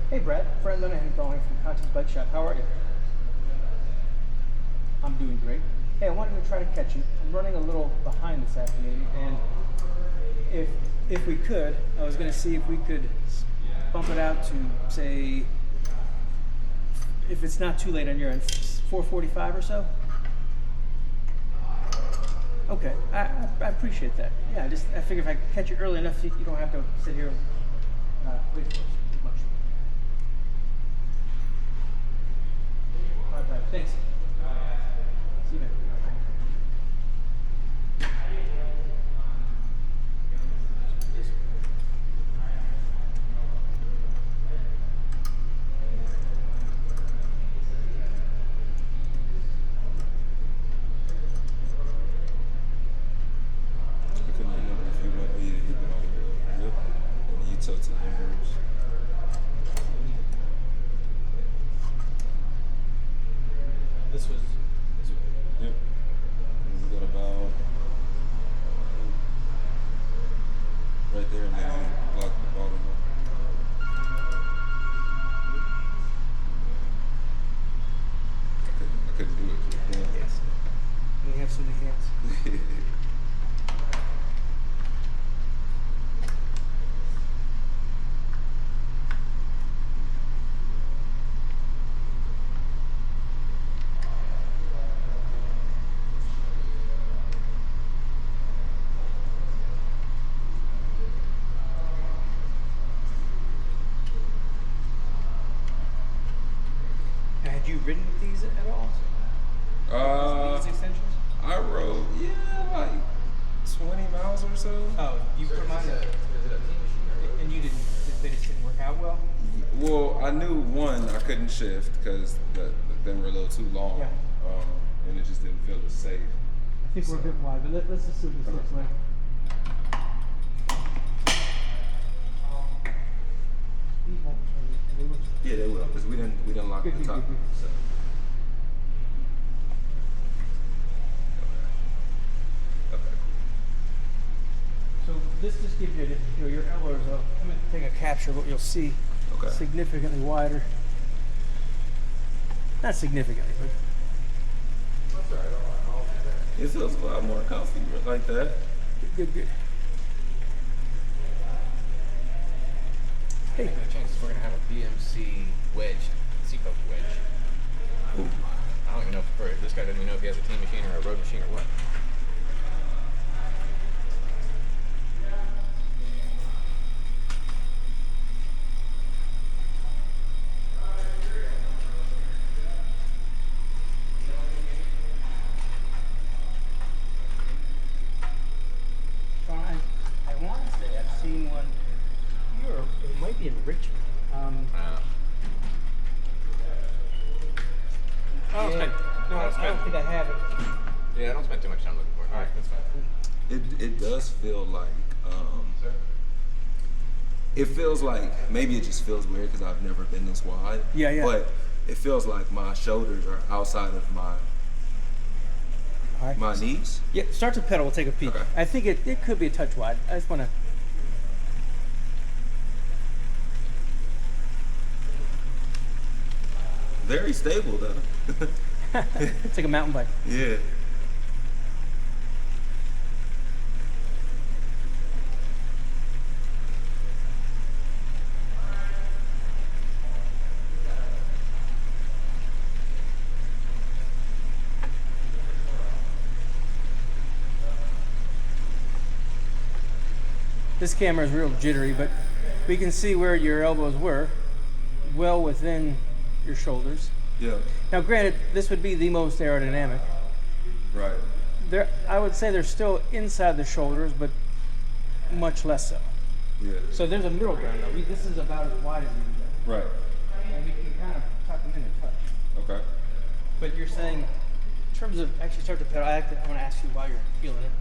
Hey Brad, Fran calling from Conte Bike Shop. How are you? I'm doing great. Hey, I wanted to try to catch you. I'm running a little behind this afternoon, and if we could, I was going to see if we could bump it out to, say, if it's not too late on your end, 4:45 or so. Okay, I appreciate that. Yeah, I figure if I catch you early enough, you don't have to sit here and wait for us much. All right, thanks. See you later. this was. Yep. We got about right there, and then we lock the bottom up. I couldn't do it. Yeah. Yes. We have some hands. Had you ridden with these at all? These extensions? I rode, like 20 miles or so. Oh, you put them on the, and you didn't. They just didn't work out well. Well, I knew one I couldn't shift because they were a little too long, Yeah. and it just didn't feel as safe. I think we're a bit wide, but let's just see what this looks like. Yeah, they will, because we didn't lock the top. Good. So. Okay. So this just gives you, your elbows up. I'm going to take a capture of what you'll see. Okay. Significantly wider. Not significantly, but That's all right. I'll do that. It feels a lot more comfy like that. good. Hey. The chances we're gonna have a BMC wedge, seatbelt wedge. Ooh. I don't even know if this guy doesn't even know if he has a team machine or a road machine or what. I want to say I've seen one. It might be in Richmond. Oh, Yeah. No, I don't think I have it. yeah, I don't spend too much time looking for it. All right, that's fine. It does feel like Sir? it feels like maybe it just feels weird because I've never been this wide. Yeah. But it feels like my shoulders are outside of All right. my knees. Yeah, start to pedal. We'll take a peek. Okay. I think it could be a touch wide. I just want to. Very stable though. It's like a mountain bike. Yeah. This camera is real jittery, but we can see where your elbows were, well within your shoulders. Yeah. Now, granted, this would be the most aerodynamic. Right. I would say they're still inside the shoulders, but much less so. Yeah. So there's a middle ground. Though. This is about as wide as we can Right. go. And we can kind of tuck them in and touch. Okay. But you're saying, in terms of actually start to pedal, I want to ask you why you're feeling it.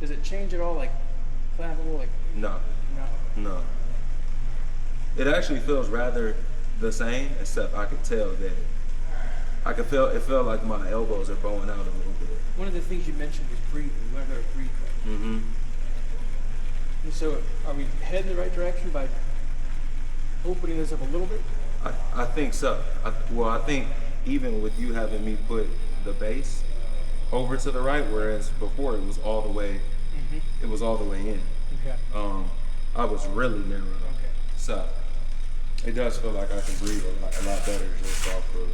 Does it change at all, like flammable, like No. no? No. It actually feels rather the same, except I could tell that it felt like my elbows are bowing out a little bit. One of the things you mentioned was breathing. You want to better breathe. Right? Mm-hmm. And so, are we heading in the right direction by opening this up a little bit? I think so. I think even with you having me put the base over to the right, whereas before it was all the way, it was all the way in. Okay. I was really narrow. Okay. So it does feel like I can breathe a lot better just off of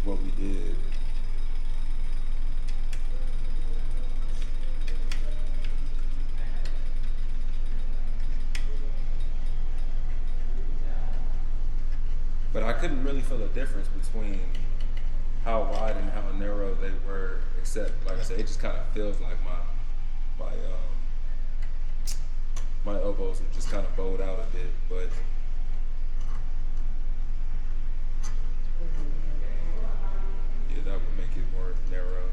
what we did. But I couldn't really feel a difference between how wide and how narrow they were, except, like I said, it just kind of feels like my elbows are just kind of bowed out a bit, but yeah, that would make it more narrow.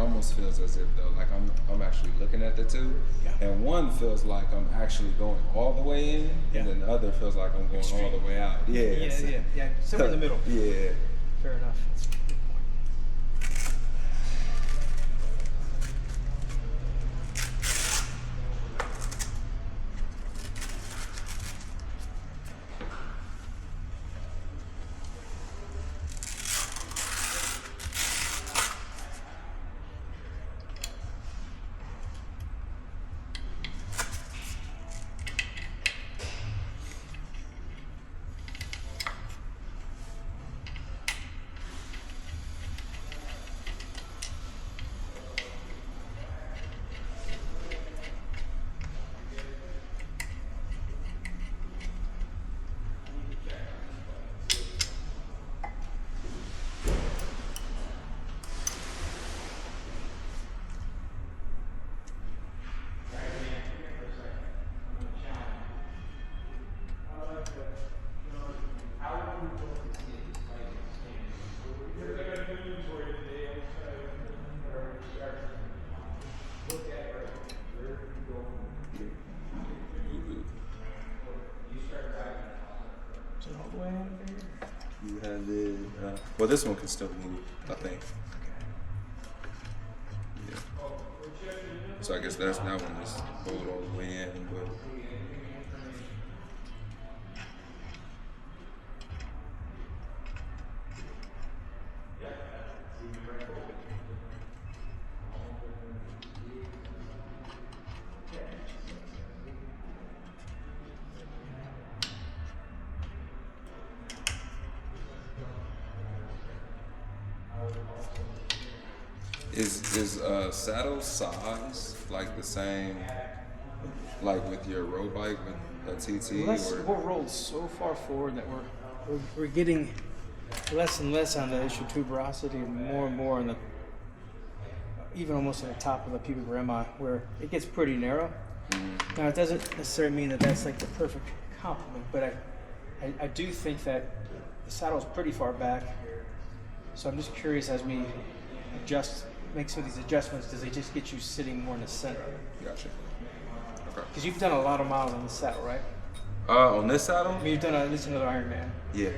almost feels as if though, like I'm actually looking at the two, and one feels like I'm actually going all the way in, and then the other feels like I'm going all the way out. Yeah, Somewhere in the middle. Yeah. Fair enough. That's a good point. You have it. Well, this one can still move, I think. Yeah. So I guess that one is pulled all the way in, but. Is saddle size like the same, like with your road bike with a TT? We're rolled so far forward that we're getting less and less on the issue tuberosity and more on the even almost on the top of the pubic rami where it gets pretty narrow. Mm-hmm. Now it doesn't necessarily mean that that's like the perfect complement, but I do think that the saddle's pretty far back. So I'm just curious as we make some of these adjustments, does it just get you sitting more in the center? Gotcha. Okay. Because you've done a lot of miles on this saddle, right? On this saddle? I mean, you've done at least another Ironman. Yeah.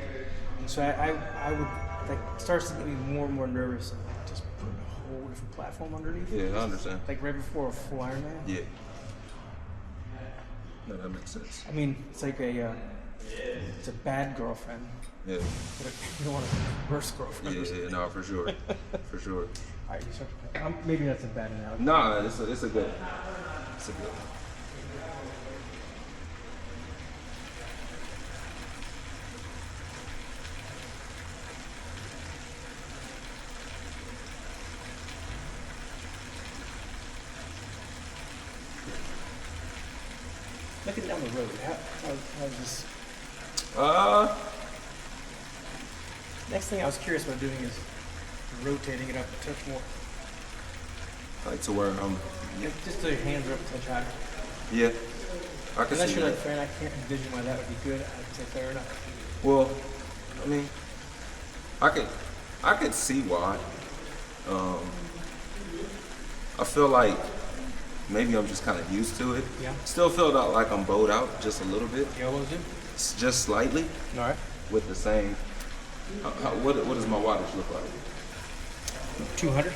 And so I would, like, it starts to get me more and more nervous of like, just putting a whole different platform underneath. Yeah, I understand. Like right before a full Ironman. Yeah. No, that makes sense. I mean, it's like it's a bad girlfriend. Yeah. But you don't want a worse girlfriend. Yeah, no, for sure. For sure. All right, you start. Maybe that's a bad analogy. Nah, it's a good. It's a good. Looking down the road, how's this? Next thing I was curious about doing is rotating it up a touch more. Like to where Just so your hands are up a touch higher. Yeah. I can Unless see you're that. like, Fran, I can't envision why that would be good. I'd say fair enough. Well, I mean, I could see why. I feel like maybe I'm just kind of used to it. Yeah. Still feel like I'm bowed out just a little bit. You almost do? Just slightly. All right. With the same. What does my wattage look like? 200.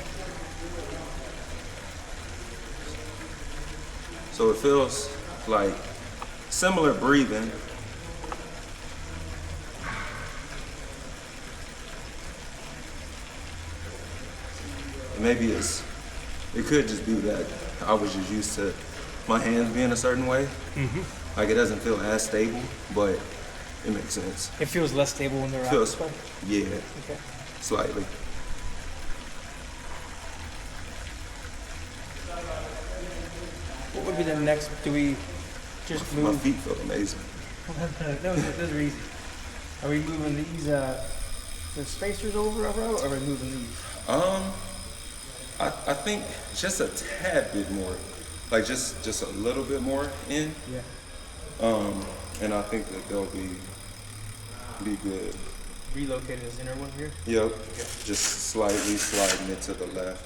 So it feels like similar breathing. Maybe it could just be that I was just used to my hands being a certain way. Mm-hmm. Like it doesn't feel as stable, but it makes sense. It feels less stable when they're out Feels, this way? yeah, Okay. slightly. What would be the next? Do we just move? My feet feel amazing. No, those are easy. Are we moving these the spacers over, or are we moving these? I think just a tad bit more, like just a little bit more in. Yeah. And I think that they'll be good. Relocated this inner one here? Yep. Okay. Just slightly sliding it to the left.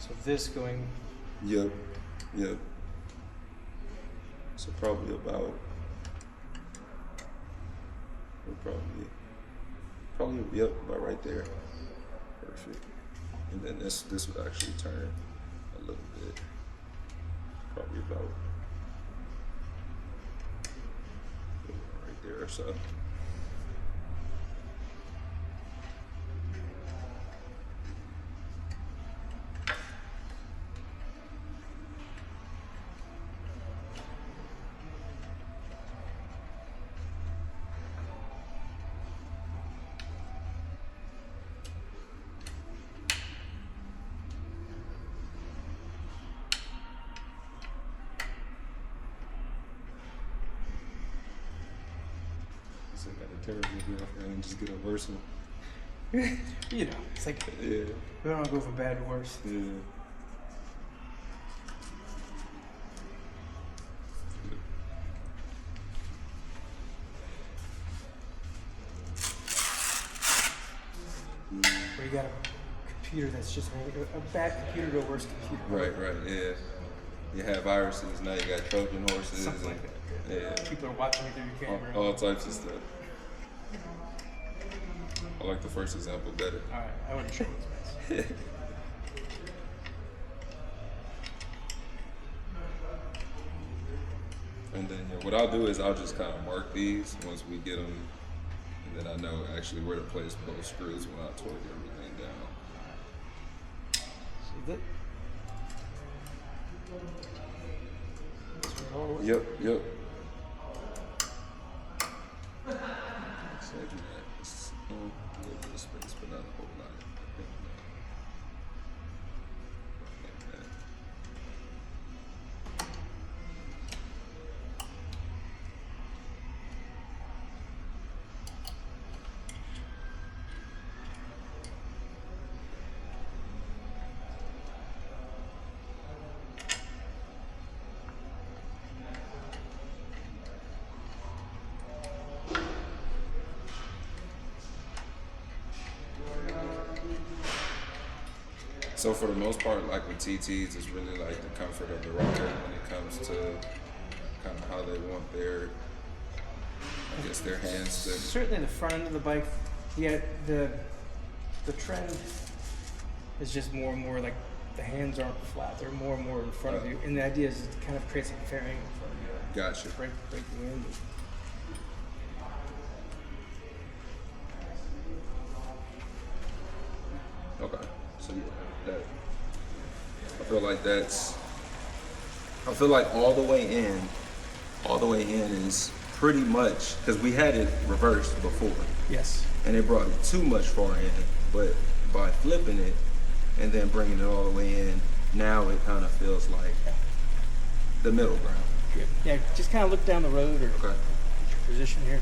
So this going. Yep. So probably about. Probably yep, about right there. Perfect. And then this would actually turn a little bit. Probably about right there or so. I got a terrible girlfriend and just get a worse one. You know, it's like Yeah. we don't want to go from bad to worse. Yeah. Where you got a computer that's just a bad computer to a worse computer. Right, yeah. You have viruses, now you got Trojan horses. Something like that. Yeah. People are watching you through your camera. All types of stuff. I like the first example better. All right, I want to show you this. And then what I'll do is I'll just kind of mark these once we get them, and then I know actually where to place both screws when I torque everything down. See that? This one all the way. Yep. So I do that. It's a little bit of space, but not a whole lot. Like that. So for the most part, like with TTs, it's really like the comfort of the rider when it comes to kind of how they want their, I guess, their hands to. Certainly the front end of the bike, yeah, the trend is just more and more like the hands aren't flat; they're more and more in front of you. And the idea is it kind of creates a fair angle in front of you. Gotcha. Break the wind. Okay. So yeah, that. I feel like all the way in is pretty much, because we had it reversed before. Yes. And it brought it too much far in, but by flipping it and then bringing it all the way in, now it kind of feels like the middle ground. Good. Yeah, just kind of look down the road or Okay. get your position here.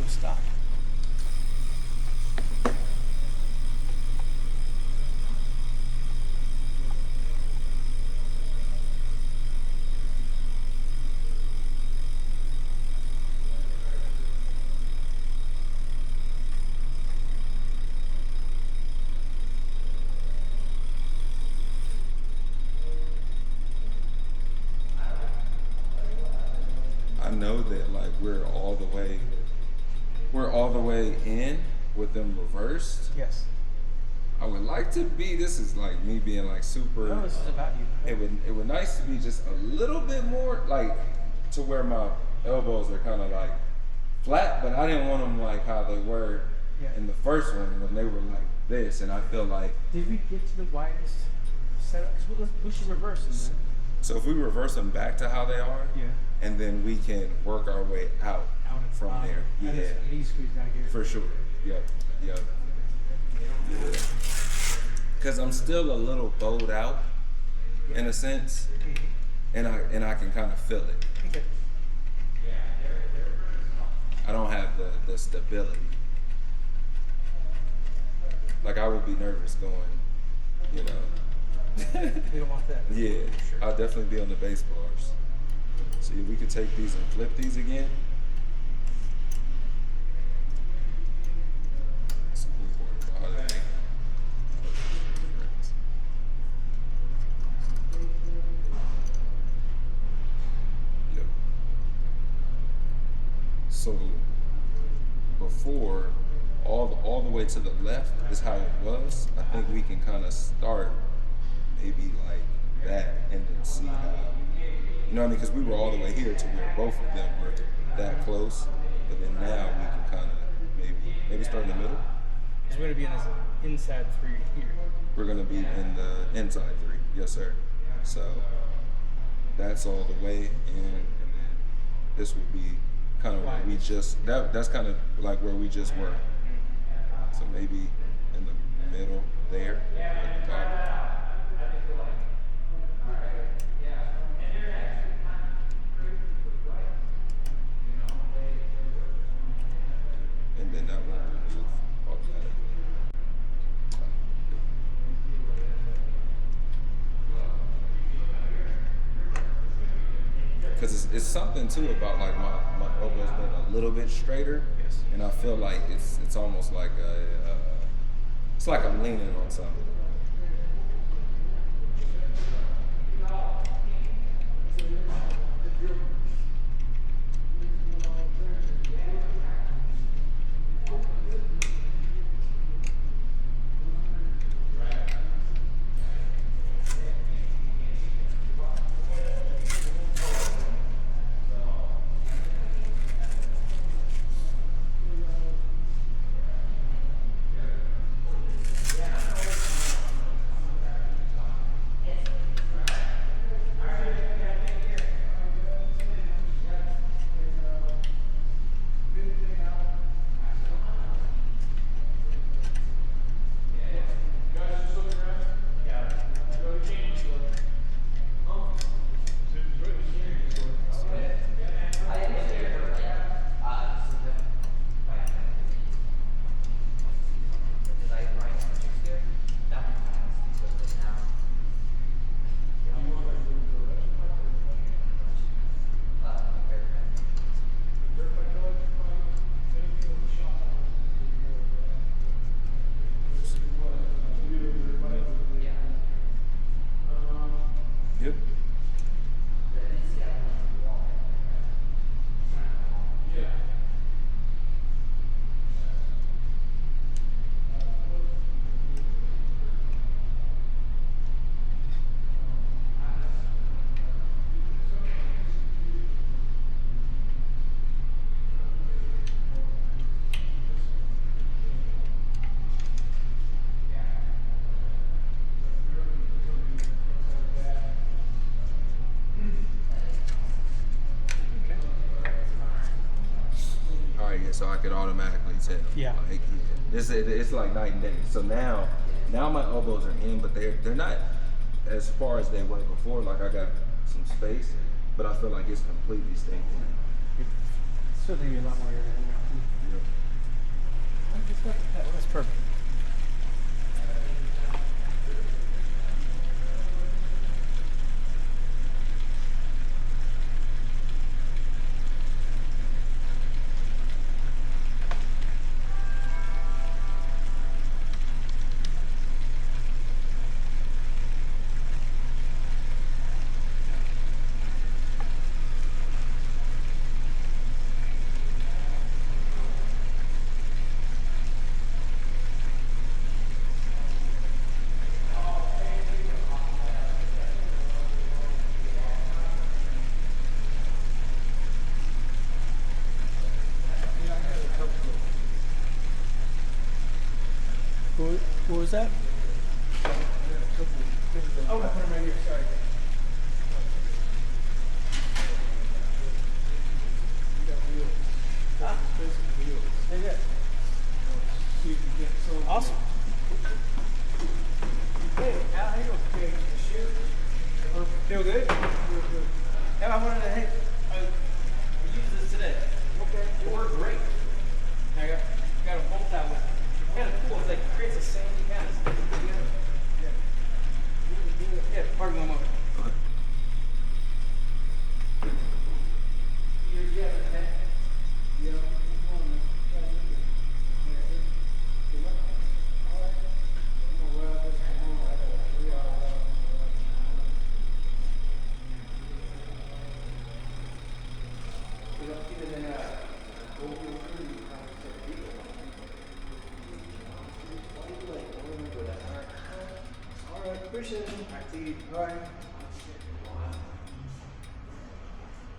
Stop. I know that like we're all the way in with them reversed. Yes. I would like to be. This is like me being like super. No, this is about you. It would nice to be just a little bit more like to where my elbows are kind of like flat, but I didn't want them like how they were in the first one when they were like this, and I feel like. Did we get to the widest setup? We should reverse them. So if we reverse them back to how they are, and then we can work our way out from there. Yeah, knee squeeze down here. for sure. Yep. Yeah. Because I'm still a little bowed out, in a sense, and I can kind of feel it. Okay. I don't have the stability. Like I would be nervous going, you know. We don't want that. Yeah, I'll definitely be on the base bars. So we could take these and flip these again. It's important about how to make them. Yep. So before, all the way to the left is how it was. I think we can kind of start maybe like that and then see how, you know what I mean? Because we were all the way here to where both of them were that close, but then now we can kind of maybe start in the middle. Because we're going to be in this inside 3 here. We're going to be in the inside 3, yes sir. So that's all the way in, and then this would be kind of where we just, that's kind of like where we just were. So maybe in the middle there at the top. And then that one will move automatically. Because it's something too about like my elbows being a little bit straighter, and I feel like it's almost like it's like I'm leaning on something. Yep. So I could automatically tell. Yeah. Like, it's like night and day. So now my elbows are in, but they're not as far as they were before. Like I got some space, but I feel like it's completely stinking. It's certainly a lot more area. Yep. That's perfect. What was that? Oh, I put them right here. Sorry. Awesome. Hey, Al, how you doing? Feel good? Yeah, I wanted to, hey, I used this today. Okay. It worked great. I got a bolt that way. Kind of cool. It's like it creates a sandy kind of stick together. Yeah, pardon one moment. Okay.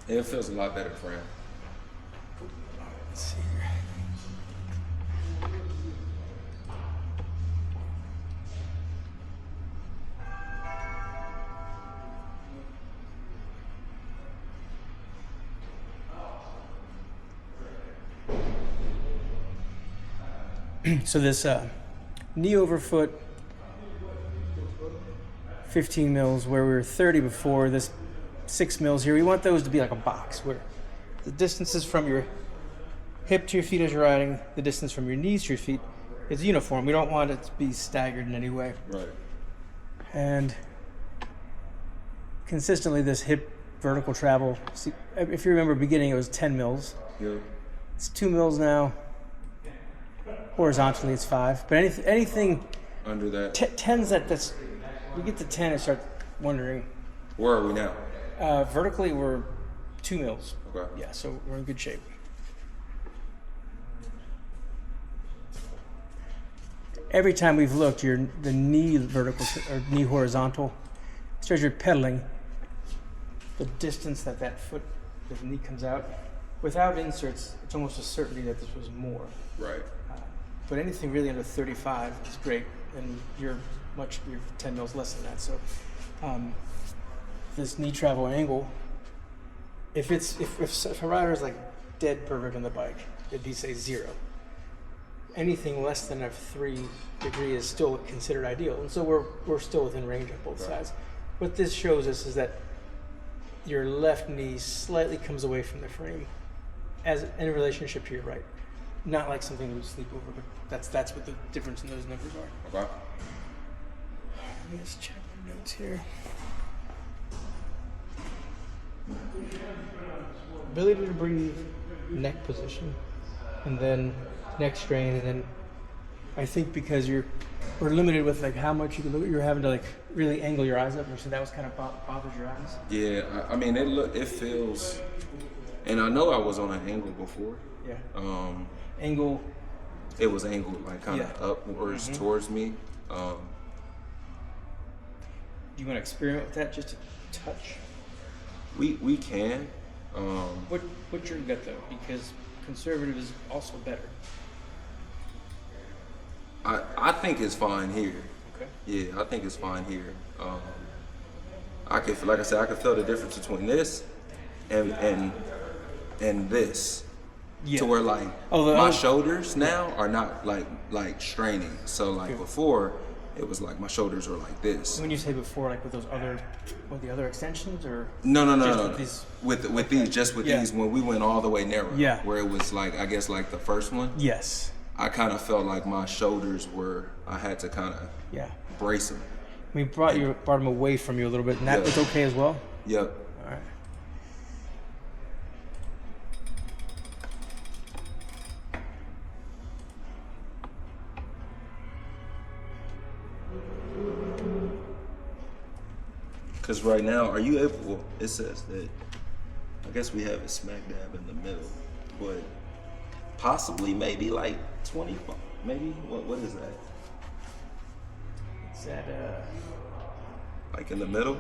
It feels a lot better, Fran. Let's see here. So this knee over foot 15 mils where we were 30 before, this 6 mils here, we want those to be like a box where the distances from your hip to your feet as you're riding, the distance from your knees to your feet is uniform. We don't want it to be staggered in any way. Right. And consistently this hip vertical travel, see, if you remember beginning it was 10 mils. Yep. It's 2 mils now. Horizontally it's 5. But anything Under that. 10's that's you get to 10 and start wondering. Where are we now? Vertically we're 2 mils. Okay. Yeah, so we're in good shape. Every time we've looked, the knee vertical or knee horizontal, so as you're pedaling, the distance that foot, the knee comes out, without inserts, it's almost a certainty that this was more. Right. But anything really under 35 is great, and you're 10 mils less than that. So this knee travel angle, if a rider is like dead perfect on the bike, it'd be say 0. Anything less than a 3 degree is still considered ideal, and so we're still within range on both sides. What this shows us is that your left knee slightly comes away from the frame, as in relationship to your right. Not like something you would sleep over, but that's what the difference in those numbers are. Okay. Let me just check my notes here. Ability to breathe, neck position, and then neck strain, and then I think because we're limited with like how much you can look, you're having to like really angle your eyes up, so that was kind of bothers your eyes. Yeah, I mean it feels, and I know I was on an angle before. Yeah. Angle. It was angled like kind of upwards towards me. Do you want to experiment with that just a touch? We can. What's your gut though? Because conservative is also better. I think it's fine here. Okay. Yeah, I think it's fine here. I could, like I said, I could feel the difference between this and this. Yeah. To where like my shoulders now are not like straining. So like before, it was like my shoulders were like this. When you say before, like with those the other extensions, or no. With these these when we went all the way narrow. Yeah. Where it was like I guess like the first one. Yes. I kind of felt like my shoulders I had to kind of brace them. We brought them away from you a little bit, and that was okay as well. Yep. All right. Because right now, are you able? Well, it says that. I guess we have it smack dab in the middle, but possibly maybe like 25. Maybe what is that? Is that like in the middle?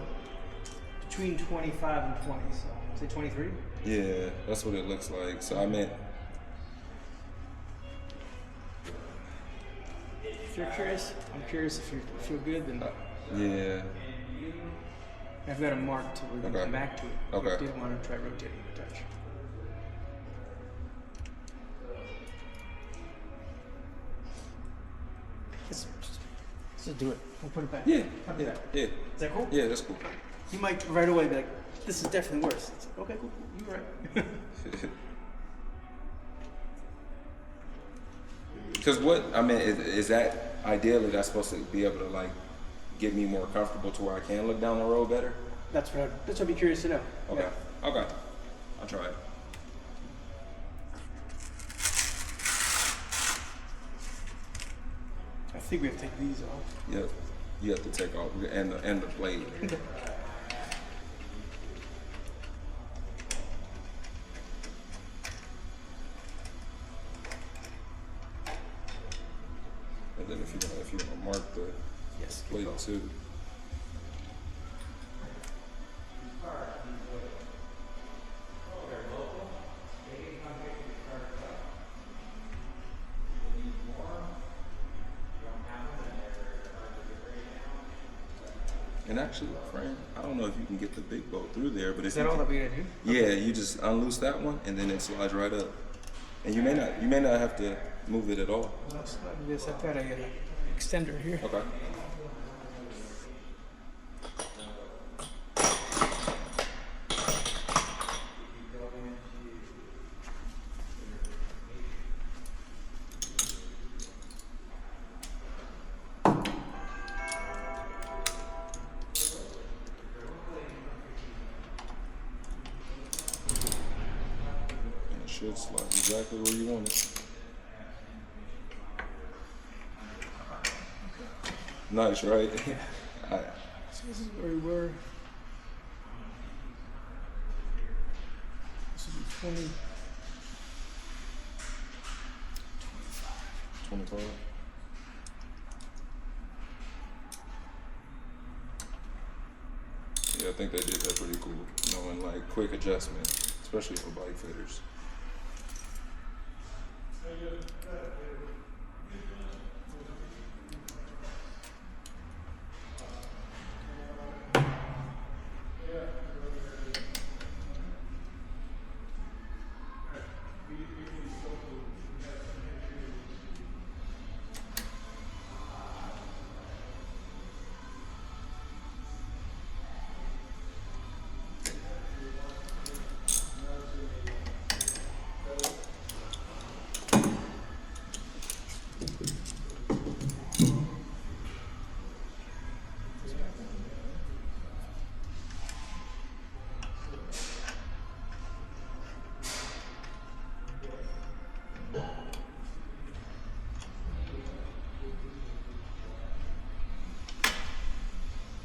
Between 25 and 20. So say 23. Yeah, that's what it looks like. So I meant. if you're curious, I'm curious if you feel good, then Yeah. I've got a mark to we can Okay. come back to it. Okay. If you did want to try rotating a touch. Let's just do it. We'll put it back. Yeah. Put it back. Yeah. Is that cool? Yeah, that's cool. You might right away be like, this is definitely worse. It's like, okay, cool. You're right. Because what I mean is that ideally that's supposed to be able to like get me more comfortable to where I can look down the road better. That's what I'd be curious to know. Okay. Yeah. Okay. I'll try it. I think we have to take these off. Yep. You have to take off and the blade. And then if you want to mark the Yes. blade too. And actually, Fran, I don't know if you can get the big bolt through there, but if Is that you all can- that we gotta do? yeah, you just unloose that one, and then it slides right up. And you may not have to move it at all. Let's not do this. I've got a extender here. Okay. And it should slide exactly where you want it. Nice, right? Yeah. Alright. So this is where we were. This would be 20. 25. Yeah, I think they did that pretty cool. Knowing like quick adjustment, especially for bike fitters.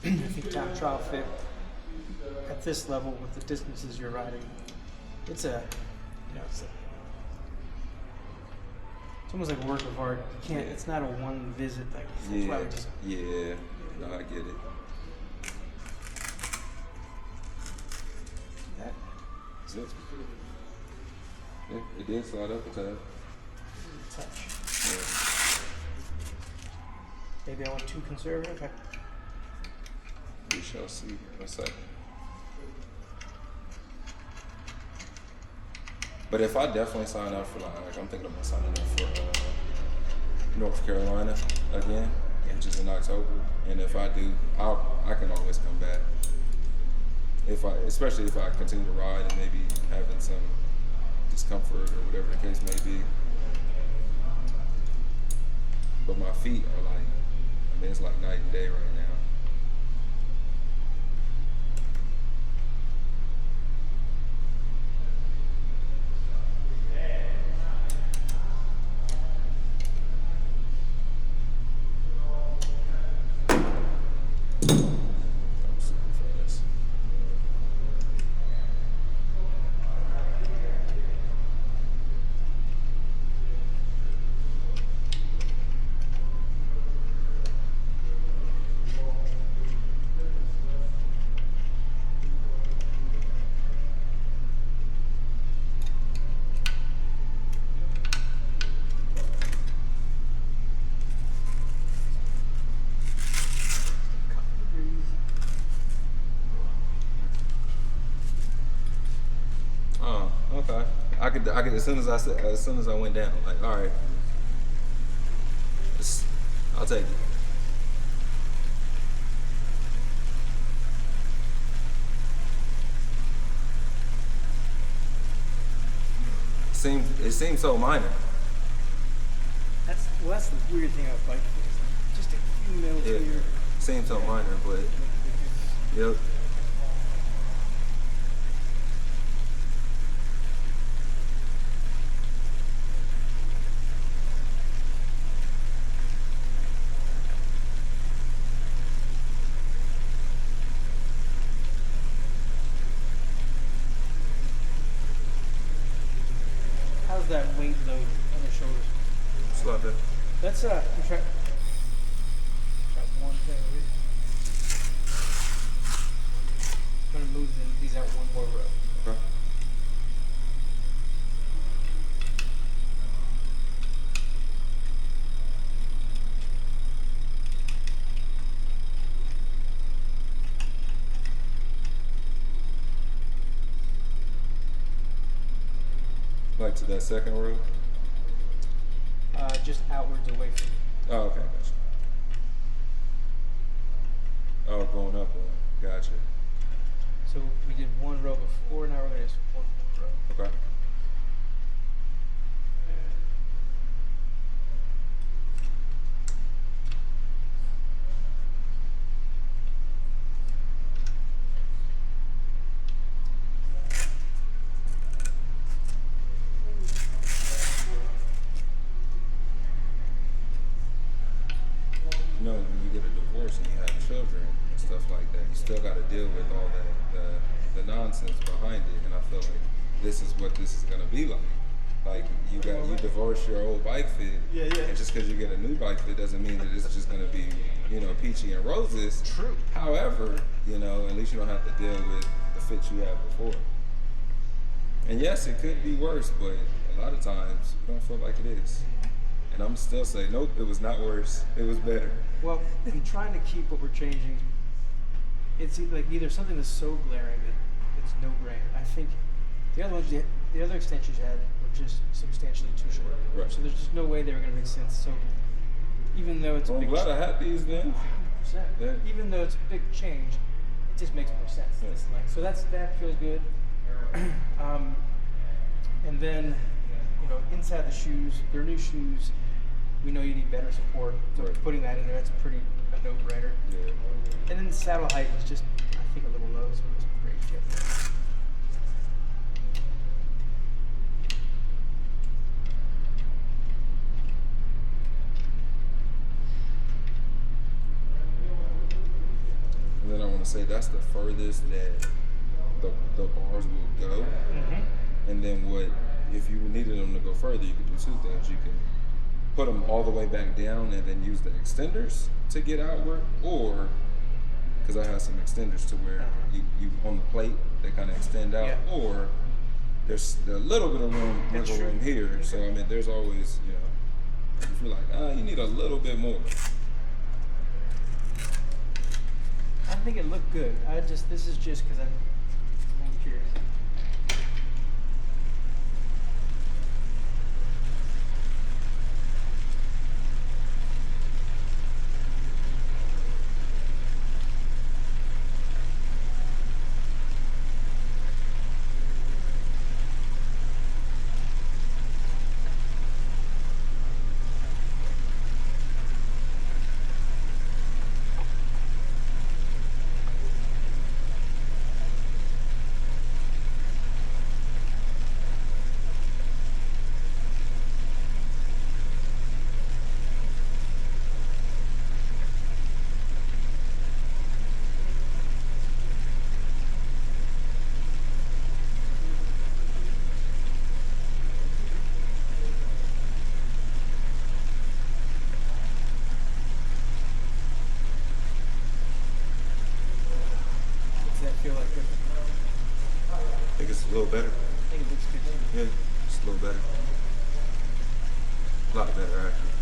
I think time trial fit at this level with the distances you're riding, it's it's almost like a work of art. You can't. It's not a one visit. Like that's why Yeah, we just yeah. No, I get it. that. That's it. Yeah, it did slide up a tad. Touch. Yeah. Maybe I went too conservative. We shall see in a second. But if I definitely sign up for like I'm thinking about signing up for North Carolina again, which is in October. And if I do, I can always come back. Especially if I continue to ride and maybe having some discomfort or whatever the case may be. But my feet are like, I mean, it's like night and day right now. I'm super fast. I could as soon as I went down, like, all right, I'll take it. It seems so minor. That's the weird thing about bike fit. Just a few mils here. Seems so minor, but yep. How's that weight load on the shoulders? It's a lot better. Let's try one thing. I'm gonna move these out one more row. Okay. Like to that second row? Just outwards away from you. Oh, okay, gotcha. Oh, going up one. Gotcha. So we did one row before, now we're gonna just one more row. Okay. You know, when you get a divorce and you have children and stuff like that, you still got to deal with all the nonsense behind it. And I feel like this is what this is gonna be like. Like you divorce your old bike fit, and just because you get a new bike fit doesn't mean that it's just gonna be, you know, peachy and roses. True. However, you know, at least you don't have to deal with the fit you had before. And yes, it could be worse, but a lot of times we don't feel like it is. And I'm still saying, nope, it was not worse. It was better. Well, I'm trying to keep what we're changing. It's like either something that's so glaring that it's no brainer. I think the other extensions you had were just substantially too short. Right. So there's just no way they were going to make sense. So even though it's a Well, I'm big glad I had these then. 100%, Yeah. even though it's a big change, it just makes more sense. Yeah. This length. So that feels good. And then, you know, inside the shoes, they're new shoes. We know you need better support. So Right. putting that in there, that's a no-brainer. Yeah. And then the saddle height is just, I think, a little low, so it was great fit. And then I want to say that's the furthest that the bars will go. Mm-hmm. And then if you needed them to go further, you could do two things. You can put them all the way back down and then use the extenders to get outward, or because I have some extenders to where you on the plate they kind of extend out, Yeah. or there's a little bit of wiggle room here. Okay. So I mean, there's always, you know, if you're like, you need a little bit more. I think it looked good. This is just because I'm curious. Does that feel like different? I think it's a little better. I think it looks good too. Yeah, it's a little better. A lot better, actually.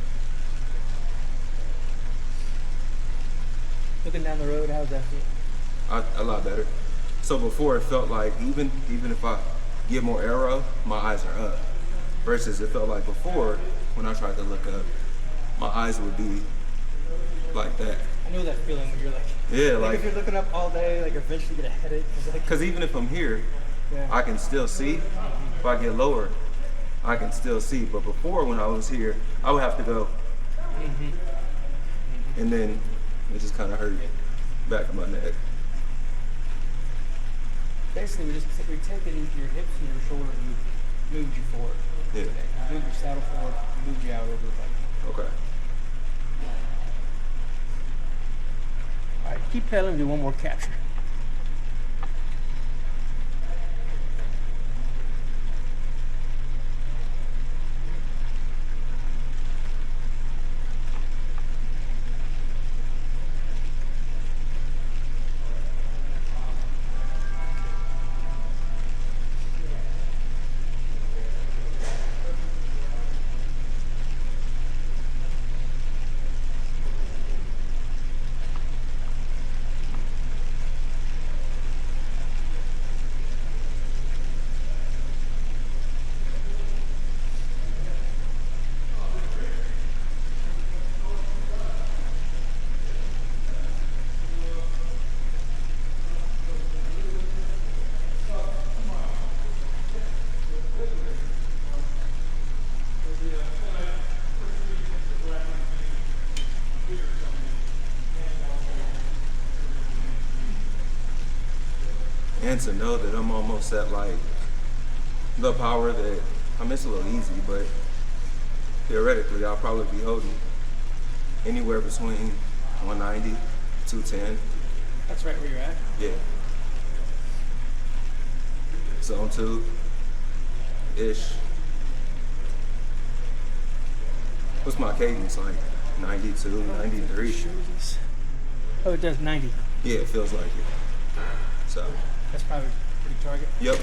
Looking down the road, how's that feel? A lot better. So before it felt like even if I get more aero, my eyes are up. Versus it felt like before, when I tried to look up, my eyes would be like that. I know that feeling when you're like, Yeah, like if you're looking up all day, like eventually get a headache. because even if I'm here, Yeah. I can still see. If I get lower, I can still see. But before, when I was here, I would have to go, and then it just kind of hurt back of my neck. Basically, we take it into your hips and your shoulders and we moved you forward. Yeah. We moved your saddle forward, moved you out over the bike. Okay. All right, keep pedaling, do one more capture. And to know that I'm almost at like the power that, I mean, it's a little easy, but theoretically I'll probably be holding anywhere between 190, 210. That's right where you're at. Yeah. Zone 2-ish. What's my cadence like? 92, 93? Oh, it does 90. Yeah, it feels like it. So, That's probably pretty target. yep.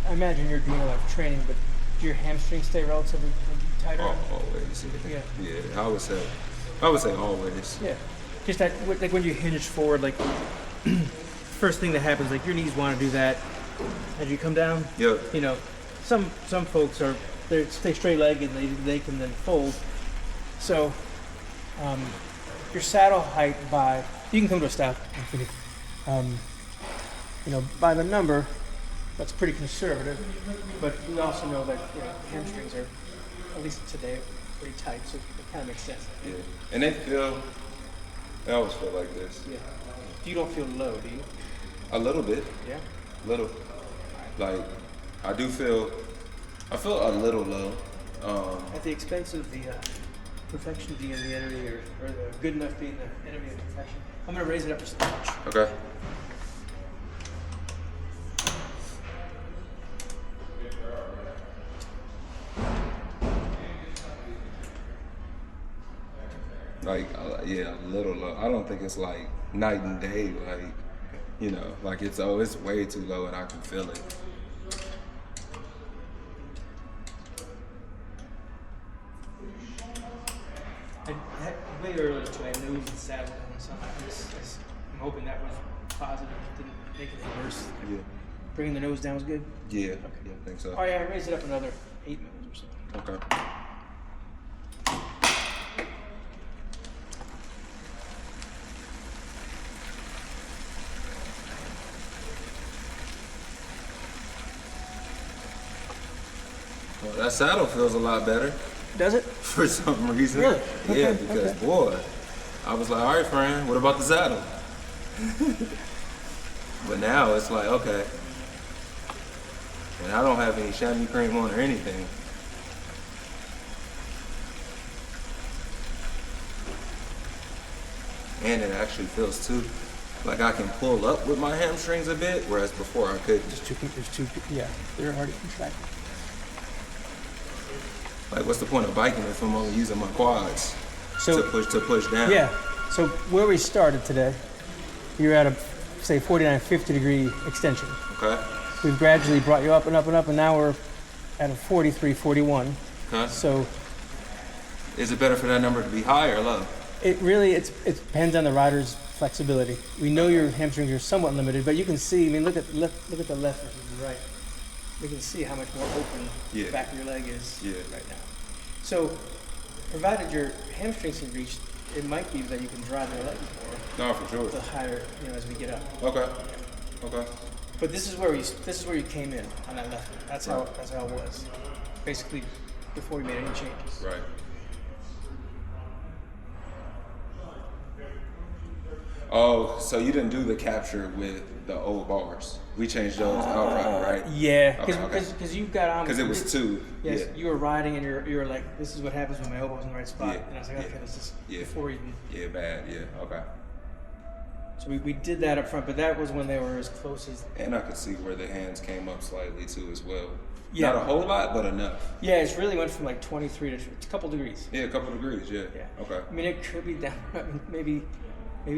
I imagine you're doing a lot of training, but do your hamstrings stay relatively tighter? Always. Yeah. Yeah, I would say always. Yeah. Just that, like when you hinge forward, like first thing that happens, like your knees want to do that as you come down. Yep. You know, some folks they stay straight legged and they can then fold. So your saddle height you can come to a stop. By the number, that's pretty conservative. But we also know that hamstrings are, at least today, pretty tight, so it kind of makes sense. Yeah. And they always feel like this. Yeah. You don't feel low, do you? A little bit. Yeah. Little. Like, I feel a little low. At the expense of the perfection being the enemy, or the good enough being the enemy of perfection. I'm going to raise it up just a touch. Okay. Like, yeah, a little low. I don't think it's like night and day. Like, like it's way too low and I can feel it. Way earlier today, nose and saddle and something. I'm hoping that was positive. Didn't make it worse. Yeah. Bringing the nose down was good. Yeah. Okay. Yeah, I think so. Oh yeah, I raised it up another 8 mils or something. Okay. Well, that saddle feels a lot better Does it? for some reason. Really? Yeah, Okay, because okay. boy, I was like, all right, Fran, what about the saddle? But now it's like, okay. And I don't have any chamois cream on or anything. And it actually feels too, like I can pull up with my hamstrings a bit, whereas before I couldn't. Yeah, they're already contracted. Like, what's the point of biking if I'm only using my quads? So to push down. yeah. So where we started today, you're at a say 49, 50 degree extension. Okay. We've gradually brought you up and up and up, and now we're at a 43, 41. Okay. So Is it better for that number to be high or low? it depends on the rider's flexibility. We know your hamstrings are somewhat limited, but you can see. I mean, look at the left versus the right. We can see how much more open the back of your leg is right now. So, provided your hamstrings can reach, it might be that you can drive your legs more. No, for sure. The higher, as we get up. Okay. Okay. But this is where you came in on that left. That's how it was. Basically, before we made any changes. Right. Oh, so you didn't do the capture with the old bars? We changed those outright, right? Yeah, Okay. because you got on. Because it was two. Yes, Yeah. you were riding and you were like, this is what happens when my elbow's in the right spot. Yeah, And I was like, okay, this is before even. Yeah, bad. Yeah. Okay. So we did that up front, but that was when they were as close as. And I could see where the hands came up slightly too as well. Yeah. Not a whole lot, but enough. Yeah, it's really went from like 23 to a couple degrees. Yeah, a couple degrees. Yeah. Yeah. Okay. I mean, it could be down. Maybe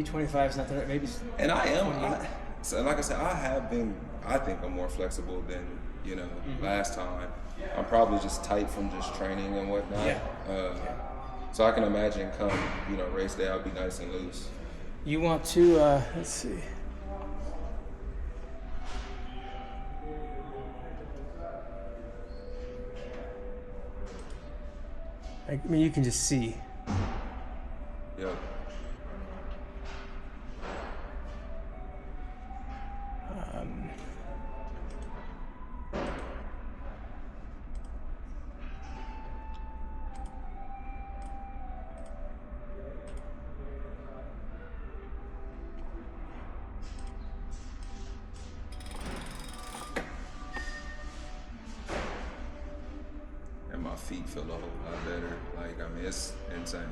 25 is not that. Maybe. And I am. 28. So like I said, I have been. I think I'm more flexible than last time. I'm probably just tight from just training and whatnot. Yeah. So I can imagine come race day, I'll be nice and loose. You want to? Let's see. I mean, you can just see. Yep. And my feet feel a whole lot better. Like, I mean, it's insane.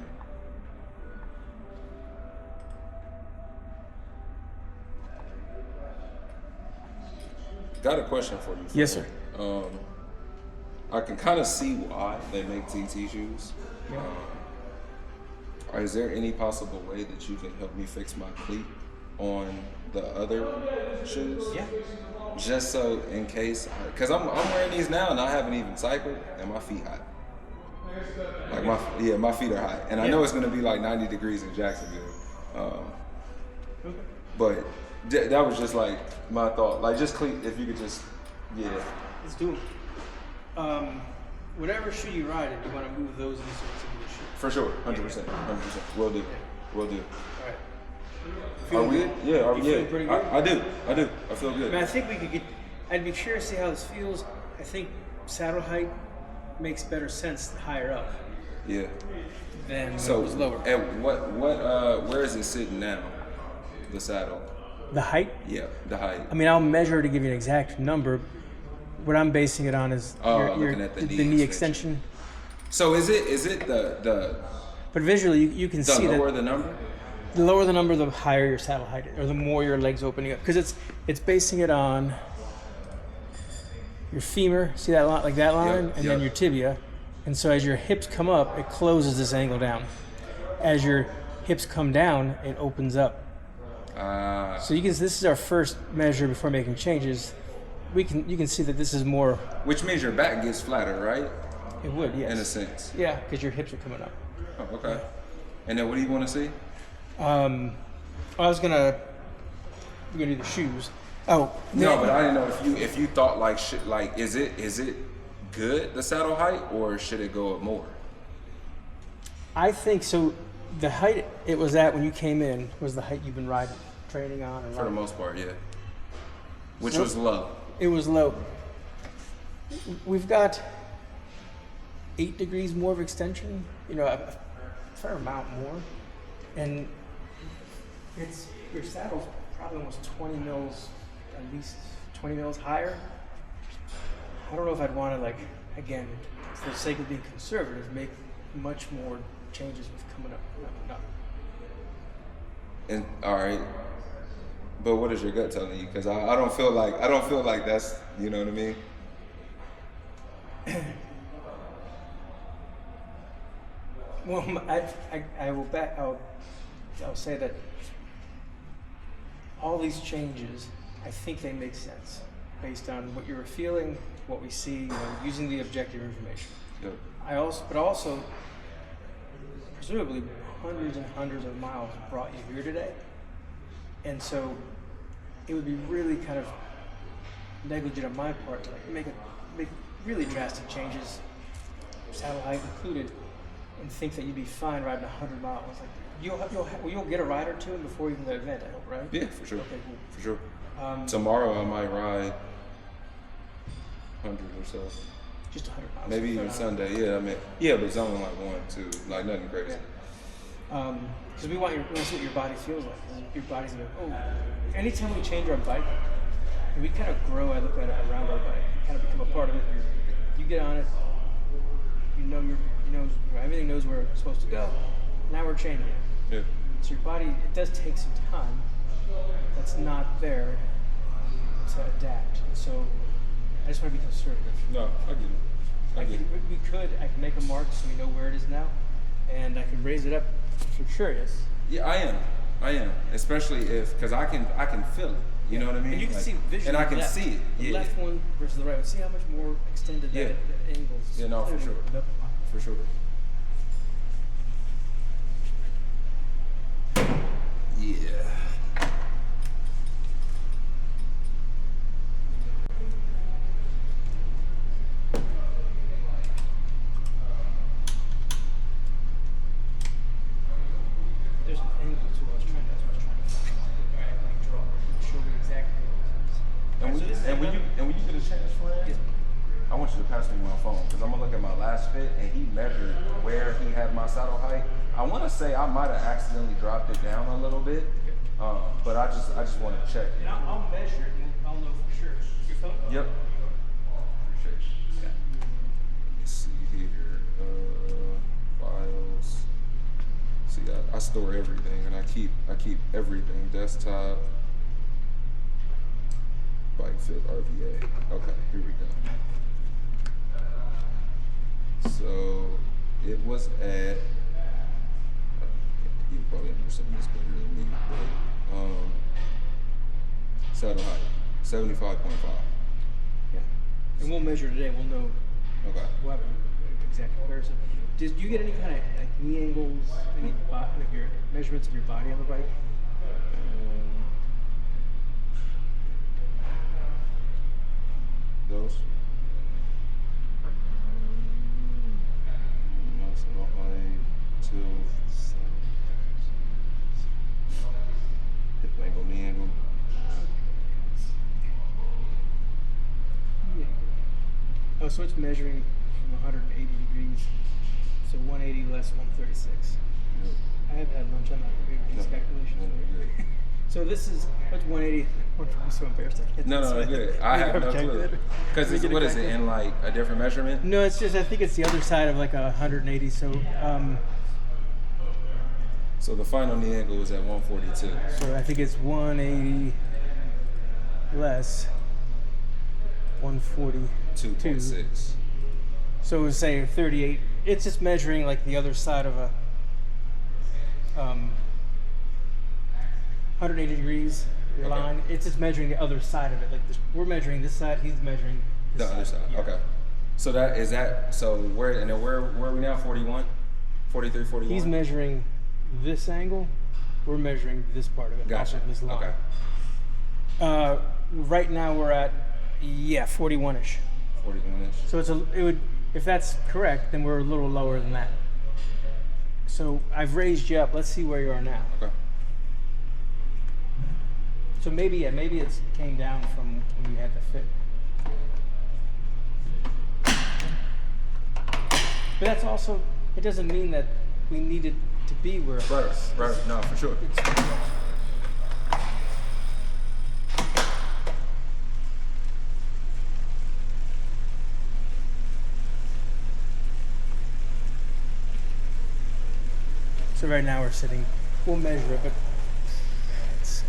Got a question for you. Fran. Yes, sir. I can kind of see why they make TT shoes. Is there any possible way that you can help me fix my cleat on the other shoes? Yeah. Just so in case, because I'm wearing these now and I haven't even cycled, and my feet hot. Like my feet are hot, and I know it's gonna be like 90 degrees in Jacksonville. But that was just like my thought. Like just cleat, if you could just, Let's do it. Whatever shoe you ride in, you want to move those inserts into the shoe. For sure, 100%. Will do. All right. Are Feel we? good? Yeah. Are You we? feel Yeah. pretty good? I do. I feel good. I mean, I think we could get. I'd be curious to see how this feels. I think saddle height makes better sense higher up Yeah. than when So it was lower. And where is it sitting now? The saddle. The height? Yeah, the height. I mean, I'll measure to give you an exact number. What I'm basing it on is looking at the knee extension. So is it the But visually, you can see lower that the number? the lower the number, the higher your saddle height is, or the more your legs opening up. Because it's basing it on your femur, see that line, like that line, and then your tibia. And so as your hips come up, it closes this angle down. As your hips come down, it opens up. So this is our first measure before making changes. You can see that this is more. Which means your back gets flatter, right? It would, yes. In a sense. Yeah, because your hips are coming up. Oh, okay. And then what do you want to see? We're gonna do the shoes. Oh No, but I didn't know if you thought like shit. Like, is it good, the saddle height, or should it go up more? I think so. The height it was at when you came in was the height you've been training on. For the most part, yeah. Which was low. It was low. We've got 8 degrees more of extension. A fair amount more, and your saddle's probably almost 20 mils, at least 20 mils higher. I don't know if I'd want to, again, for the sake of being conservative, make much more changes with coming up. And all right, but what is your gut telling you? Because I don't feel like that's, you know what I mean. Well, I will bet I'll say that all these changes, I think they make sense based on what you were feeling, what we see, you know, using the objective information. Yep. But also, presumably, hundreds and hundreds of miles brought you here today, and so it would be really kind of negligent on my part to like make really drastic changes, saddle height included, and think that you'd be fine riding 100 miles. Like you'll get a ride or two before even the event, I hope, right? Yeah, for sure. Okay, cool. For sure. Tomorrow I might ride 100 or so. Just 100 miles. Maybe even Sunday. Yeah, I mean, but it's only like 1, 2, like nothing crazy. Yeah. Because we want to see what your body feels like. Your body's gonna. Oh, anytime we change our bike, we kind of grow. I look at it around our bike, kind of become a part of it. You get on it, everything knows where it's supposed to go. Now we're changing it. Yeah. So your body, it does take some time. That's not there to adapt. So I just want to be conservative. No, I get it. I can make a mark so we know where it is now, and I can raise it up if you're curious. Yeah, I am. Especially because I can feel it. You know what I mean? And you can see visually. And I can see it. The Yeah. left one versus the right one. See how much more extended that angle is. Yeah, no, for sure. For sure. Yeah. There's an angle too. I was trying to like draw, show me exactly what it is. And when you get a chance, Fran, I want you to pass me my phone because I'm gonna look at my last fit and he measured where he had my saddle height. I want to say I might have accidentally dropped it down a little bit, but I just want to check. And I'll measure it and I'll know for sure. Your phone? Yep. Appreciate you. Yeah. Let's see here. Files. See, I store everything and I keep everything. Desktop. Bike fit RVA. Okay, here we go. So it was at. You probably understand this better than me, but saddle height 75.5. Yeah. And we'll measure today. We'll know. Okay. We'll have an exact comparison. Did you get any kind of like knee angles, any your measurements of your body on the bike? Those. Till hip angle, knee angle. Yeah. Oh, so it's measuring from 180 degrees, so 180 less 136. Yep. I have had lunch. I'm not going to these calculations. No, So this is what's 180. I'm so embarrassed. I can't no, good. I have no clue. Because what is it in like a different measurement? No, it's just I think it's the other side of like 180. So the final knee angle was at 142. So I think it's 180 less 142. 2.6. So it would say 38. It's just measuring like the other side of a 180 degrees line. It's just measuring the other side of it. Like we're measuring this side, he's measuring this The other side. Yeah. Okay. So that is that. So where are we now? 41, 43, 41. He's measuring this angle. We're measuring this part of it. Gotcha. Off of this line. Okay. Right now we're at 41ish. 41ish. So if that's correct, then we're a little lower than that. So I've raised you up. Let's see where you are now. Okay. So maybe it's came down from when you had the fit. But that's also, it doesn't mean that we needed to be where it was. Right. No, for sure. So right now we're sitting, we'll measure it, but let's see.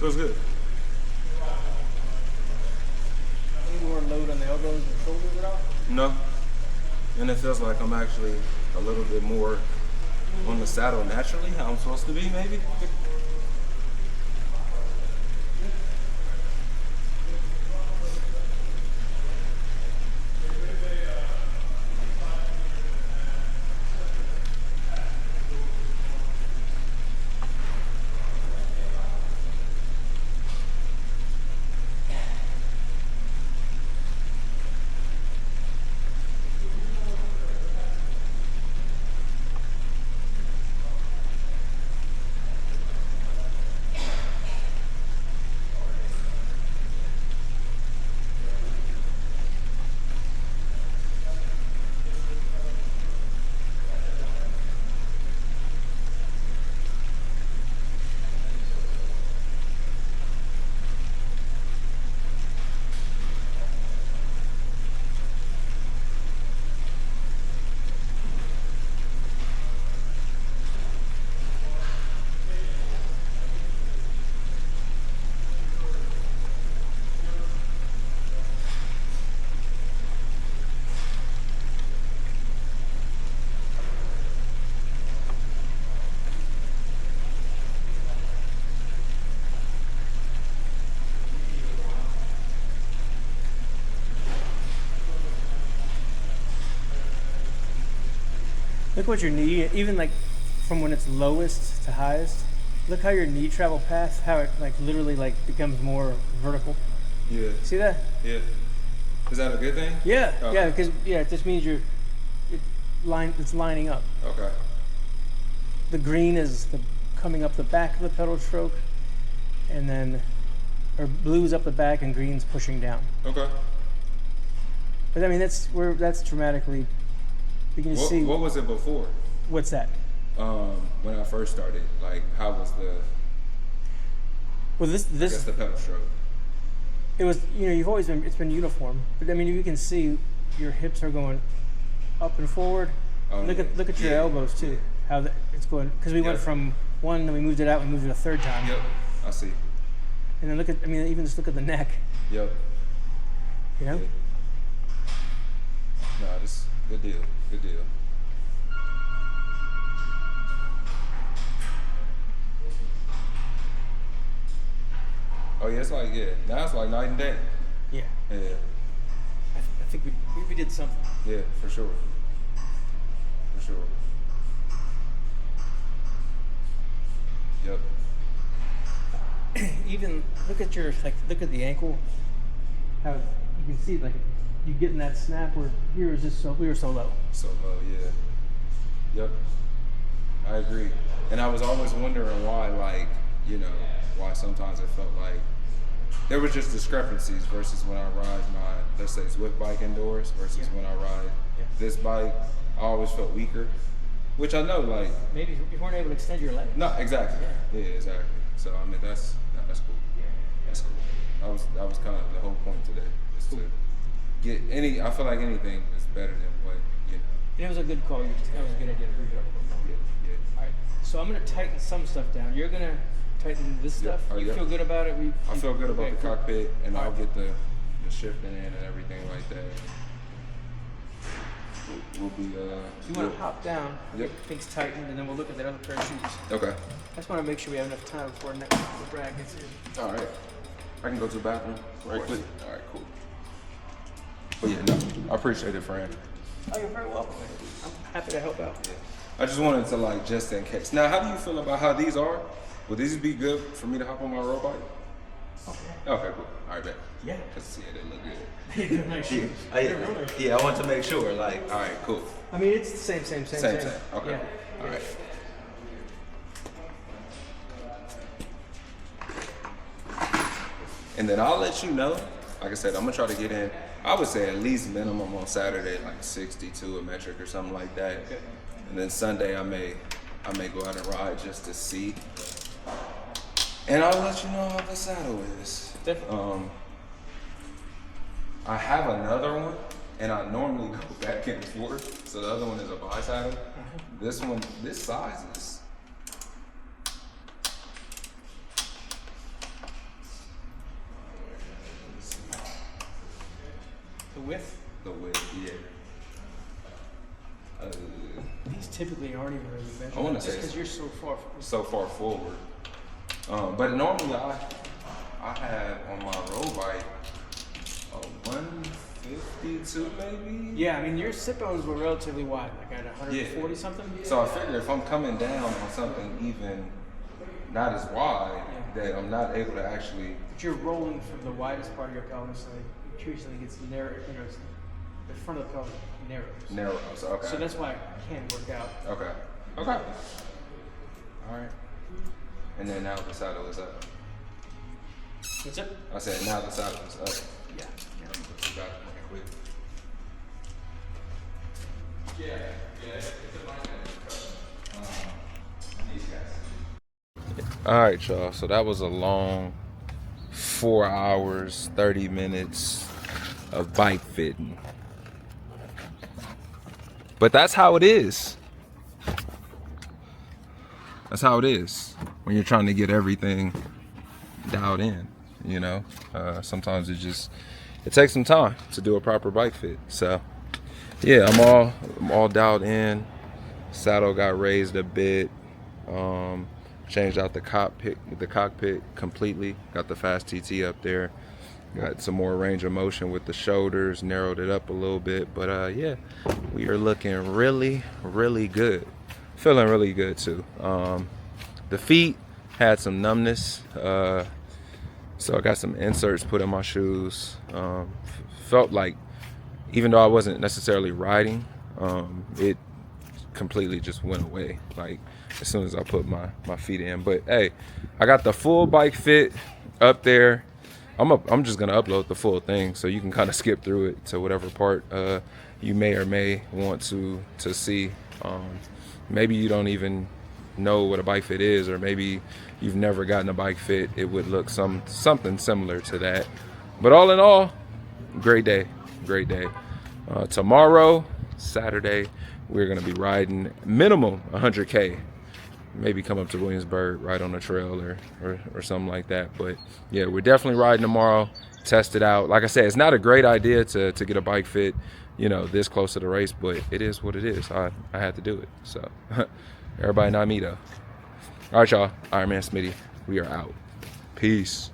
Feels good. Any more load on the elbows and shoulders at all? No. And it feels like I'm actually a little bit more on the saddle naturally, how I'm supposed to be, maybe. Look what your knee, even like from when it's lowest to highest, look how your knee travel path, how it like literally like becomes more vertical. Yeah. See that? Yeah. Is that a good thing? Yeah, Okay. yeah, because it just means it's lining up. Okay. The green is coming up the back of the pedal stroke, and then, or blue's up the back and green's pushing down. Okay. But I mean, that's dramatically. You can see. What was it before? What's that? When I first started, like, how was the? Well, I guess the pedal stroke. It was, it's been uniform, but I mean, you can see your hips are going up and forward. Oh, Look at your elbows too, how it's going, because we went from one, then we moved it out, we moved it a third time. Yep, I see. And then even just look at the neck. Yep. You know? No, this good deal. Good deal. Oh yeah, it's like now it's like night and day. Yeah. Yeah. I think we did something. Yeah, for sure. For sure. Yep. Even look at the ankle. How you can see like you get in that snap where we were so low. So low, yeah. Yep. I agree. And I was always wondering why, why sometimes it felt like there was just discrepancies versus when I ride my, let's say, Zwift bike indoors versus when I ride this bike. I always felt weaker, which I know, like, maybe you weren't able to extend your leg. no, exactly. Yeah, exactly. So I mean, that's cool. That's cool. That was kind of the whole point today, is to get I feel like anything is better than what And it was a good call. That was a good idea to bring it up. Yeah. All right. So I'm gonna tighten some stuff down. You're gonna tighten this stuff. You feel good about it? I feel good about okay, the cool. cockpit, and I'll get the shifting in and everything like that. We'll be You want to hop down, Yep. get things tightened, and then we'll look at that other pair of shoes. Okay. I just want to make sure we have enough time before Brad gets here. All right. I can go to the bathroom right quick. All right, cool. But yeah, no, I appreciate it, Fran. Oh, you're very welcome. I'm happy to help out. I just wanted to just in case. Now, how do you feel about how these are? Would these be good for me to hop on my road bike? Okay, cool. All right, bet. Yeah. Let's see it. They look good. They're nice shoes. Yeah, I want to make sure. All right, cool. I mean, it's the same. Same. Okay. Yeah. All right. And then I'll let you know. Like I said, I'm gonna try to get in. I would say at least minimum on Saturday, like 62 a metric or something like that. Okay. And then Sunday, I may go out and ride just to see. And I'll let you know how the saddle is. Definitely. I have another one, and I normally go back and forth. So the other one is a bi-saddle. This one, this size is. The width? The width, yeah. These typically aren't even really measured. I want to say because you're so far. So far forward. But normally I have on my road bike a 152 maybe. Yeah, I mean your sit bones were relatively wide, like at 140 something. So I figure if I'm coming down on something even not as wide, that I'm not able to actually. But you're rolling from the widest part of your pelvis, so it occasionally gets narrow. You know, the front of the pelvis narrows. Narrows, okay. So that's why it can work out. Okay. Okay. All right. And then now the saddle is up. What's up? I said now the saddle is up. Yeah. You got it quick. Yeah, it's a all right, y'all. So that was a long 4 hours, 30 minutes of bike fitting. But that's how it is. That's how it is when you're trying to get everything dialed in, you know. Sometimes it takes some time to do a proper bike fit. So yeah, I'm all dialed in. Saddle got raised a bit. Changed out the cockpit completely. Got the fast TT up there. Got some more range of motion with the shoulders. Narrowed it up a little bit. But yeah, we are looking really, really good. Feeling really good too. The feet had some numbness. So I got some inserts put in my shoes. Felt like, even though I wasn't necessarily riding, it completely just went away. Like as soon as I put my feet in. But hey, I got the full bike fit up there. I'm just gonna upload the full thing so you can kind of skip through it to whatever part you may or may want to see. Maybe you don't even know what a bike fit is, or maybe you've never gotten a bike fit. It would look something similar to that. But all in all, great day. Tomorrow, Saturday, we're gonna be riding minimum 100K. Maybe come up to Williamsburg, ride on a trail or something like that. But yeah, we're definitely riding tomorrow, test it out. Like I said, it's not a great idea to get a bike fit, you know, this close to the race, but it is what it is. I had to do it. So everybody not me though. All right, y'all. Ironman Smitty, we are out. Peace.